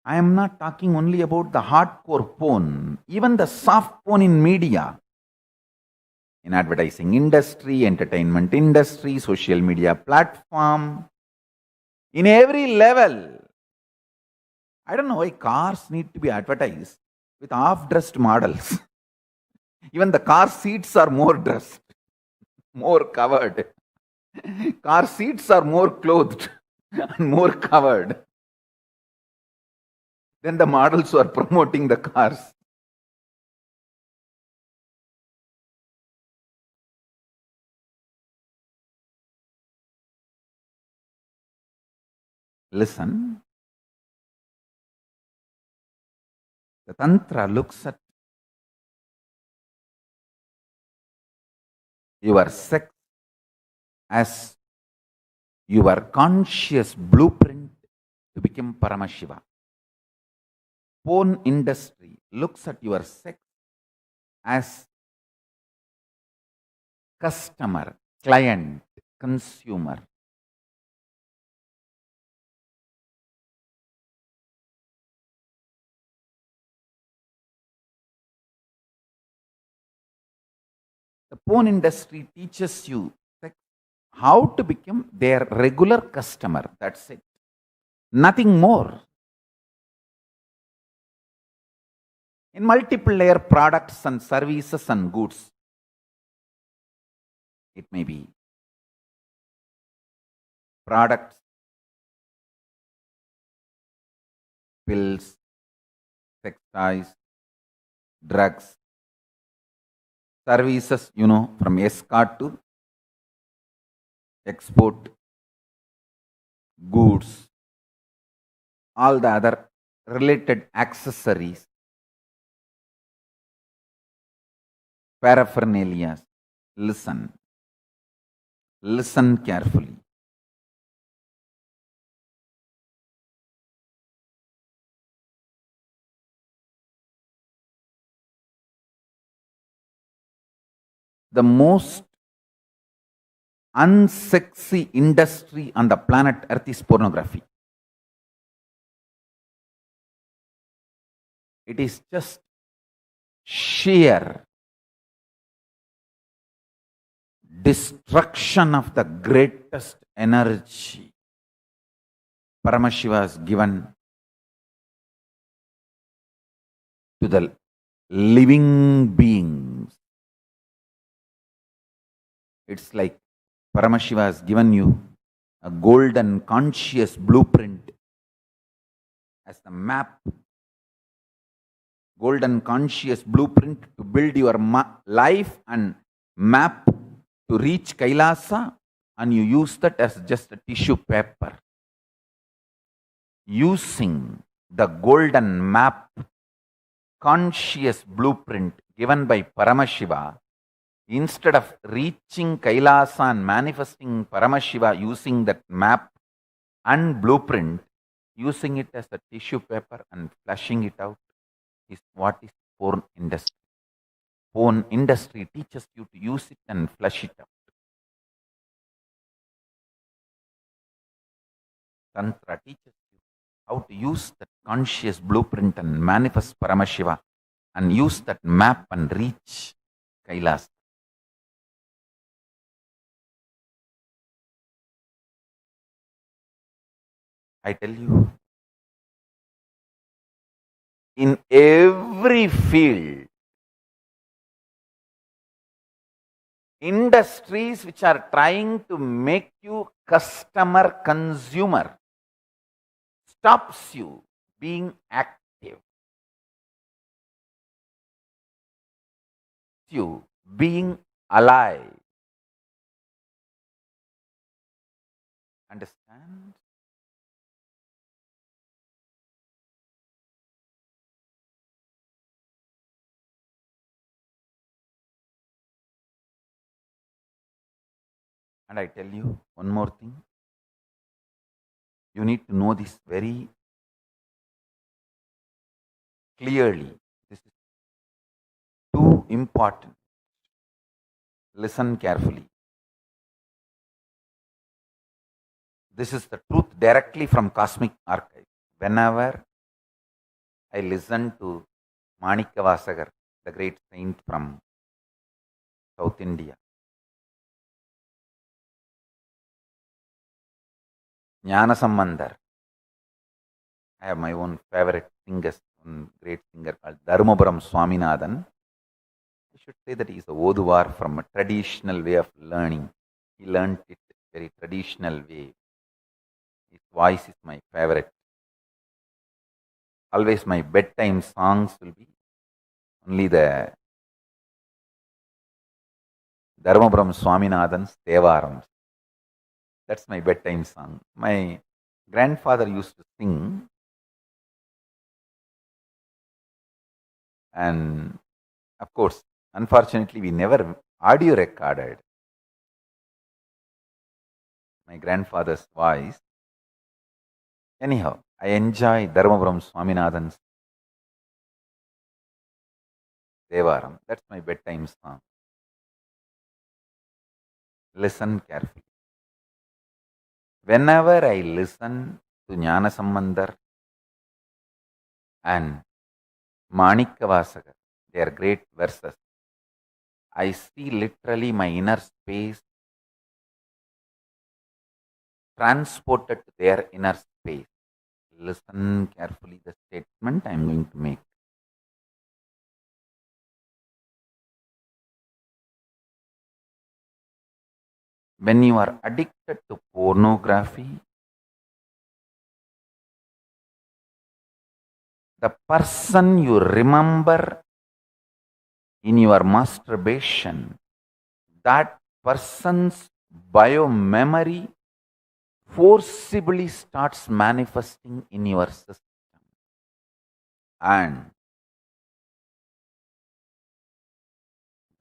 I am not talking only about the hardcore porn, even the soft porn in media, in advertising industry, entertainment industry, social media platform, in every level. I don't know why cars need to be advertised with half-dressed models. Even the car seats are more dressed, more covered. Car seats are more clothed and more covered than the models who are promoting the cars. Listen. The Tantra looks at your sex as your conscious blueprint to become Paramashiva. Porn industry looks at your sex as customer, client, consumer. The porn industry teaches you how to become their regular customer. That's it. Nothing more. In multiple layer products and services and goods. It may be products, pills, sex toys, drugs, services, from escort to export, goods, all the other related accessories, paraphernalia. Listen carefully. the most unsexy industry on the planet Earth is pornography. It is just sheer destruction of the greatest energy Paramashiva has given to the living beings. It's like Paramashiva has given you a golden conscious blueprint as the map, golden conscious blueprint to build your life and map to reach Kailasa, and you use that as just a tissue paper. Using the golden map, conscious blueprint given by Paramashiva, instead of reaching Kailasa and manifesting Paramashiva using that map and blueprint, using it as a tissue paper and flashing it out is what is porn industry. Porn industry teaches you to use it and flush it out. Tantra teaches you how to use that conscious blueprint and manifest Paramashiva and use that map and reach Kailasa. I tell you, in every field, industries which are trying to make you customer consumer stops you being active, you being alive. Understand? And I tell you one more thing. You need to know this very clearly. This is too important. Listen carefully. This is the truth directly from Cosmic Archive. Whenever I listen to Manikavasagar, the great saint from South India, Jnanasambandar, I have my own favorite singers, one great singer called Dharmapuram Swaminathan. I should say that he is a Oduvar from a traditional way of learning. He learnt it very traditional way. His voice is my favorite. Always my bedtime songs will be only the Dharmapuram Swaminathan's Devarams. That's my bedtime song. My grandfather used to sing, and of course, unfortunately, we never audio recorded my grandfather's voice. Anyhow, I enjoy Dharmapuram Swaminathan's Devaram. That's my bedtime song. Listen carefully. Whenever I listen to Jnanasambandar and Manikavasagar, their great verses, I see literally my inner space transported to their inner space. Listen carefully the statement I am going to make. When you are addicted to pornography, the person you remember in your masturbation, that person's biomemory forcibly starts manifesting in your system. And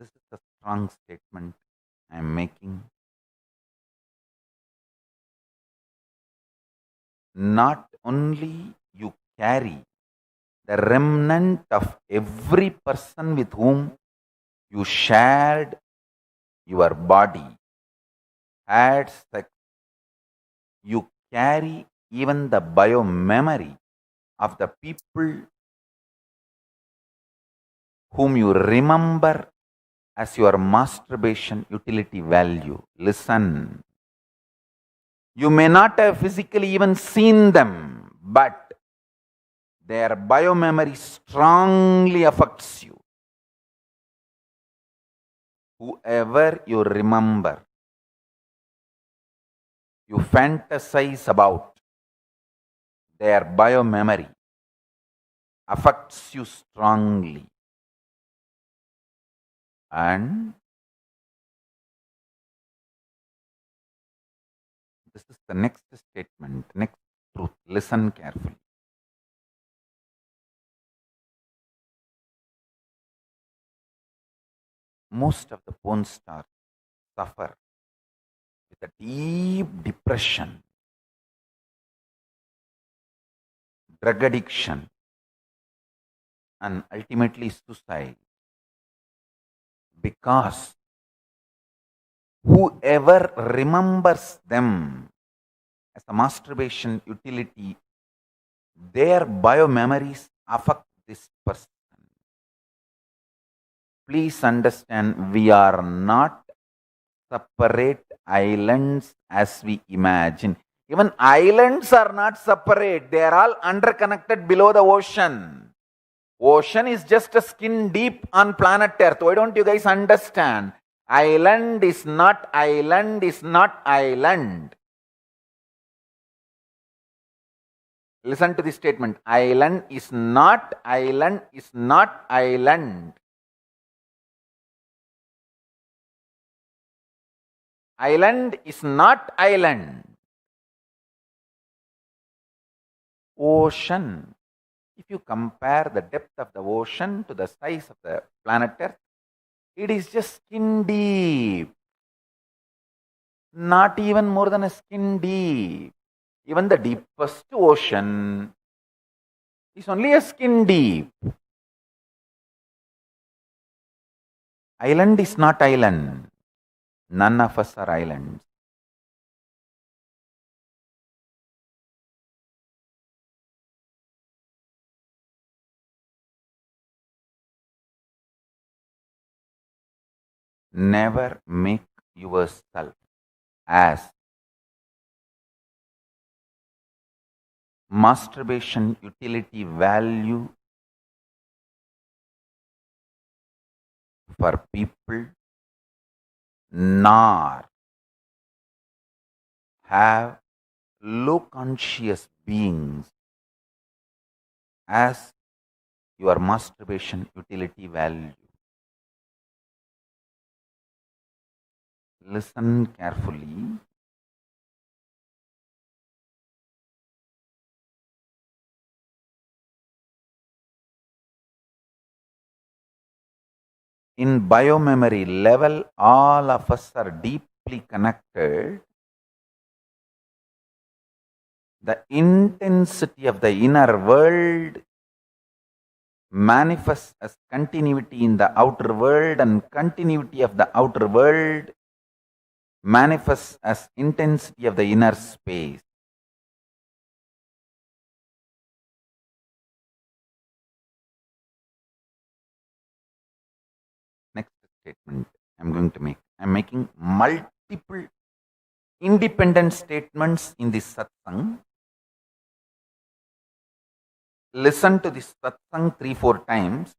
this is a strong statement I am making. Not only you carry the remnant of every person with whom you shared your body had sex, you carry even the biomemory of the people whom you remember as your masturbation utility value. Listen. You may not have physically even seen them, but their biomemory strongly affects you. Whoever you remember, you fantasize about, their biomemory affects you strongly. And this is the next statement, next truth. Listen carefully. Most of the porn stars suffer with a deep depression, drug addiction, and ultimately suicide, because whoever remembers them as a masturbation utility, their biomemories affect this person. Please understand, we are not separate islands as we imagine. Even islands are not separate. They are all interconnected below the ocean. Ocean is just a skin deep on planet Earth. Why don't you guys understand? Island is not island, is not island. Listen to this statement. Island is not island, is not island. Island is not island. Ocean. If you compare the depth of the ocean to the size of the planet Earth, it is just skin deep. Not even more than a skin deep. Even the deepest ocean is only a skin deep. Island is not island. None of us are islands. Never make yourself as masturbation utility value for people, nor have low conscious beings as your masturbation utility value. Listen carefully. In biomemory level, all of us are deeply connected. The intensity of the inner world manifests as continuity in the outer world, and continuity of the outer world manifests as intensity of the inner space. Next statement I'm going to make. I'm making multiple independent statements in this satsang. Listen to this satsang 3-4 times.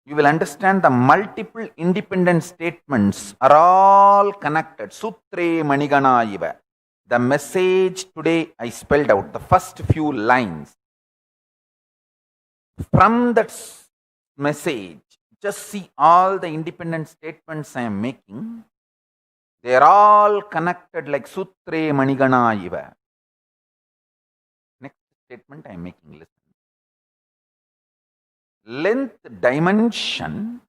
You will understand the multiple independent statements are all connected. Sutre manigana iva. The message today I spelled out, the first few lines. From that message, just see all the independent statements I am making. They are all connected like Sutre manigana iva. Next statement I am making, listen. Length dimension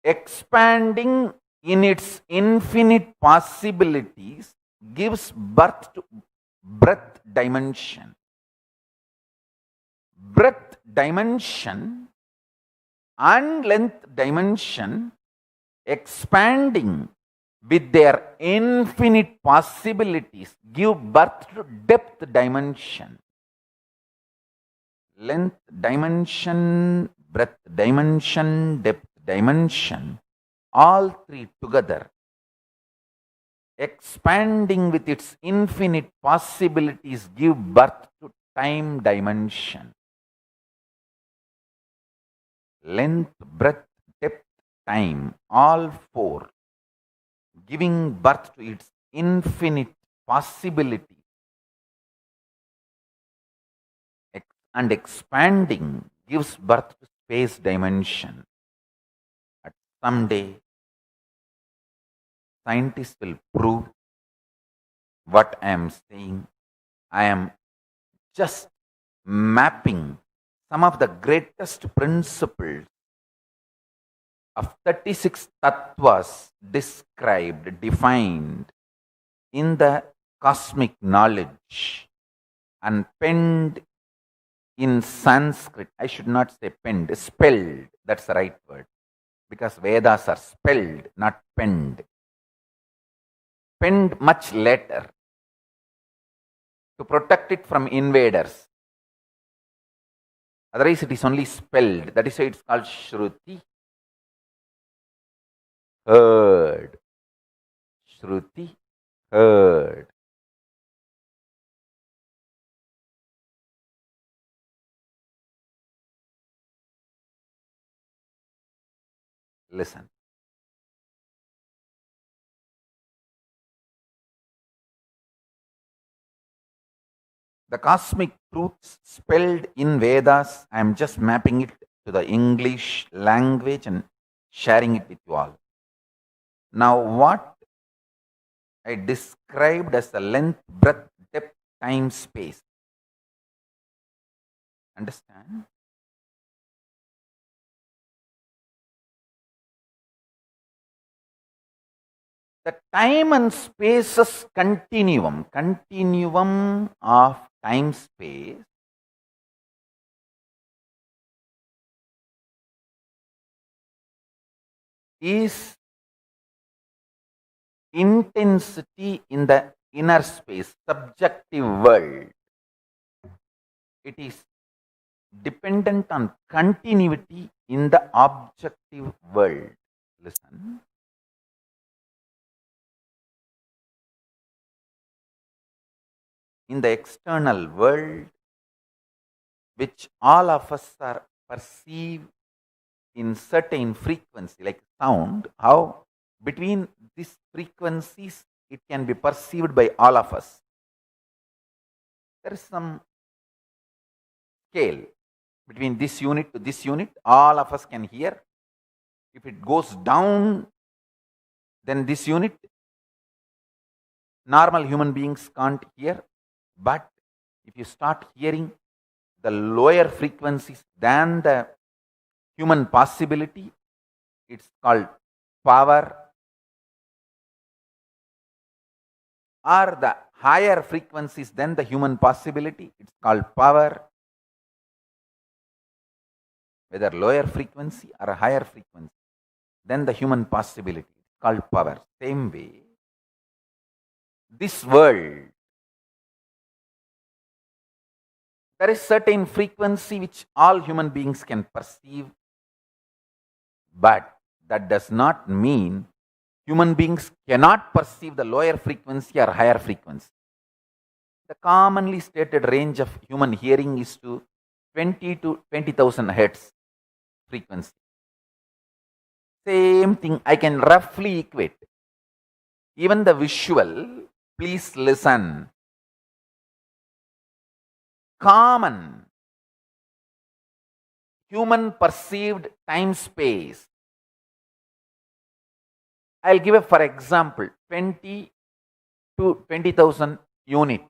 expanding in its infinite possibilities gives birth to breadth dimension. Breadth dimension and length dimension expanding with their infinite possibilities give birth to depth dimension. Length dimension, breadth dimension, depth dimension, all three together, expanding with its infinite possibilities, give birth to time dimension. Length, breadth, depth, time, all four, giving birth to its infinite possibility and expanding gives birth to space dimension. At someday, scientists will prove what I am saying. I am just mapping some of the greatest principles of 36 tattvas described, defined in the cosmic knowledge and penned in Sanskrit. I should not say penned, spelled. That's the right word. Because Vedas are spelled, not penned. Penned much later to protect it from invaders. Otherwise, it is only spelled. That is why it's called Shruti. Heard. Shruti. Heard. Listen. The cosmic truths spelled in Vedas, I am just mapping it to the English language and sharing it with you all. Now, what I described as the length, breadth, depth, time, space. Understand? The time and spaces continuum of time space is intensity in the inner space, subjective world. It is dependent on continuity in the objective world. Listen. In the external world, which all of us are perceived in certain frequency, like sound, how between these frequencies it can be perceived by all of us. There is some scale between this unit to this unit, all of us can hear. If it goes down, then this unit, normal human beings can't hear. But if you start hearing the lower frequencies than the human possibility, it's called power. Or the higher frequencies than the human possibility, it's called power. Whether lower frequency or a higher frequency than the human possibility, it's called power. Same way, this world, there is certain frequency which all human beings can perceive, but that does not mean human beings cannot perceive the lower frequency or higher frequency. The commonly stated range of human hearing is to 20 to 20,000 hertz frequency. Same thing, I can roughly equate. Even the visual, please listen. Common human perceived time space, I'll give a for example 20 to 20,000 unit.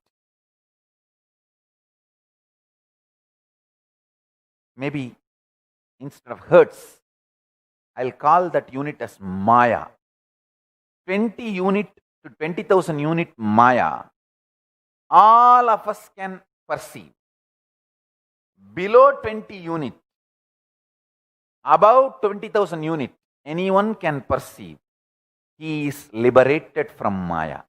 Maybe instead of hertz, I'll call that unit as Maya. 20 unit to 20,000 unit Maya, all of us can perceive. Below 20 unit, above 20,000 units, anyone can perceive. He is liberated from Maya.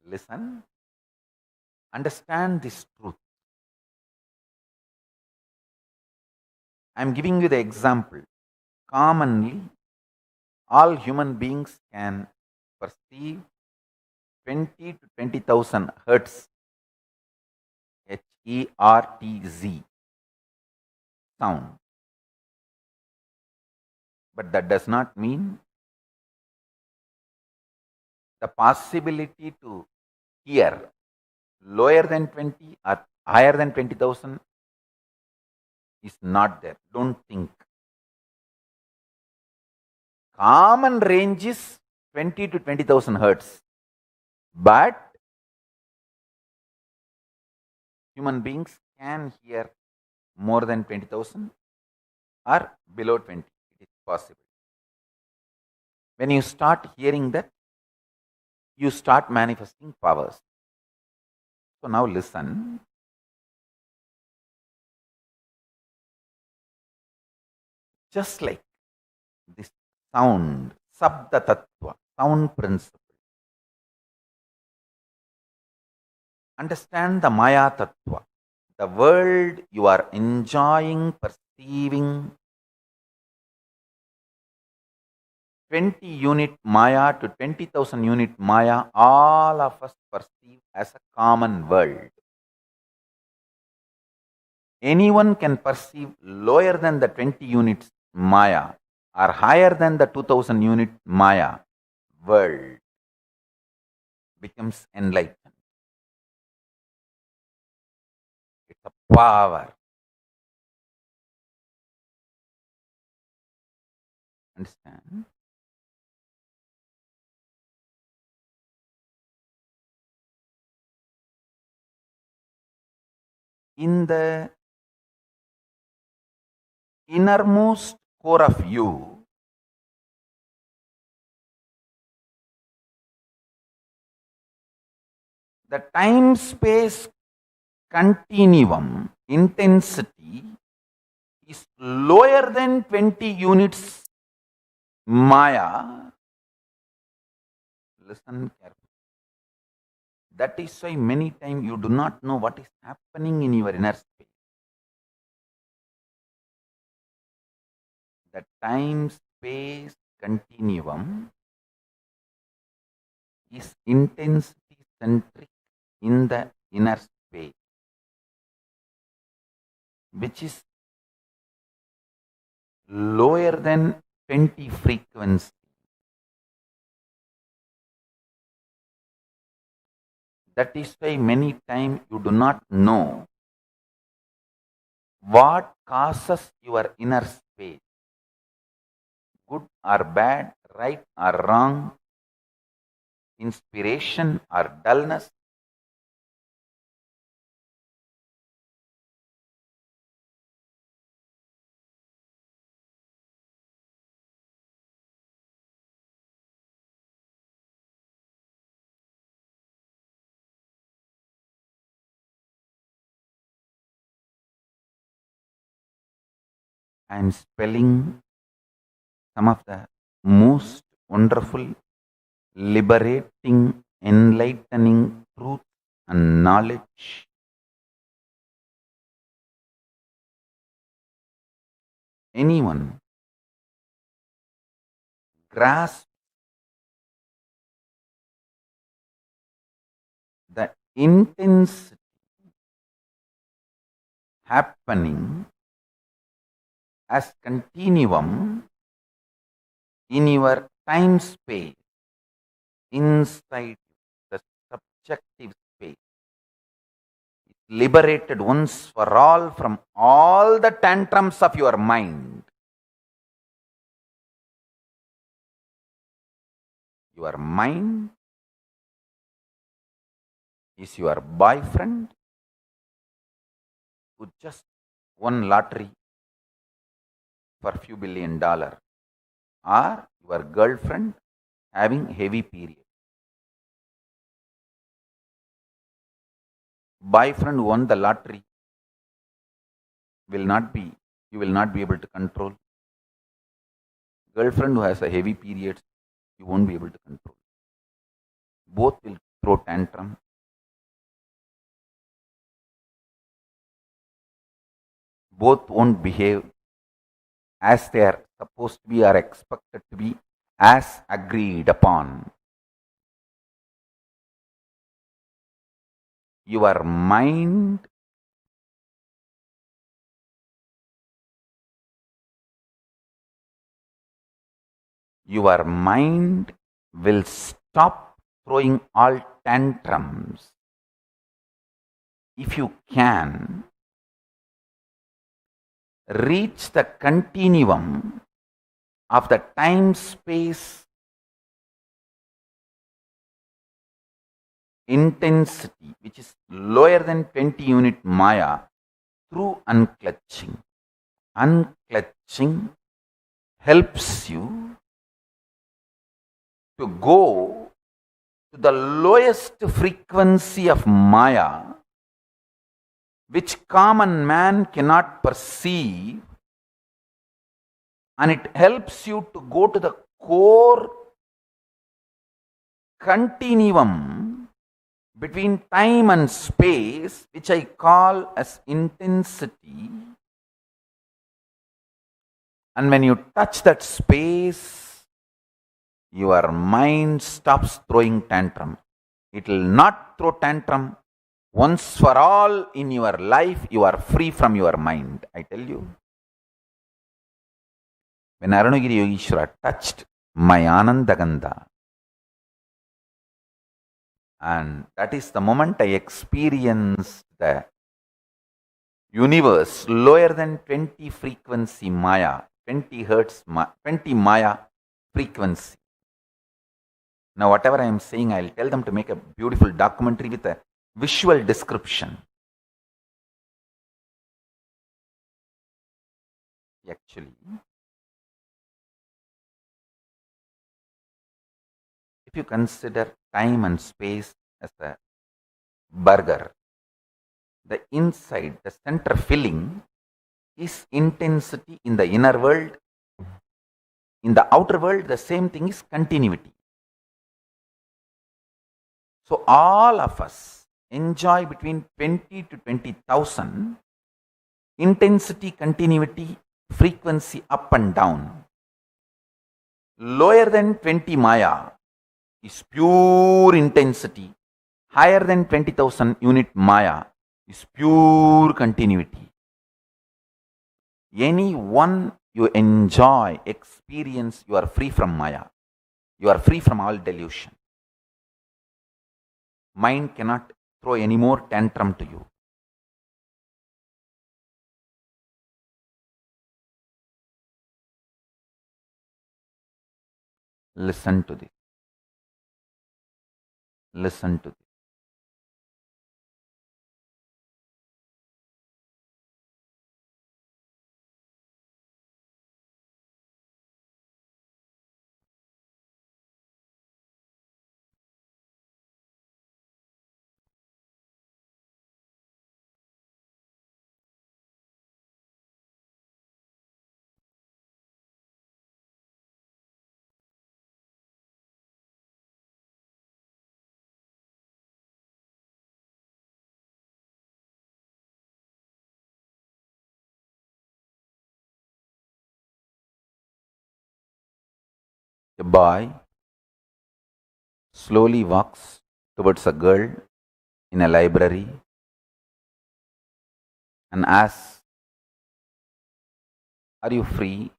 Listen, understand this truth. I am giving you the example. Commonly, all human beings can perceive 20 to 20,000 hertz, Hertz sound. But that does not mean the possibility to hear lower than 20 or higher than 20,000 is not there. Don't think. Common range is 20 to 20,000 hertz. But human beings can hear more than 20,000 or below 20. It is possible. When you start hearing that, you start manifesting powers. So now listen. Just like this sound, Sabda Tattva, sound principle. Understand the Maya Tattva. The world you are enjoying, perceiving, 20 unit Maya to 20,000 unit Maya, all of us perceive as a common world. Anyone can perceive lower than the 20 units Maya or higher than the 2000 unit Maya. World becomes enlightened. It's a power. Understand? In the innermost core of you, the time-space continuum intensity is lower than 20 units Maya. Listen carefully. That is why many times you do not know what is happening in your inner space. The time-space continuum is intensity-centric in the inner space, which is lower than 20 frequency. That is why many times you do not know what causes your inner space, good or bad, right or wrong, inspiration or dullness. I am spelling some of the most wonderful, liberating, enlightening truth and knowledge. Anyone grasp the intensity happening as continuum in your time space inside the subjective space. It's liberated once for all from all the tantrums of your mind. Your mind is your boyfriend who just won lottery for a few $1 billion, or your girlfriend having heavy period. Boyfriend won the lottery will not be, you will not be able to control. Girlfriend who has a heavy periods, you won't be able to control. Both will throw tantrum. Both won't behave as they are supposed to be or expected to be, as agreed upon. Your mind will stop throwing all tantrums if you can reach the continuum of the time-space intensity, which is lower than 20 unit Maya, through unclutching. Unclutching helps you to go to the lowest frequency of Maya, which common man cannot perceive, and it helps you to go to the core continuum between time and space, which I call as intensity. And when you touch that space, your mind stops throwing tantrum. It will not throw tantrum. Once for all in your life, you are free from your mind. I tell you. When Arunagiri Yogeshwara touched my Anandagandha, and that is the moment I experienced the universe lower than 20 frequency Maya, 20 hertz, 20 Maya frequency. Now whatever I am saying, I will tell them to make a beautiful documentary with a visual description. Actually, if you consider time and space as a burger, the inside, the center filling is intensity in the inner world. In the outer world, the same thing is continuity. So all of us enjoy between 20 to 20,000 intensity, continuity, frequency up and down. Lower than 20 Maya is pure intensity. Higher than 20,000 unit Maya is pure continuity. Any one you enjoy, experience, you are free from Maya. You are free from all delusion. Mind cannot throw any more tantrum to you. Listen to this. Listen to this. A boy slowly walks towards a girl in a library and asks, "Are you free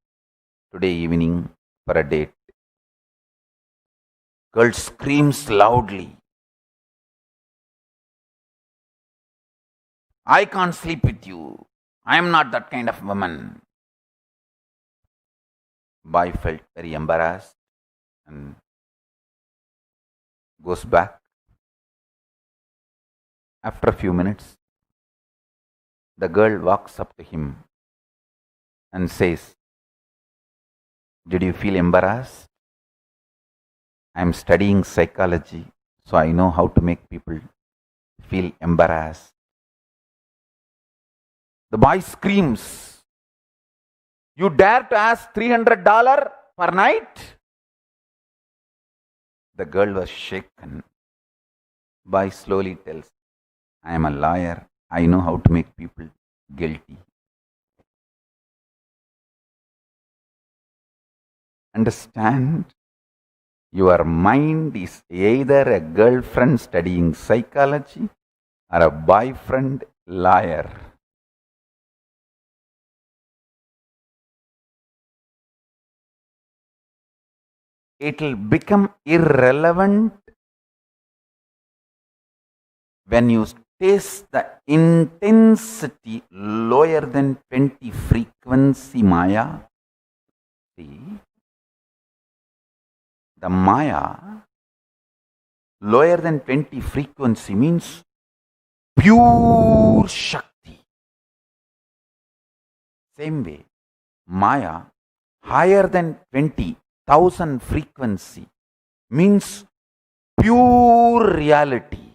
today evening for a date?" Girl screams loudly, "I can't sleep with you. I am not that kind of woman." Boy felt very embarrassed and goes back. After a few minutes, the girl walks up to him and says, "Did you feel embarrassed? I am studying psychology, so I know how to make people feel embarrassed." The boy screams, "You dare to ask $300 per night?" The girl was shaken. Boy slowly tells, "I am a lawyer. I know how to make people guilty." Understand? Your mind is either a girlfriend studying psychology or a boyfriend lawyer. It will become irrelevant when you taste the intensity lower than 20 frequency Maya. See, the Maya lower than 20 frequency means pure Shakti. Same way, Maya higher than 20,000 frequency means pure reality.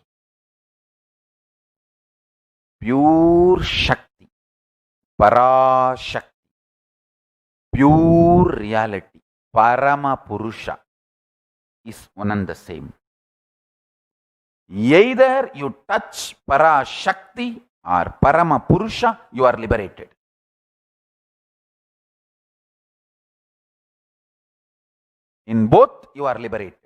Pure Shakti, Parashakti, pure reality, Parama Purusha is one and the same. Either you touch Parashakti or Parama Purusha, you are liberated. In both, you are liberated.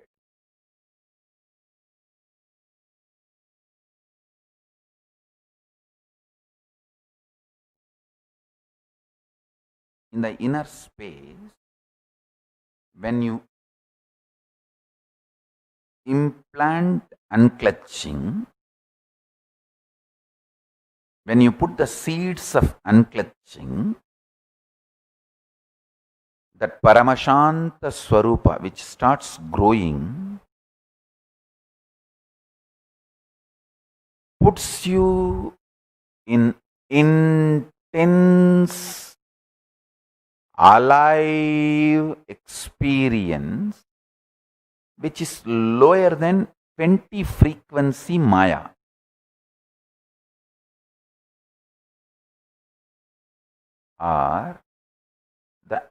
In the inner space, when you implant unclutching, when you put the seeds of unclutching, that Paramashanta Swarupa which starts growing puts you in intense alive experience which is lower than 20 frequency Maya. Or the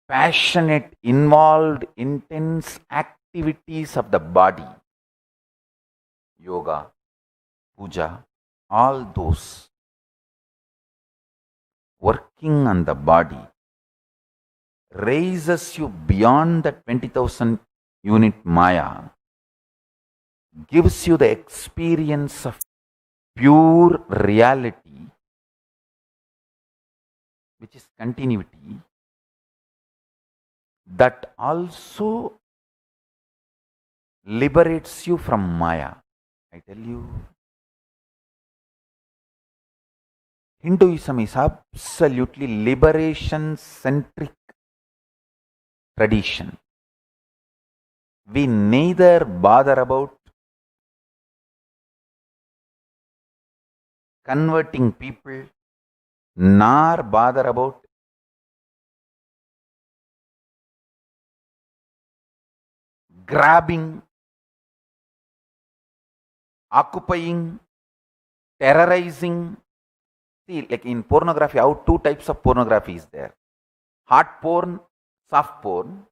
passionate, involved, intense activities of the body, yoga, puja, all those working on the body raises you beyond the 20,000 unit Maya, gives you the experience of pure reality, which is continuity, that also liberates you from Maya. I tell you, Hinduism is absolutely liberation-centric tradition. We neither bother about converting people, nor bother about grabbing, occupying, terrorizing. See, like in pornography, how two types of pornography is there. Hard porn, soft porn.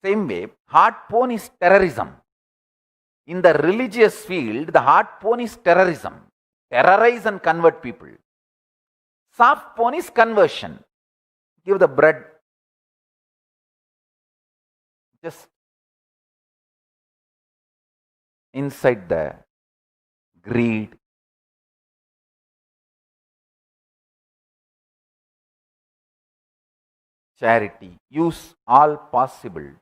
Same way, hard porn is terrorism. In the religious field, the hard porn is terrorism. Terrorize and convert people. Soft porn is conversion. Give the bread. Just inside the greed. Charity. Use all possible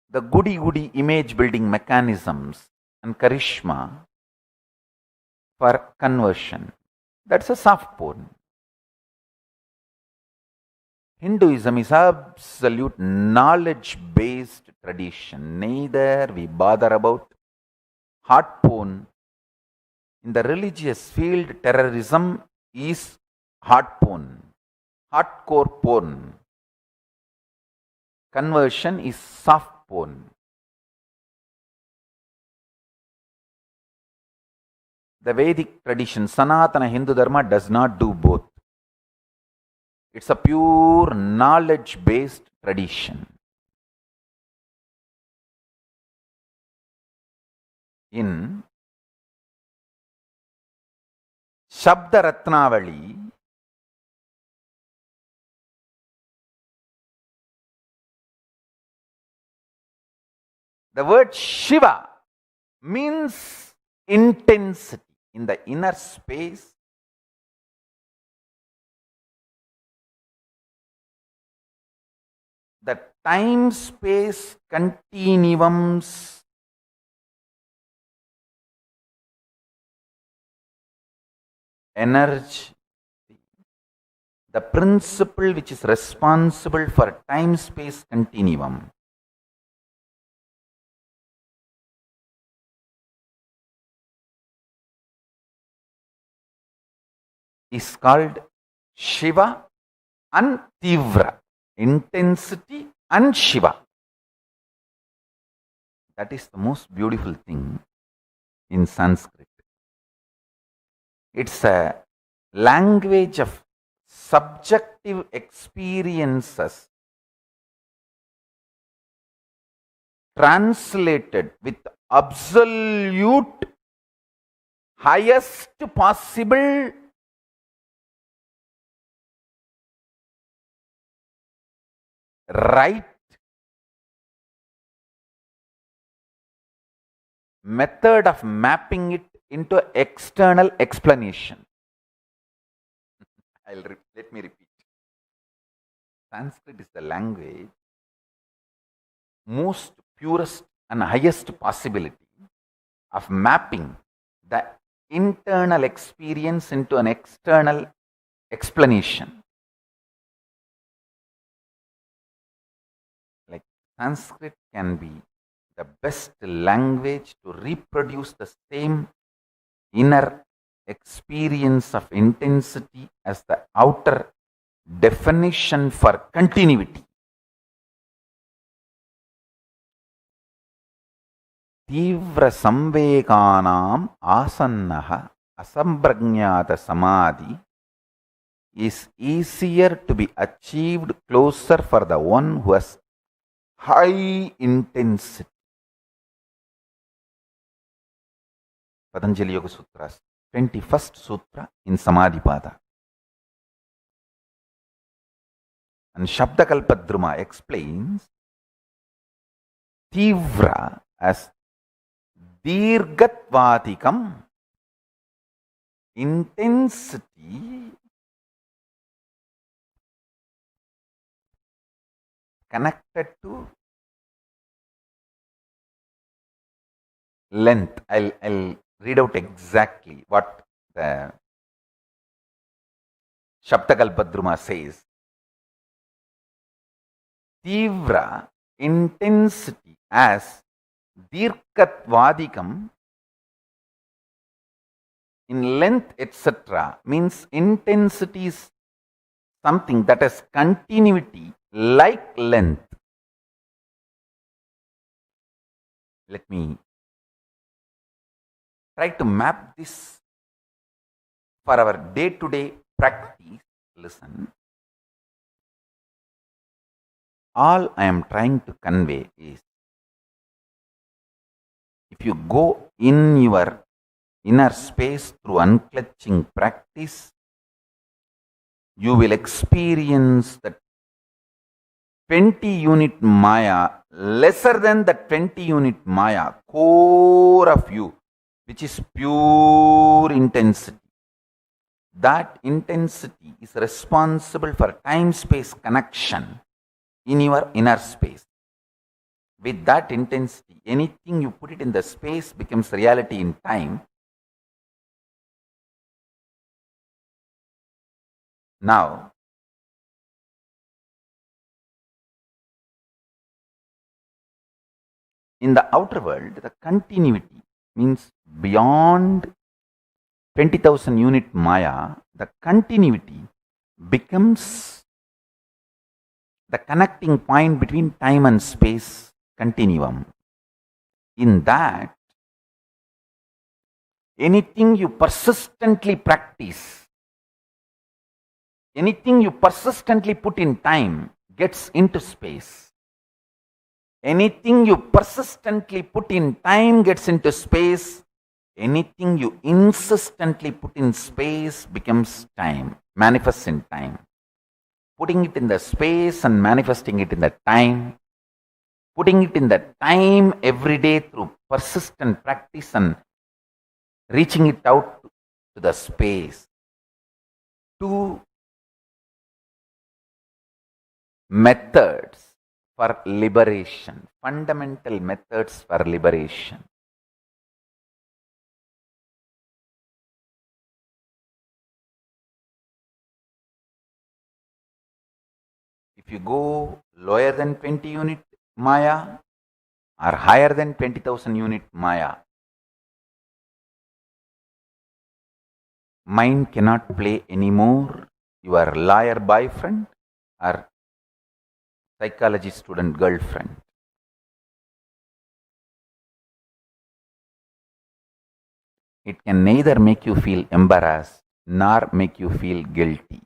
the goody image building mechanisms and charisma for conversion. That's a soft porn. Hinduism is absolute knowledge-based tradition. Neither we bother about hard porn. In the religious field, terrorism is hard porn, hardcore porn. Conversion is soft porn. the Vedic tradition, Sanatana Hindu Dharma does not do both. It's a pure knowledge-based tradition. In Shabda Ratnavali, the word Shiva means intensity in the inner space. The time-space continuums energy, the principle which is responsible for time-space continuum, is called Shiva and Tivra, intensity and Shiva. That is the most beautiful thing in Sanskrit. It's a language of subjective experiences translated with absolute highest possible right method of mapping it into external explanation. Let me repeat. Sanskrit is the language most purest and highest possibility of mapping the internal experience into an external explanation. Like Sanskrit can be the best language to reproduce the same inner experience of intensity as the outer definition for continuity. Tivra samvekanam asannaha asamprajnata samadhi is easier to be achieved closer for the one who has high intensity. Patanjali Yoga Sutras, 21st Sutra in Samadhipada. And Shabdakalpadruma explains Tivra as Dirgatvadikam, intensity connected to length. I'll read out exactly what the Shabdakalpadruma says. Tivra, intensity as Dirgatvadikam, in length, etc., means intensity is something that has continuity like length. Let me try to map this for our day-to-day practice. Listen. All I am trying to convey is, if you go in your inner space through unclutching practice, you will experience the 20-unit Maya, lesser than the 20-unit Maya, core of you, which is pure intensity. That intensity is responsible for time-space connection in your inner space. With that intensity, anything you put it in the space becomes reality in time. Now, in the outer world, the continuity means beyond 20,000 unit Maya, the continuity becomes the connecting point between time and space continuum. In that, Anything you persistently practice, anything you persistently put in time gets into space. Anything you persistently put in time gets into space. Anything you insistently put in space becomes time, manifests in time. Putting it in the space and manifesting it in the time, putting it in the time every day through persistent practice and reaching it out to the space. Two methods for liberation, fundamental methods for liberation. If you go lower than 20 unit Maya or higher than 20,000 unit Maya, mind cannot play anymore your liar boyfriend or psychology student girlfriend. It can neither make you feel embarrassed nor make you feel guilty.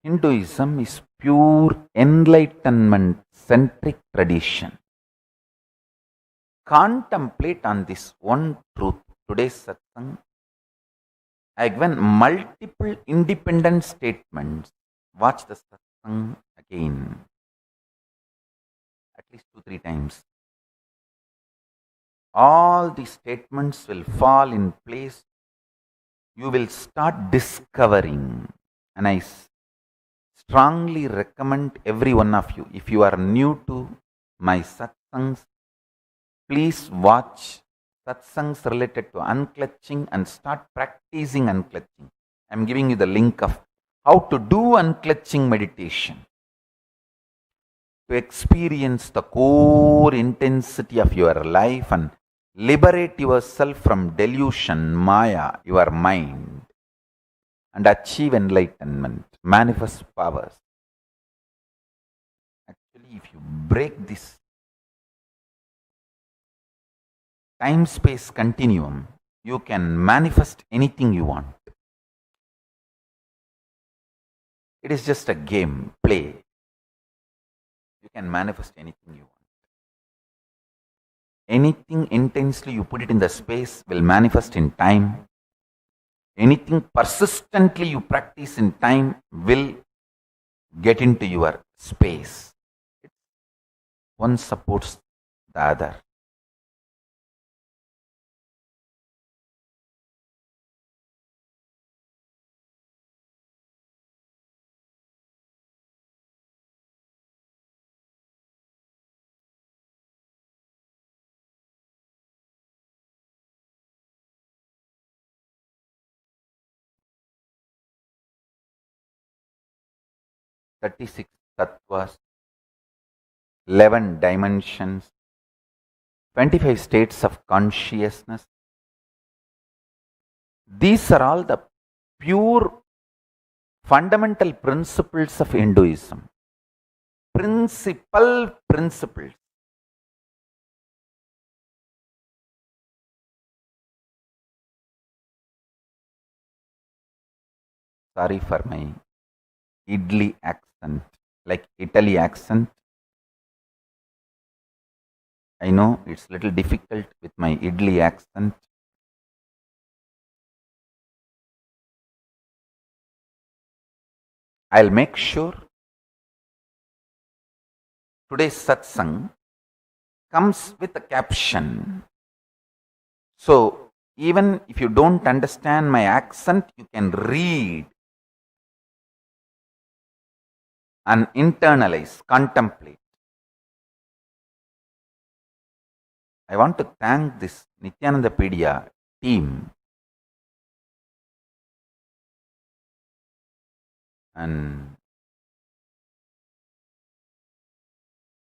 Hinduism is pure enlightenment-centric tradition. Contemplate on this one truth. Today's Satsang, I have given multiple independent statements. Watch the Satsang again, at least 2-3 times. All these statements will fall in place. You will start discovering, and I strongly recommend every one of you, if you are new to my satsangs, please watch satsangs related to unclutching and start practicing unclutching. I am giving you the link of how to do unclutching meditation to experience the core intensity of your life and liberate yourself from delusion, Maya, your mind, and achieve enlightenment, manifest powers. Actually, if you break this time-space continuum, you can manifest anything you want. It is just a game, play. You can manifest anything you want. Anything intensely you put it in the space will manifest in time. Anything persistently you practice in time will get into your space. One supports the other. "36 tattvas, 11 dimensions, 25 states of consciousness. These are all the pure fundamental principles of Hinduism. Principles. Sorry for my idli accent, like Italy accent. I know it's a little difficult with my idli accent. I'll make sure today's satsang comes with a caption. So even if you don't understand my accent, you can read and internalize, contemplate. I want to thank this Nithyananda team and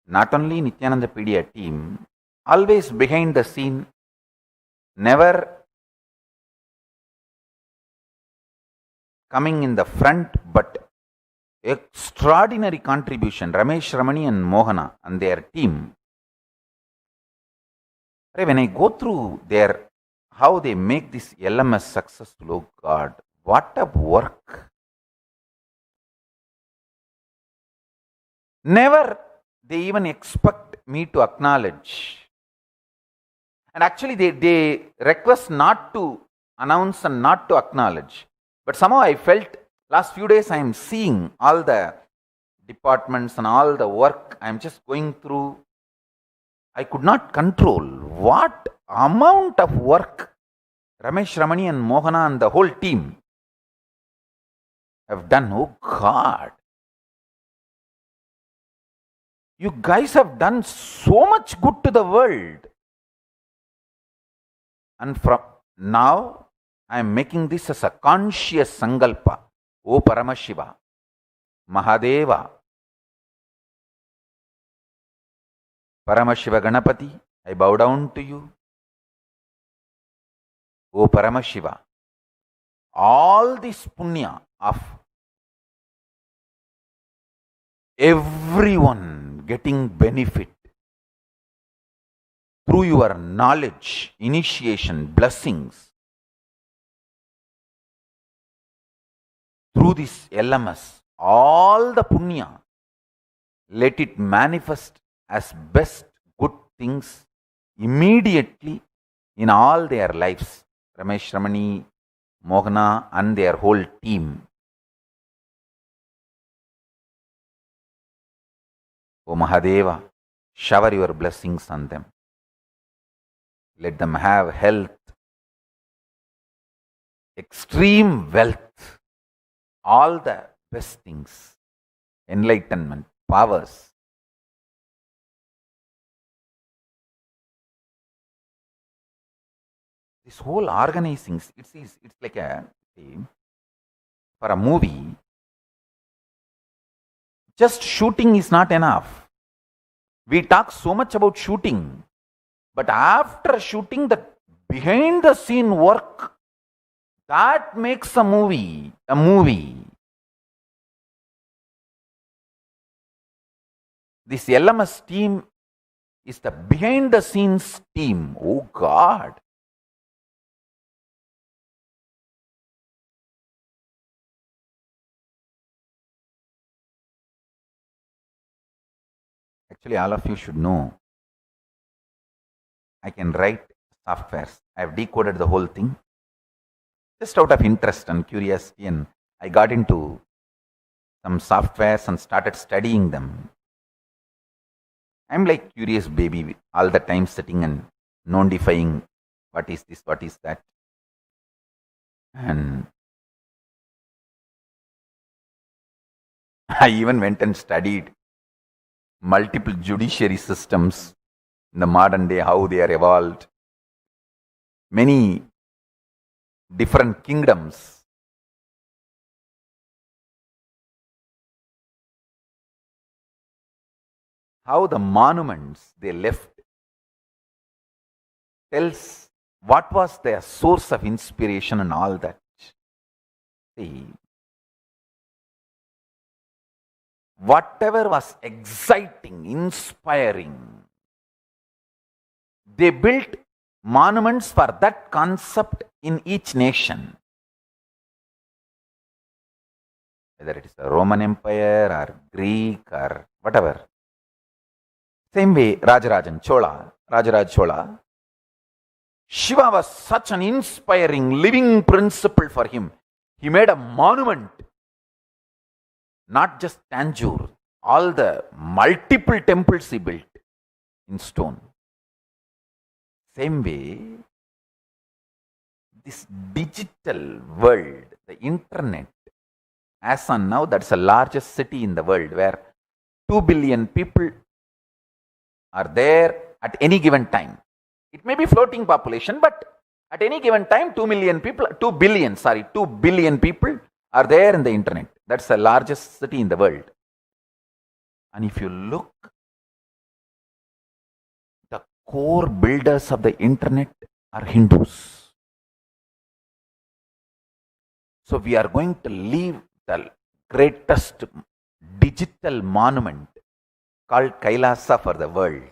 not only Nithyananda team, always behind the scene, never coming in the front, but extraordinary contribution, Ramesh, Ramani and Mohana and their team. When I go through how they make this LMS successful, oh God, what a work. Never they even expect me to acknowledge. And actually they request not to announce and not to acknowledge. But somehow I felt last few days I am seeing all the departments and all the work I am just going through. I could not control what amount of work Ramesh, Ramani and Mohana and the whole team have done. Oh God. You guys have done so much good to the world. And from now, I am making this as a conscious sankalpa. O Paramashiva, Mahadeva, Paramashiva Ganapati, I bow down to you. O Paramashiva, all this punya of everyone getting benefit through your knowledge, initiation, blessings, through this LMS, all the punya, let it manifest as best good things immediately in all their lives. Ramesh, Ramani, Mohana and their whole team. O Mahadeva, shower your blessings on them. Let them have health, extreme wealth, all the best things, enlightenment, powers. This whole organizing, it's like for a movie, just shooting is not enough. We talk so much about shooting, but after shooting, the behind the scene work, that makes a movie a movie. This LMS team is the behind the scenes team. Oh God. Actually, all of you should know, I can write softwares. I have decoded the whole thing just out of interest and curiosity, and I got into some softwares and started studying them. I'm like curious baby all the time, sitting and non-defying what is this, what is that. And I even went and studied multiple judiciary systems in the modern day, how they are evolved. Many different kingdoms. How the monuments they left tells what was their source of inspiration and all that. See, whatever was exciting, inspiring, they built monuments for that concept in each nation. Whether it is the Roman Empire or Greek or whatever. Same way, Rajarajan Chola, Rajaraj Chola, Shiva was such an inspiring, living principle for him. He made a monument, not just Tanjore, all the multiple temples he built in stone. Same way, this digital world, the internet, as on now, that's the largest city in the world where 2 billion people are there at any given time. It may be floating population, but at any given time, 2 billion people are there in the internet. That's the largest city in the world. And if you look, the core builders of the internet are Hindus. So we are going to leave the greatest digital monument called Kailasa for the world.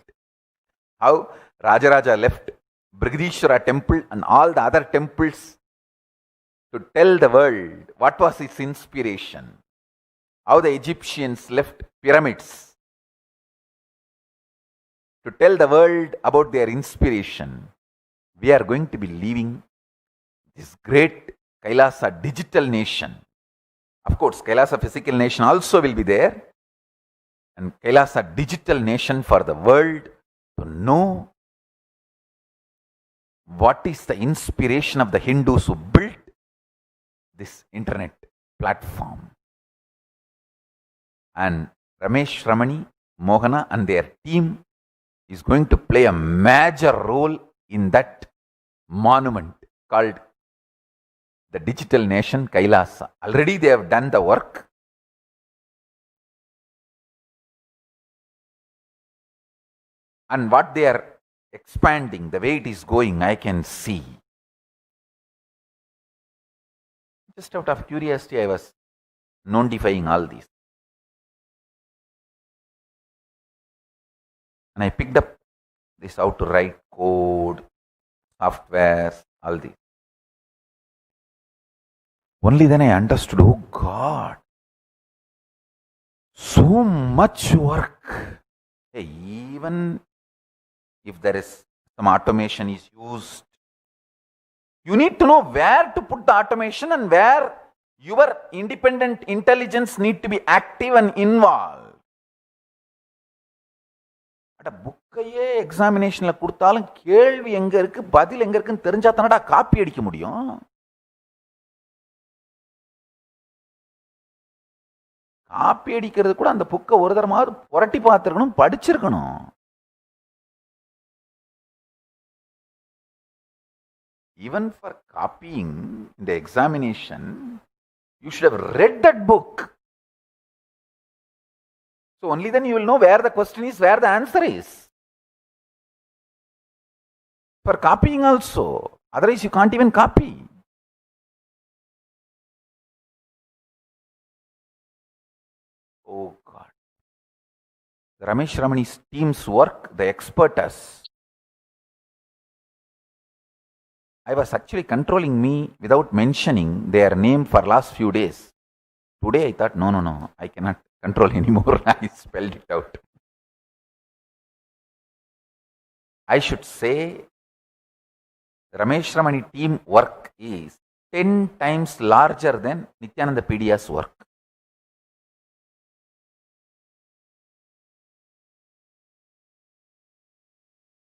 How Rajaraja left Brigadishwara temple and all the other temples to tell the world what was his inspiration. How the Egyptians left pyramids to tell the world about their inspiration. We are going to be leaving this great Kailasa digital nation. Of course, Kailasa physical nation also will be there. And Kailasa digital nation for the world to know what is the inspiration of the Hindus who built this internet platform. And Ramesh Ramani, Mohana and their team is going to play a major role in that monument called the digital nation Kailasa. Already they have done the work. And what they are expanding, the way it is going, I can see. Just out of curiosity, I was notifying all these. And I picked up this how to write code, softwares, all these. Only then I understood, oh God, so much work. Hey, even if there is some automation is used, you need to know where to put the automation and where your independent intelligence need to be active and involved. அட புக்கையே எக்ஸாமினேஷன்ல கொடுத்தாலும் கேள்வி எங்க இருக்கு பதில் எங்க இருக்குன்னு தெரிஞ்சா தானடா காப்பி அடிக்க முடியும். காப்பி அடிக்கிறது கூட அந்த புக்கை ஒரு தரமாவது புரட்டி பார்த்துருக்கணும், படிச்சிருக்கணும். Even for copying in the examination, you should have read that book. So only then you will know where the question is, where the answer is. For copying also, otherwise you can't even copy. Oh God. Ramesh Ramani's team's work, the expertise. I was actually controlling me without mentioning their name for last few days. Today I thought, no, I cannot control anymore. I spelled it out. I should say, Ramesh Ramani team work is 10 times larger than Nithyananda Pedia's work.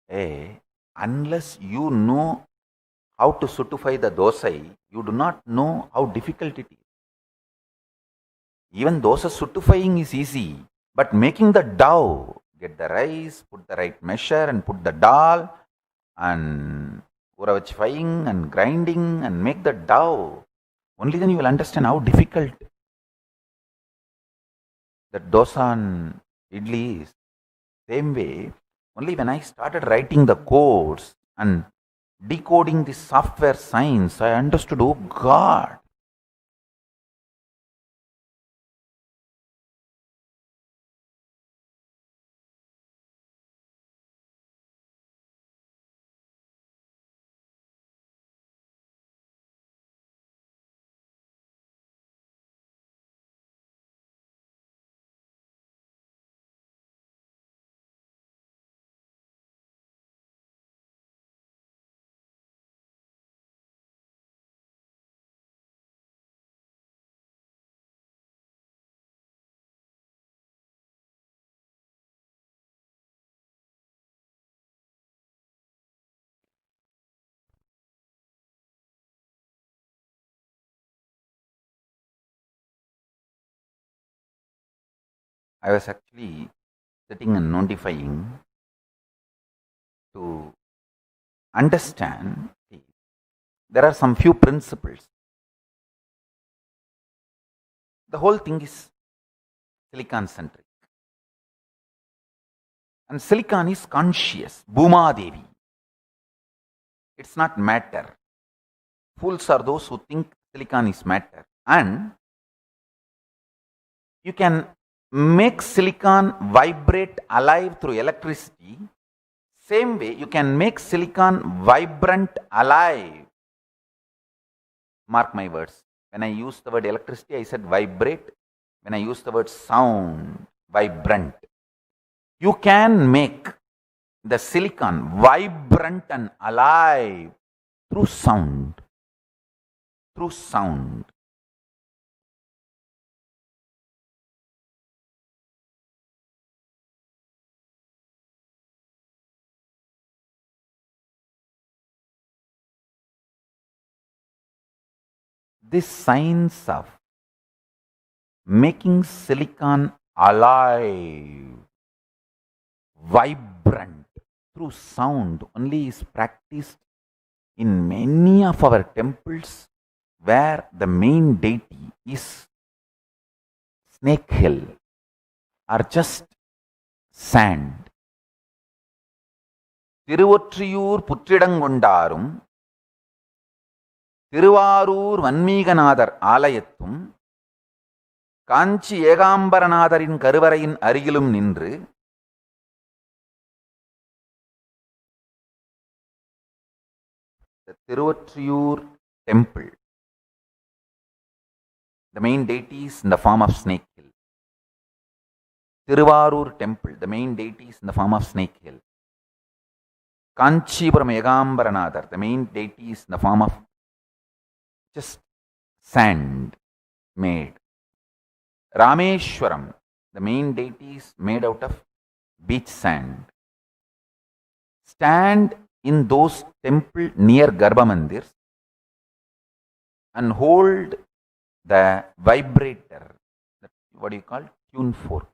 Hey, unless you know how to sutify the dosai, you do not know how difficult it is. Even dosa sutifying is easy, but making the dough, get the rice, put the right measure and put the dal and uravachifying and grinding and make the dough, only then you will understand how difficult that dosa and idli is. Same way, only when I started writing the codes and decoding the software science, I understood, oh God. I was actually sitting and notifying to understand. There are some few principles. The whole thing is silicon centric. And silicon is conscious. Bhuma Devi. It's not matter. Fools are those who think silicon is matter. And you can make silicon vibrate alive through electricity, same way you can make silicon vibrant alive. Mark my words. When I use the word electricity, I said vibrate. When I use the word sound, vibrant. You can make the silicon vibrant and alive through sound. Through sound. This science of making silicon alive, vibrant through sound only is practiced in many of our temples where the main deity is snake hill or just sand. Thiruvottiyur புற்றிடங்கொண்டாரும் Thiruvarur Vanmikanathar ஆலயத்தும் காஞ்சி ஏகாம்பரநாதரின் கருவறையின் அருகிலும் நின்று the Tiruvattriyur temple, the main deity is in the form of snake hill. Tiruvarur temple, the main deity is in the form of snake hill. Kanchipuram Yegambaranadar, the main deity is in the form of just sand made. Rameshwaram, the main deity is made out of beach sand. Stand in those temple near Garbha Mandirs and hold the vibrator, what do you call, tune fork.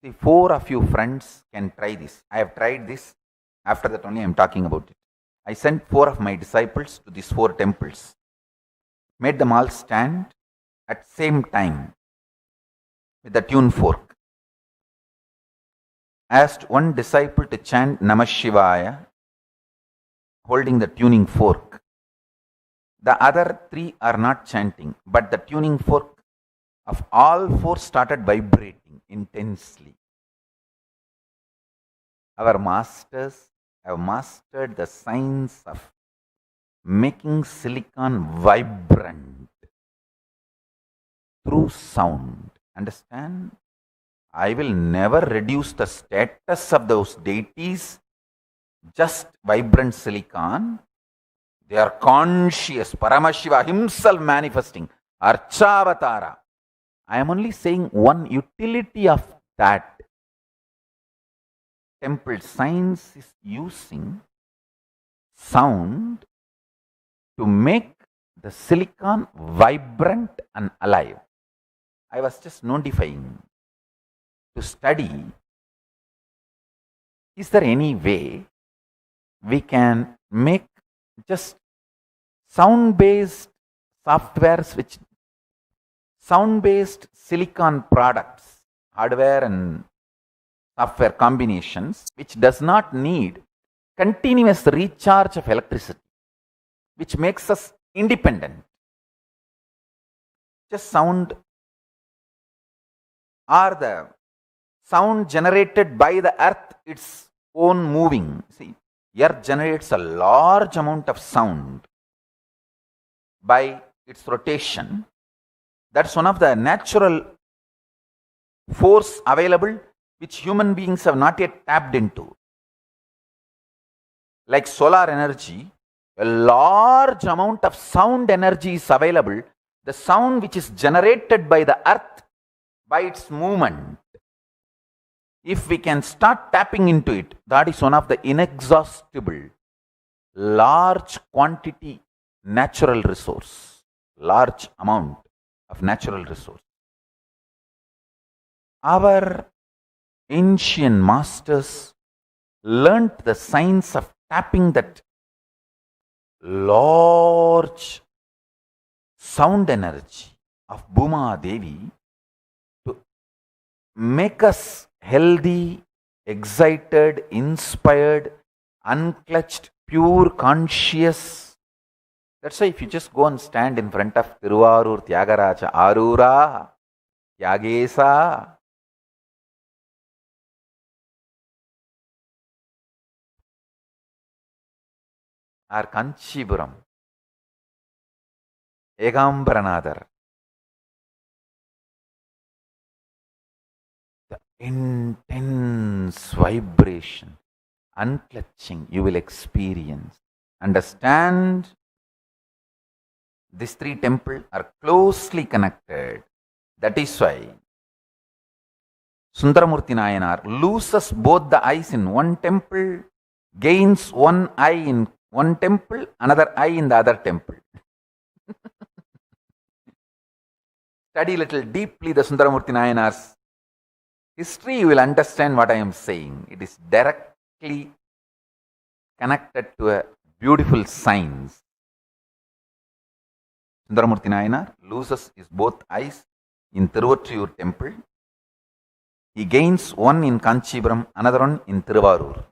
See, 4 of you friends can try this. I have tried this. After that only I am talking about it. I sent 4 of my disciples to these 4 temples, made them all stand at same time with the tune fork. Asked one disciple to chant Namah Shivaya, holding the tuning fork. The other 3 are not chanting, but the tuning fork of all 4 started vibrating intensely. Our masters have mastered the science of making silicon vibrant through sound. Understand? I will never reduce the status of those deities just vibrant silicon. They are conscious. Paramashiva himself manifesting. Archavatara. I am only saying one utility of that. Temple science is using sound to make the silicon vibrant and alive. I was just notifying to study, is there any way we can make just sound-based softwares, which sound-based silicon products, hardware and software combinations, which does not need continuous recharge of electricity, which makes us independent. Just sound or the sound generated by the earth, its own moving. See, earth generates a large amount of sound by its rotation. That's one of the natural force available which human beings have not yet tapped into. Like solar energy, a large amount of sound energy is available. The sound which is generated by the earth by its movement. If we can start tapping into it, that is one of the inexhaustible, large quantity natural resource, large amount of natural resource. Our ancient masters learnt the science of tapping that large sound energy of Bhuma Devi to make us healthy, excited, inspired, unclutched, pure, conscious. That's why if you just go and stand in front of Tiruvarur Tyagaraja, Arura, Tyagesa, or Kanchipuram, Egambaranadar, the intense vibration, unclutching, you will experience. Understand, these three temples are closely connected. That is why Sundaramurti Nayanar loses both the eyes in one temple, gains one eye in one temple, another eye in the other temple. Study little deeply the Sundaramurti Nayanar's history, you will understand what I am saying. It is directly connected to a beautiful science. Sundaramurti Nayanar loses his both eyes in Tiruvattriyur temple. He gains one in Kanchipuram, another one in Tiruvarur.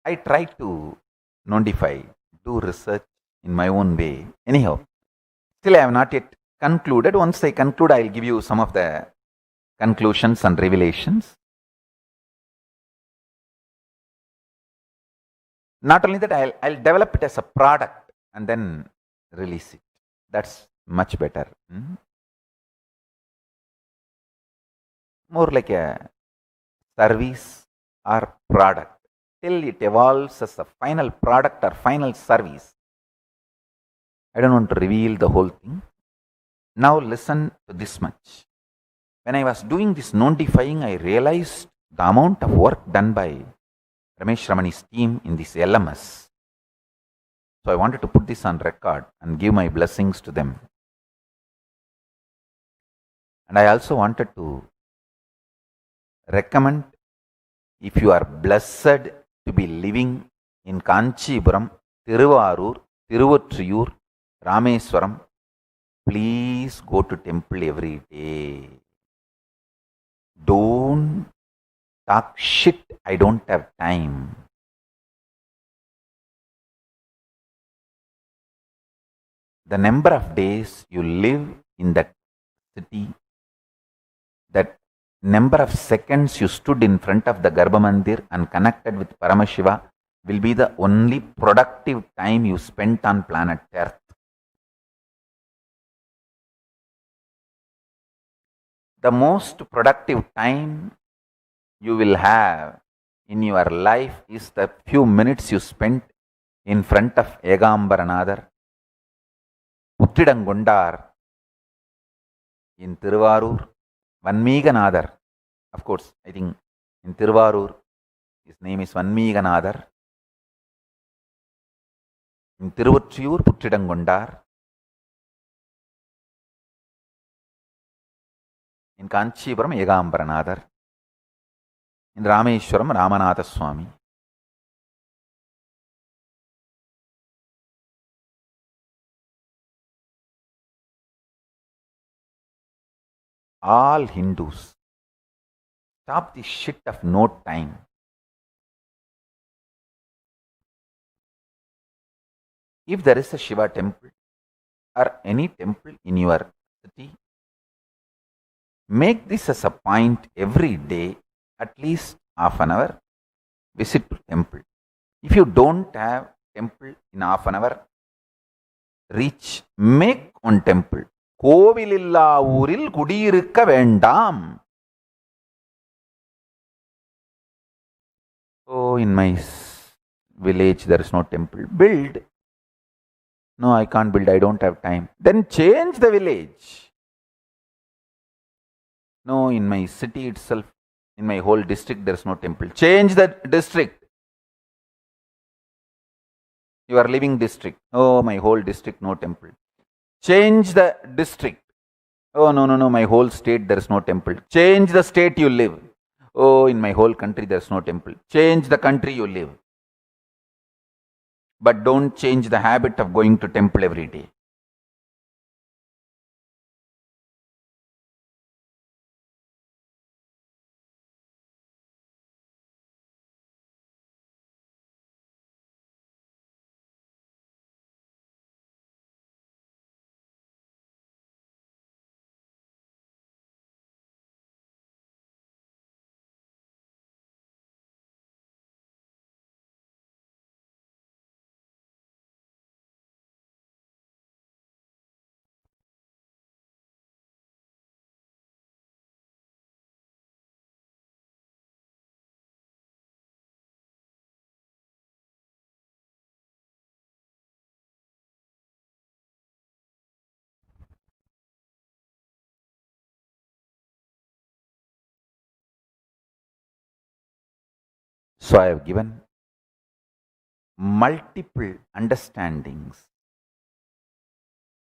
I try to notify, do research in my own way. Anyhow, still I have not yet concluded. Once I conclude, I will give you some of the conclusions and revelations. Not only that, I'll develop it as a product and then release it. That's much better. More like a service or product. Till it evolves as a final product or final service. I don't want to reveal the whole thing. Now listen to this much. When I was doing this notifying, I realized the amount of work done by Ramesh Ramani's team in this LMS. So I wanted to put this on record and give my blessings to them. And I also wanted to recommend, if you are blessed to be living in Kanchipuram, Tiruvarur, Tiruvattriyur, Rameswaram, please go to temple every day. Don't talk shit, I don't have time. The number of days you live in that city, that number of seconds you stood in front of the Garbha Mandir and connected with Paramashiva will be the only productive time you spent on planet Earth. The most productive time you will have in your life is the few minutes you spent in front of Egambaranadar, Puttidangondar in Tiruvarur, Vanmiganadar. Of course, I think in Tiruvarur, his name is Vanmiganadar. In Tiruvattriyur, Puttidangondar. In Kanchipuram, Egambaranadar. In Rameshwaram, Ramanatha Swami. All Hindus, stop the shit of no time. If there is a Shiva temple or any temple in your city, make this as a point every day, at least half an hour, visit to temple. If you don't have temple in half an hour, make one temple. கோவிலில்லா ஊரில் குடியிருக்க வேண்டாம். Oh, in my village there is no temple. Build. No, I can't build. I don't have time. Then change the village. No, in my city itself, in my whole district there is no temple. Change the district. Your living district. Oh, my whole district, no temple. Change the district. Oh, no, my whole state there is no temple. Change the state you live. Oh, in my whole country there is no temple. Change the country you live. But don't change the habit of going to temple every day. So I have given multiple understandings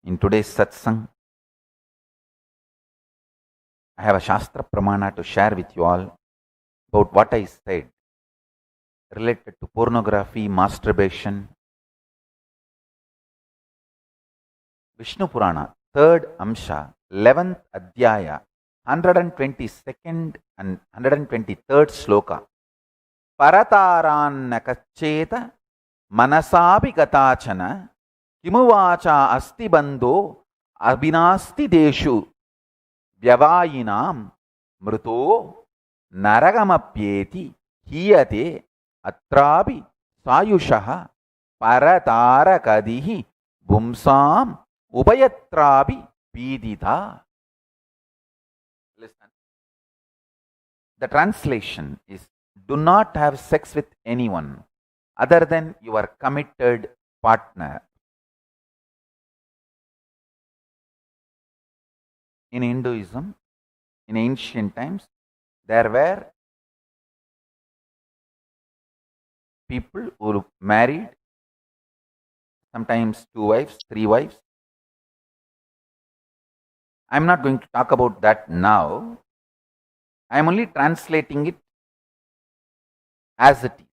in today's satsang. I have a Shastra Pramana to share with you all about what I said related to pornography, masturbation. Vishnu Purana, 3rd Amsha, 11th Adhyaya, 122nd and 123rd Sloka. Parataran nakacheta manasapi gatachana kimuvacha asti bando abhinasti deshu vyavayinam mruto naragamapyeti hiyate atrabi sayushaha paratarakadihi bumsam upayatrabi pidita. Listen. The translation is, do not have sex with anyone other than your committed partner. In Hinduism, in ancient times, there were people who married, sometimes 2 wives, 3 wives. I'm not going to talk about that now. I'm only translating it as it is.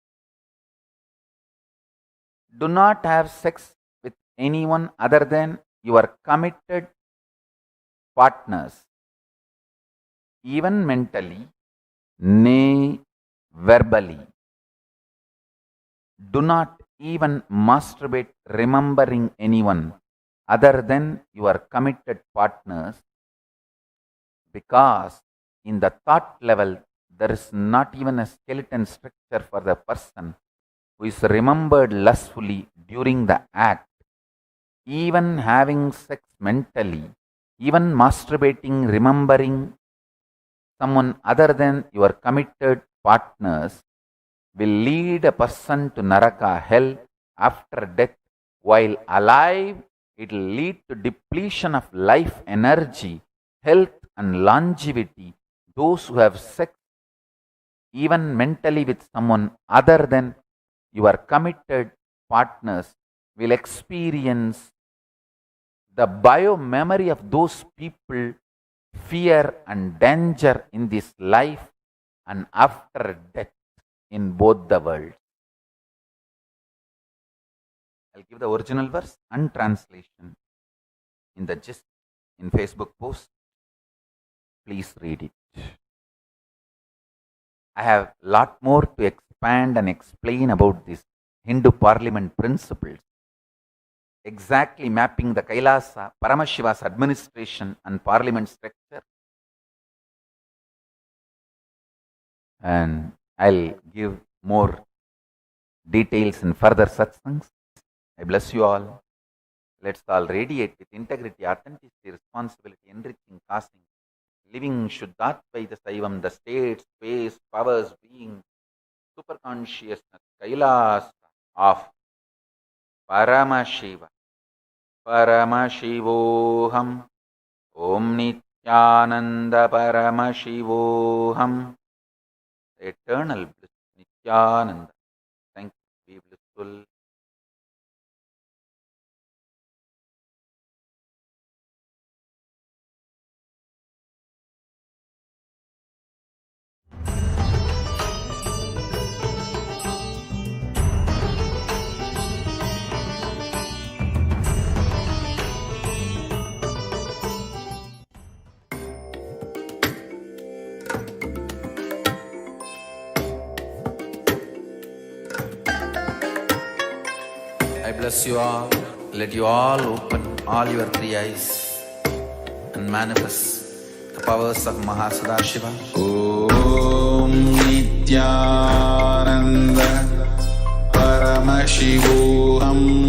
Do not have sex with anyone other than your committed partners, even mentally, nay, verbally. Do not even masturbate remembering anyone other than your committed partners, because in the thought level there is not even a skeleton structure for the person who is remembered lustfully during the act. Even having sex mentally, even masturbating, remembering someone other than your committed partners will lead a person to Naraka, hell, after death. While alive, it will lead to depletion of life energy, health and longevity. Those who have sex even mentally with someone other than your committed partners will experience the bio-memory of those people, fear and danger in this life and after death in both the worlds. I'll give the original verse and translation in the gist in Facebook post. Please read it. I have a lot more to expand and explain about this Hindu parliament principles, exactly mapping the Kailasa, Paramashiva's administration and parliament structure. And I'll give more details in further satsangs. I bless you all. Let's all radiate with integrity, authenticity, responsibility, enriching, casting, living Shuddhatvaita Saivam, the state, space, powers, being, super consciousness, Kailaasa of Paramashiva, Paramashivoham, Om Nithyananda Paramashivoham, eternal bliss, Nithyananda. Thank you, be blissful. I bless you all. Let you all open all your 3 eyes and manifest the powers of Mahasadashiva. Om Nithyananda Paramashivoham.